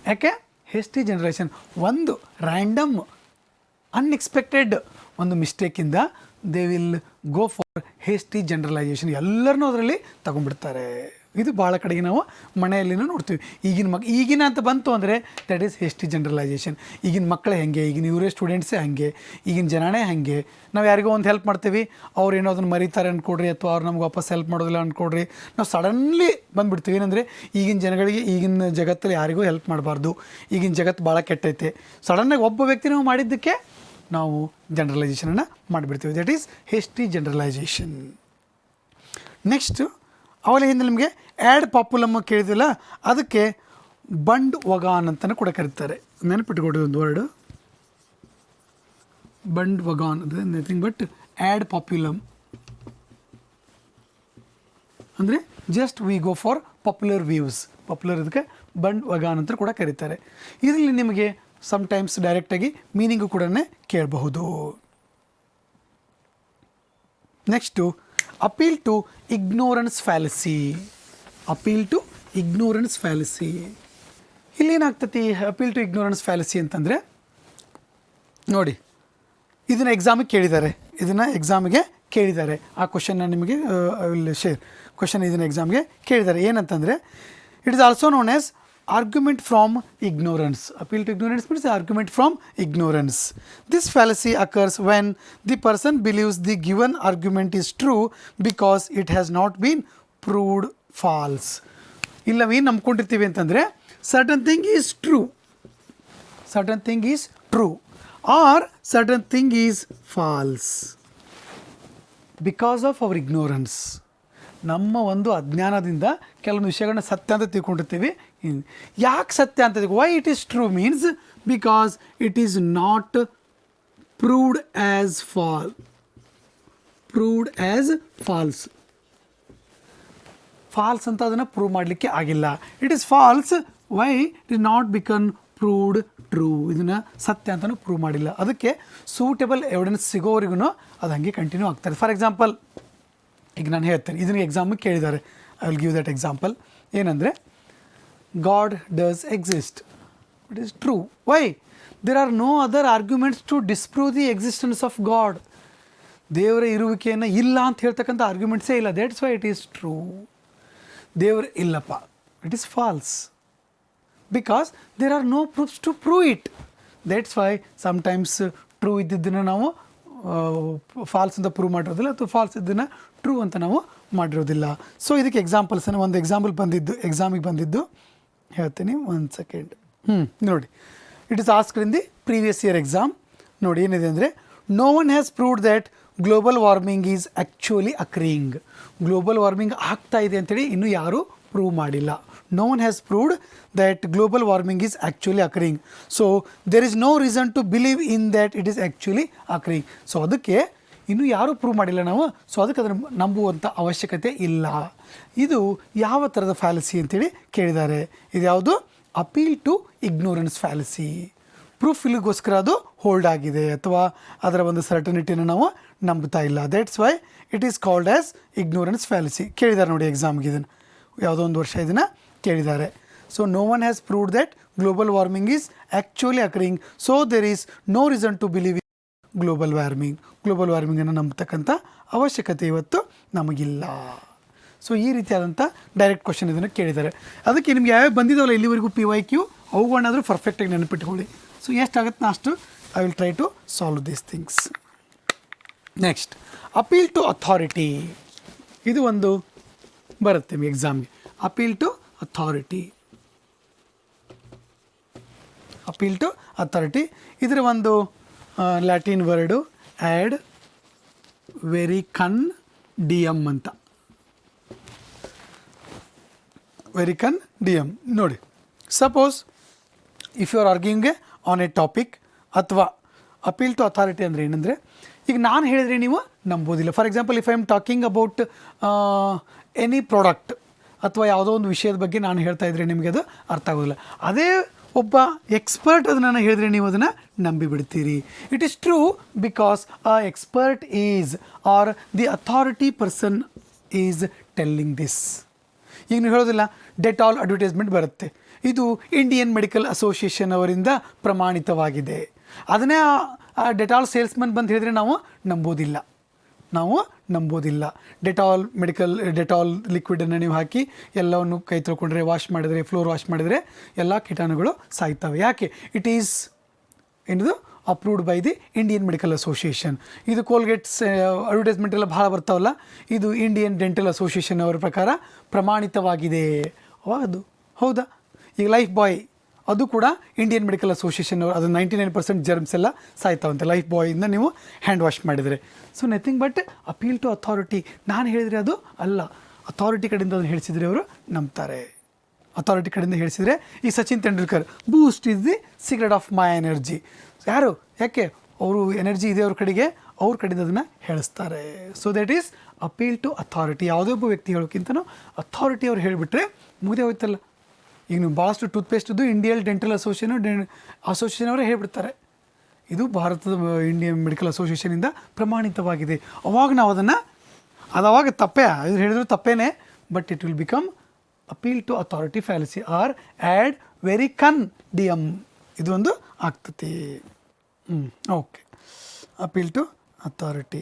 ಯಾಕೆ? Hasty generation. ಒಂದು ರ್ಯಾಂಡಮ್ ಅನ್ಎಕ್ಸ್ಪೆಕ್ಟೆಡ್ ಒಂದು ಮಿಸ್ಟೇಕಿಂದ they will go for hasty generalization, ಎಲ್ಲರನ್ನೂ ಅದರಲ್ಲಿ ತಗೊಂಡ್ಬಿಡ್ತಾರೆ. ಇದು ಭಾಳ ಕಡೆಗೆ ನಾವು ಮನೆಯಲ್ಲಿನೂ ನೋಡ್ತೀವಿ. ಈಗಿನ ಅಂತ ಬಂತು ಅಂದರೆ ದಟ್ ಈಸ್ ಹೇಸ್ಟಿ ಜನರಲೈಸೇಷನ್. ಈಗಿನ ಮಕ್ಕಳೇ ಹಾಗೆ, ಈಗಿನ ಇವರೇ ಸ್ಟೂಡೆಂಟ್ಸೇ ಹಾಗೆ, ಈಗಿನ ಜನನೇ ಹಾಗೆ. ನಾವು ಯಾರಿಗೋ ಒಂದು ಹೆಲ್ಪ್ ಮಾಡ್ತೀವಿ, ಅವ್ರು ಏನೋ ಅದನ್ನು ಮರೀತಾರೆ ಅಂದ್ಕೊಡ್ರಿ, ಅಥವಾ ಅವ್ರು ನಮ್ಗೆ ವಾಪಸ್ ಹೆಲ್ಪ್ ಮಾಡೋದಿಲ್ಲ ಅಂದ್ಕೊಡ್ರಿ, ನಾವು ಸಡನ್ಲಿ ಬಂದುಬಿಡ್ತೀವಿ. ಏನಂದರೆ ಈಗಿನ ಜನಗಳಿಗೆ, ಈಗಿನ ಜಗತ್ತಲ್ಲಿ ಯಾರಿಗೂ ಹೆಲ್ಪ್ ಮಾಡಬಾರ್ದು, ಈಗಿನ ಜಗತ್ತು ಭಾಳ ಕೆಟ್ಟೈತೆ. ಸಡನ್ನಾಗಿ ಒಬ್ಬ ವ್ಯಕ್ತಿ ನಾವು ಮಾಡಿದ್ದಕ್ಕೆ ನಾವು ಜನರಲೈಸೇಷನನ್ನು ಮಾಡಿಬಿಡ್ತೀವಿ. That is hasty generalization. Next, ಅವಳ ಹಿಂದೆ ನಿಮಗೆ ಆ್ಯಡ್ ಪಾಪ್ಯುಲಮ್ ಕೇಳಿದಿಲ್ಲ, ಅದಕ್ಕೆ ಬಂಡ್ ವಗಾನ್ ಅಂತಲೂ ಕೂಡ ಕರೀತಾರೆ. ನೆನಪಿಟ್ಟುಕೊಡಿ ಒಂದು ವರ್ಡ್, ಬಂಡ್ ವಗಾನ್ ಅಂದರೆ ನಥಿಂಗ್ ಬಟ್ ಆ್ಯಡ್ ಪಾಪ್ಯುಲಮ್. ಅಂದರೆ just we go for popular views. Popular ಇದಕ್ಕೆ ಬಂಡ್ ವಗಾನ್ ಅಂತ ಕೂಡ ಕರೀತಾರೆ. ಇದರಲ್ಲಿ ನಿಮಗೆ ಸಮ್ಟೈಮ್ಸ್ ಡೈರೆಕ್ಟಾಗಿ ಮೀನಿಂಗು ಕೂಡ ಕೇಳಬಹುದು. Next, appeal to ignorance fallacy. Appeal to ignorance fallacy. ಇಲ್ಲೇನಾಗ್ತತಿ ಅಪೀಲ್ ಟು ಇಗ್ನೋರೆನ್ಸ್ ಫ್ಯಾಲಸಿ ಅಂತಂದರೆ, ನೋಡಿ, ಇದನ್ನು ಎಕ್ಸಾಮಿಗೆ ಕೇಳಿದ್ದಾರೆ. ಆ ಕ್ವಶನ್ನ ನಿಮಗೆ ವಿಲ್ ಶೇರ್. ಕ್ವಶನ್ ಇದನ್ನು ಎಕ್ಸಾಮ್ಗೆ ಕೇಳಿದ್ದಾರೆ. ಏನಂತಂದರೆ, it is also known as argument from ignorance. Appeal to ignorance means argument from ignorance. This fallacy occurs when the person believes the given argument is true because it has not been proved false. ಇಲ್ಲ ನಾವು ಏನು ನಂಬ್ಕೊಂಡಿರ್ತೀವಿ ಅಂತಂದರೆ, certain thing is true or certain thing is false because of our ignorance. ನಮ್ಮ ಒಂದು ಅಜ್ಞಾನದಿಂದ ಕೆಲವೊಂದು ವಿಷಯಗಳನ್ನ ಸತ್ಯ ಅಂತ ತಿಳ್ಕೊಂಡಿರ್ತೀವಿ. ಯಾಕೆ ಸತ್ಯ ಅಂತ? Why it is true means because it is not proved as false. False ಅಂತ ಅದನ್ನು ಪ್ರೂವ್ ಮಾಡಲಿಕ್ಕೆ ಆಗಿಲ್ಲ. It is false, why it is not become proved true. ಇದನ್ನು ಸತ್ಯ ಅಂತಲೂ ಪ್ರೂವ್ ಮಾಡಿಲ್ಲ. ಅದಕ್ಕೆ ಸೂಟೇಬಲ್ ಎವಿಡೆನ್ಸ್ ಸಿಗೋವರೆಗೂ ಅದು ಹಾಗೆ ಕಂಟಿನ್ಯೂ ಆಗ್ತಾರೆ. ಫಾರ್ ಎಕ್ಸಾಂಪಲ್, ಈಗ ನಾನು ಹೇಳ್ತೇನೆ, ಇದನ್ನು ಎಕ್ಸಾಮಿಗೆ ಕೇಳಿದ್ದಾರೆ. I will give that example. ಏನಂದರೆ, God does exist. It is true. Why? There are no other arguments to disprove the existence of God. ದೇವರ ಇರುವಿಕೆಯನ್ನು ಇಲ್ಲ ಅಂತ ಹೇಳ್ತಕ್ಕಂಥ ಆರ್ಗ್ಯುಮೆಂಟ್ಸೇ ಇಲ್ಲ. That's why it is true. ದೇವರು ಇಲ್ಲಪ್ಪ, it is false because there are no proofs to prove it. That's why sometimes true ಇದ್ದಿದ್ದನ್ನು ನಾವು ಫಾಲ್ಸ್ ಅಂತ ಪ್ರೂವ್ ಮಾಡಿರೋದಿಲ್ಲ, ಅಥವಾ ಫಾಲ್ಸ್ ಇದ್ದನ್ನು ಟ್ರೂ ಅಂತ ನಾವು ಮಾಡಿರೋದಿಲ್ಲ. ಸೊ ಇದಕ್ಕೆ ಎಕ್ಸಾಂಪಲ್ಸನ್ನು, ಒಂದು ಎಕ್ಸಾಂಪಲ್ ಎಕ್ಸಾಮಿಗೆ ಬಂದಿದ್ದು ಹೇಳ್ತೀನಿ. ಒಂದು ಸೆಕೆಂಡ್. ನೋಡಿ, it is asked in the previous year exam. ನೋಡಿ ಏನಿದೆ ಅಂದರೆ, no one has proved that global warming is actually occurring. Global warming ಆಗ್ತಾ ಇದೆ ಅಂತೇಳಿ ಇನ್ನೂ ಯಾರೂ ಪ್ರೂವ್ ಮಾಡಿಲ್ಲ. No one has proved that global warming is actually occurring. So there is no reason to believe in that it is actually occurring. So ಅದಕ್ಕೆ ಇನ್ನೂ ಯಾರೂ prove ಮಾಡಿಲ್ಲ ನಾವು, ಸೊ ಅದಕ್ಕೆ ಅದನ್ನು ನಂಬುವಂಥ ಅವಶ್ಯಕತೆ ಇಲ್ಲ. ಇದು ಯಾವ ಥರದ ಫ್ಯಾಲಸಿ ಅಂತೇಳಿ ಕೇಳಿದ್ದಾರೆ. ಇದು ಯಾವುದು? Appeal to ignorance fallacy. Proof ಇಲ್ಲಿಗೋಸ್ಕರ ಅದು ಹೋಲ್ಡ್ ಆಗಿದೆ, ಅಥವಾ ಅದರ ಒಂದು ಸರ್ಟನಿಟಿನ ನಾವು ನಂಬ್ತಾ ಇಲ್ಲ. That's why it is called as ignorance fallacy. ಕೇಳಿದ್ದಾರೆ ನೋಡಿ ಎಕ್ಸಾಮ್ಗೆ ಇದನ್ನು. ಯಾವುದೋ ಒಂದು ವರ್ಷ ಇದನ್ನು ಕೇಳಿದ್ದಾರೆ. So no one has proved that global warming is actually occurring, so there is no reason to believe in global ವಾರ್ಮಿಂಗನ್ನು ನಂಬತಕ್ಕಂಥ ಅವಶ್ಯಕತೆ ಇವತ್ತು ನಮಗಿಲ್ಲ. ಸೊ ಈ ರೀತಿಯಾದಂಥ ಡೈರೆಕ್ಟ್ ಕ್ವಶನ್ ಇದನ್ನು ಕೇಳಿದ್ದಾರೆ. ಅದಕ್ಕೆ ನಿಮ್ಗೆ ಯಾವ್ಯಾವ ಬಂದಿದ್ದಾವಲ್ಲ ಇಲ್ಲಿವರೆಗೂ PYQ ಅವುಗಳನ್ನಾದರೂ ಪರ್ಫೆಕ್ಟಾಗಿ ನೆನಪಿಟ್ಕೊಳ್ಳಿ. ಸೊ ಎಷ್ಟಾಗುತ್ತೆ ನಾ ಅಷ್ಟು I will try to solve these things. Next appeal to authority, ಇದು ಒಂದು ಬರುತ್ತೆ ನಿಮಗೆ ಎಕ್ಸಾಮ್ಗೆ. ಅಪೀಲ್ ಟು ಅಥಾರಿಟಿ ಇದರ ಒಂದು ಲ್ಯಾಟಿನ್ ವರ್ಡು ಆ್ಯಡ್ ವೆರಿಕನ್ ಅಂತ. ವೆರಿಕನ್ ನೋಡಿ, suppose if you are arguing on a topic ಅಥವಾ ಅಪೀಲ್ ಟು ಅಥಾರಿಟಿ ಅಂದರೆ ಏನಂದರೆ, ಈಗ ನಾನು ಹೇಳಿದರೆ ನೀವು ನಂಬೋದಿಲ್ಲ. For example if I am talking about any product ಅಥವಾ ಯಾವುದೋ ಒಂದು ವಿಷಯದ ಬಗ್ಗೆ ನಾನು ಹೇಳ್ತಾ ಇದ್ದರೆ ನಿಮಗೆ ಅದು ಅರ್ಥ ಆಗೋದಿಲ್ಲ. ಅದೇ ಒಬ್ಬ ಎಕ್ಸ್ಪರ್ಟ್ ಅದನ್ನು ಹೇಳಿದ್ರೆ ನೀವು ಅದನ್ನು ನಂಬಿಬಿಡ್ತೀರಿ. It is true because a expert is or the authority person is telling this. ಈಗ ನೀವು ಹೇಳೋದಿಲ್ಲ, ಡೆಟಾಲ್ ಅಡ್ವರ್ಟೈಸ್ಮೆಂಟ್ ಬರುತ್ತೆ, ಇದು ಇಂಡಿಯನ್ ಮೆಡಿಕಲ್ ಅಸೋಸಿಯೇಷನ್ ಅವರಿಂದ ಪ್ರಮಾಣಿತವಾಗಿದೆ. ಅದನ್ನೇ ಆ ಡೆಟಾಲ್ ಸೇಲ್ಸ್ಮನ್ ಬಂದು ಹೇಳಿದರೆ ನಾವು ನಂಬೋದಿಲ್ಲ. ಡೆಟಾಲ್ ಲಿಕ್ವಿಡನ್ನು ನೀವು ಹಾಕಿ ಎಲ್ಲವನ್ನು ಕೈ ತೊಳ್ಕೊಂಡ್ರೆ, ಫ್ಲೋರ್ ವಾಶ್ ಮಾಡಿದರೆ ಎಲ್ಲ ಕೀಟಾಣುಗಳು ಸಾಯ್ತವೆ. ಯಾಕೆ? ಇಟ್ ಈಸ್ ಏನದು approved by the Indian medical association. ಇದು ಕೋಲ್ಗೇಟ್ಸ್ ಅಡ್ವರ್ಟೈಸ್ಮೆಂಟ್ ಎಲ್ಲ ಭಾಳ ಬರ್ತಾವಲ್ಲ, ಇದು ಇಂಡಿಯನ್ ಡೆಂಟಲ್ ಅಸೋಸಿಯೇಷನ್ ಅವರ ಪ್ರಕಾರ ಪ್ರಮಾಣಿತವಾಗಿದೆ. ಅದು ಹೌದಾ? ಈಗ ಲೈಫ್ ಬಾಯ್ ಅದು ಕೂಡ ಇಂಡಿಯನ್ ಮೆಡಿಕಲ್ ಅಸೋಸಿಯೇಷನ್ ಅವರು, ಅದು 99% ಜರ್ಮ್ಸ್ ಎಲ್ಲ ಸಾಯ್ತಾವಂತೆ ಲೈಫ್ ಬಾಯಿಂದ ನೀವು ಹ್ಯಾಂಡ್ ವಾಶ್ ಮಾಡಿದರೆ. So nothing but appeal to authority. ನಾನು ಹೇಳಿದರೆ ಅದು ಅಲ್ಲ, ಅಥಾರಿಟಿ ಕಡೆಯಿಂದ ಅದನ್ನು ಹೇಳಿಸಿದರೆ ಅವರು ನಂಬ್ತಾರೆ. ಅಥಾರಿಟಿ ಕಡೆಯಿಂದ ಹೇಳಿಸಿದರೆ, ಈ Sachin Tendulkar Boost is the secret of my energy. ಯಾರು? ಯಾಕೆ? ಅವರು ಎನರ್ಜಿ ಇದೆ ಅವ್ರ ಕಡೆಗೆ, ಅವ್ರ ಕಡೆಯಿಂದ ಅದನ್ನು ಹೇಳಿಸ್ತಾರೆ. So that is appeal to authority. ಯಾವುದೇ ಒಬ್ಬ ವ್ಯಕ್ತಿ ಹೇಳೋಕ್ಕಿಂತನೂ ಅಥಾರಿಟಿ ಅವ್ರು ಹೇಳಿಬಿಟ್ರೆ ಮುಗಿದೇ ಹೋಯ್ತಲ್ಲ. ಈಗ ನೀವು ಭಾಳಷ್ಟು ಟೂತ್ಪೇಸ್ಟದ್ದು ಇಂಡಿಯನ್ ಡೆಂಟಲ್ ಅಸೋಸಿಯೇಷನ್ ಅವರೇ ಹೇಳಿಬಿಡ್ತಾರೆ, ಇದು ಭಾರತದ ಇಂಡಿಯನ್ ಮೆಡಿಕಲ್ ಅಸೋಸಿಯೇಷನಿಂದ ಪ್ರಮಾಣಿತವಾಗಿದೆ. ಅವಾಗ ನಾವು ಅದನ್ನು ಅವಾಗ ತಪ್ಪೇ ಇದು ಹೇಳಿದ್ರು ತಪ್ಪೇನೆ, but it will become appeal to authority fallacy or ad ವೆರಿಕನ್ ಇದು ಒಂದು ಆಗ್ತತಿ. Okay, appeal to authority.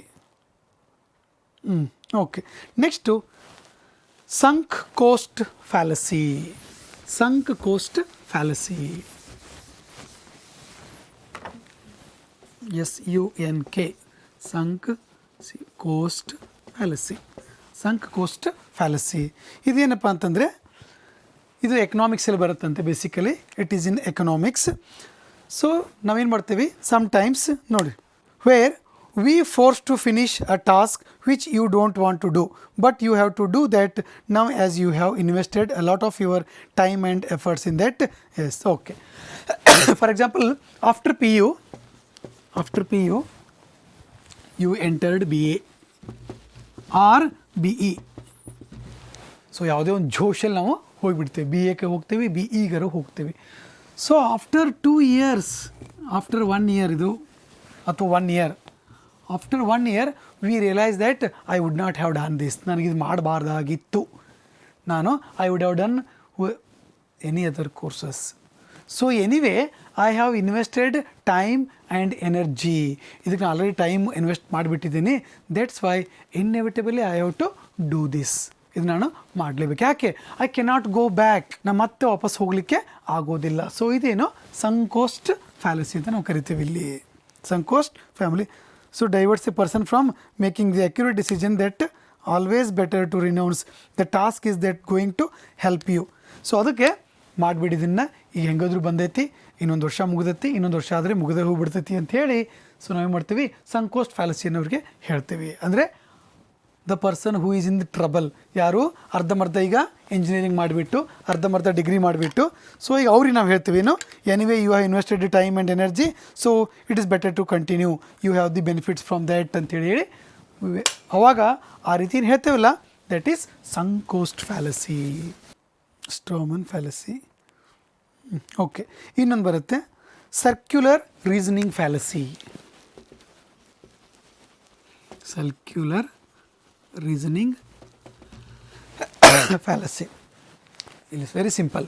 Okay, next sunk cost fallacy. Sunk cost fallacy. SUNK. Sunk cost fallacy. Sunk cost fallacy. ಇದೇನಪ್ಪ ಅಂತಂದರೆ, ಇದು ಎಕನಾಮಿಕ್ಸಲ್ಲಿ ಬರುತ್ತಂತೆ. Basically it is in economics. So ನಾವೇನು ಮಾಡ್ತೀವಿ, ಸಮ್ಟೈಮ್ಸ್ ನೋಡಿ, where we forced to finish a task which you don't want to do, but you have to do that now as you have invested a lot of your time and efforts in that. Yes, okay. For example, after PU you entered BA or BE. So ಯಾವುದೇ ಒಂದು ಜೋಶಲ್ಲಿ ನಾವು ಹೋಗಿಬಿಡ್ತೇವೆ, BAಗೆ ಹೋಗ್ತೇವೆ, BEಗಾರು ಹೋಗ್ತೇವೆ. So after 2 years, after 1 year ಇದು ಅಥವಾ 1 year, after 1 year we realize that I would not have done this. ನನಗಿದು ಮಾಡಬಾರ್ದಾಗಿತ್ತು. I would have done any other courses. So anyway I have invested time and energy. ಇದಕ್ಕೆ ನಾನು already time invest ಮಾಡಿಬಿಟ್ಟಿದ್ದೀನಿ. That's why inevitably I have to do this. ಇದು ನಾನು ಮಾಡಲೇಬೇಕು. ಯಾಕೆ? I cannot go back. ನಾನು ಮತ್ತೆ ವಾಪಸ್ ಹೋಗಲಿಕ್ಕೆ ಆಗೋದಿಲ್ಲ. ಸೊ ಇದೇನು ಸಂಕೋಸ್ಟ್ ಫ್ಯಾಲಸಿ ಅಂತ ನಾವು ಕರಿತೀವಿ ಇಲ್ಲಿ. ಸಂಕೋಸ್ಟ್ family. So diverts a person from making the accurate decision that always better to renounce the task is that going to help you. So ಅದಕ್ಕೆ ಮಾಡಿಬಿಡಿದನ್ನ ಈಗ ಹೆಂಗಾದ್ರೂ ಬಂದೈತಿ, ಇನ್ನೊಂದು ವರ್ಷ ಮುಗಿದೈತಿ, ಇನ್ನೊಂದು ವರ್ಷ ಆದರೆ ಮುಗಿದೇ ಹೋಗ್ಬಿಡ್ತೈತಿ ಅಂತ ಹೇಳಿ, ಸೊ ನಾವೇನು ಮಾಡ್ತೀವಿ, ಸಂಕೋಸ್ಟ್ ಫ್ಯಾಲಸಿಯನ್ನು ಅವ್ರಿಗೆ ಹೇಳ್ತೀವಿ. ಅಂದರೆ the person who is in the trouble. ಯಾರು ಅರ್ಧಮರ್ಧ ಈಗ ಇಂಜಿನಿಯರಿಂಗ್ ಮಾಡಿಬಿಟ್ಟು ಅರ್ಧಮರ್ಧ ಡಿಗ್ರಿ ಮಾಡಿಬಿಟ್ಟು, ಸೊ ಈಗ ಅವ್ರಿಗೆ ನಾವು ಹೇಳ್ತೀವಿ, anyway you have invested time and energy, so it is better to continue, you have the benefits from that ಅಂತೇಳಿ ಹೇಳಿ ಅವಾಗ ಆ ರೀತಿ ಹೇಳ್ತೇವಲ್ಲ, that is sunk cost fallacy, strawman fallacy. Okay, ಇನ್ನೊಂದು ಬರುತ್ತೆ circular reasoning fallacy. Circular reasoning fallacy. It is very simple.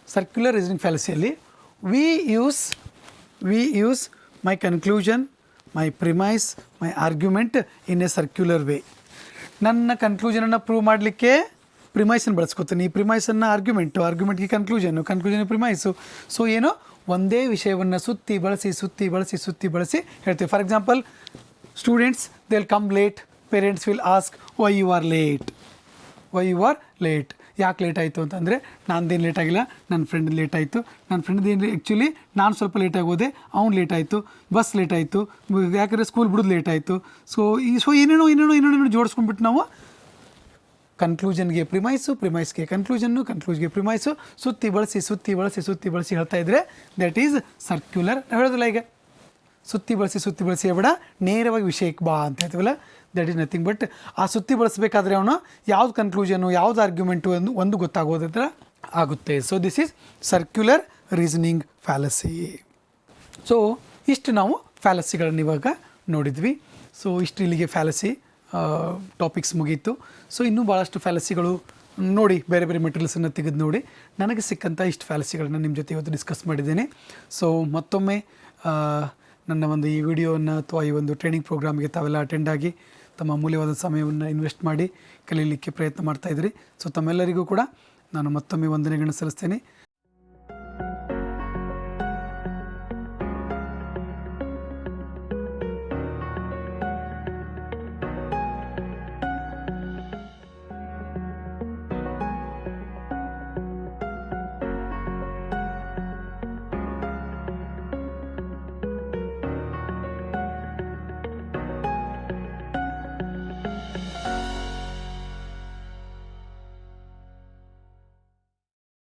Circular reasoning fallacy. We use my conclusion, my premise, my argument in a circular way. ನನ್ನ ಕನ್ಕ್ಲೂಷನನ್ನು prove ಮಾಡಲಿಕ್ಕೆ ಪ್ರಿಮೈಸನ್ನು ಬಳಸ್ಕೊತೀನಿ, ಈ ಪ್ರಿಮೈಸನ್ನು ಆರ್ಗ್ಯುಮೆಂಟ್ಗೆ conclusion ಪ್ರಿಮೈಸು. So ಏನು ಒಂದೇ ವಿಷಯವನ್ನು ಸುತ್ತಿ ಬಳಸಿ ಹೇಳ್ತೀವಿ. For example, students they will come late, parents will ask why you are late. ಯಾಕೆ ಲೇಟ್ ಆಯಿತು ಅಂತಂದರೆ ನಾನದೇನು ಲೇಟ್ ಆಗಿಲ್ಲ, ನನ್ನ ಫ್ರೆಂಡ್ ಲೇಟ್ ಆಯಿತು. ನನ್ನ ಫ್ರೆಂಡ್ದೇನು ಆ್ಯಕ್ಚುಲಿ ನಾನು ಸ್ವಲ್ಪ ಲೇಟಾಗಿ ಹೋದೆ, ಅವ್ನು ಲೇಟ್ ಆಯಿತು, ಬಸ್ ಲೇಟ್ ಆಯಿತು, ಯಾಕಂದರೆ ಸ್ಕೂಲ್ ಬಿಡೋದು ಲೇಟ್ ಆಯಿತು. ಸೊ ಏನೇನೋ ಜೋಡಿಸ್ಕೊಂಡ್ಬಿಟ್ಟು ನಾವು ಕನ್ಕ್ಲೂಷನ್ಗೆ ಪ್ರಿಮೈಸ್ಗೆ ಕನ್ಕ್ಲೂಷನ್ಗೆ ಪ್ರಿಮೈಸು ಸುತ್ತಿ ಬಳಸಿ ಹೇಳ್ತಾ ಇದ್ದರೆ ದಟ್ ಈಸ್ ಸರ್ಕ್ಯುಲರ್. ನಾವು ಹೇಳೋದಿಲ್ಲ ಈಗ ಸುತ್ತಿ ಬಳಸಿ ಬೇಡ, ನೇರವಾಗಿ ವಿಷಯಕ್ಕೆ ಬಾ ಅಂತ ಹೇಳ್ತೀವಲ್ಲ, ದಟ್ ಈಸ್ ನಥಿಂಗ್ ಬಟ್ ಆ ಸುತ್ತಿ ಬಳಸಬೇಕಾದ್ರೆ ಅವನು ಯಾವ್ದು ಕನ್ಕ್ಲೂಷನು ಯಾವ್ದು ಆರ್ಗ್ಯುಮೆಂಟು ಒಂದು ಗೊತ್ತಾಗೋದ್ರ ಆಗುತ್ತೆ. So this is circular reasoning fallacy. So ಇಷ್ಟು ನಾವು ಫ್ಯಾಲಸಿಗಳನ್ನು ಇವಾಗ ನೋಡಿದ್ವಿ. ಸೊ ಇಷ್ಟು ಇಲ್ಲಿಗೆ ಫ್ಯಾಲಸಿ ಟಾಪಿಕ್ಸ್ ಮುಗೀತು. ಸೊ ಇನ್ನೂ ಭಾಳಷ್ಟು ಫ್ಯಾಲಸಿಗಳು ನೋಡಿ, ಬೇರೆ ಮೆಟೀರಿಯಲ್ಸನ್ನು ತೆಗೆದು ನೋಡಿ. ನನಗೆ ಸಿಕ್ಕಂಥ ಇಷ್ಟು ಫ್ಯಾಲಸಿಗಳನ್ನ ನಿಮ್ಮ ಜೊತೆ ಇವತ್ತು ಡಿಸ್ಕಸ್ ಮಾಡಿದ್ದೇನೆ. ಸೊ ಮತ್ತೊಮ್ಮೆ ನನ್ನ ಒಂದು ಈ ವಿಡಿಯೋವನ್ನು ಅಥವಾ ಈ ಒಂದು ಟ್ರೈನಿಂಗ್ ಪ್ರೋಗ್ರಾಮ್ಗೆ ತಾವೆಲ್ಲ ಅಟೆಂಡ್ ಆಗಿ ತಮ್ಮ ಅಮೂಲ್ಯವಾದ ಸಮಯವನ್ನು ಇನ್ವೆಸ್ಟ್ ಮಾಡಿ ಕಲೀಲಿಕ್ಕೆ ಪ್ರಯತ್ನ ಮಾಡ್ತಾಯಿದ್ರಿ. ಸೊ ತಮ್ಮೆಲ್ಲರಿಗೂ ಕೂಡ ನಾನು ಮತ್ತೊಮ್ಮೆ ವಂದನೆಗಳನ್ನು ಸಲ್ಲಿಸ್ತೇನೆ.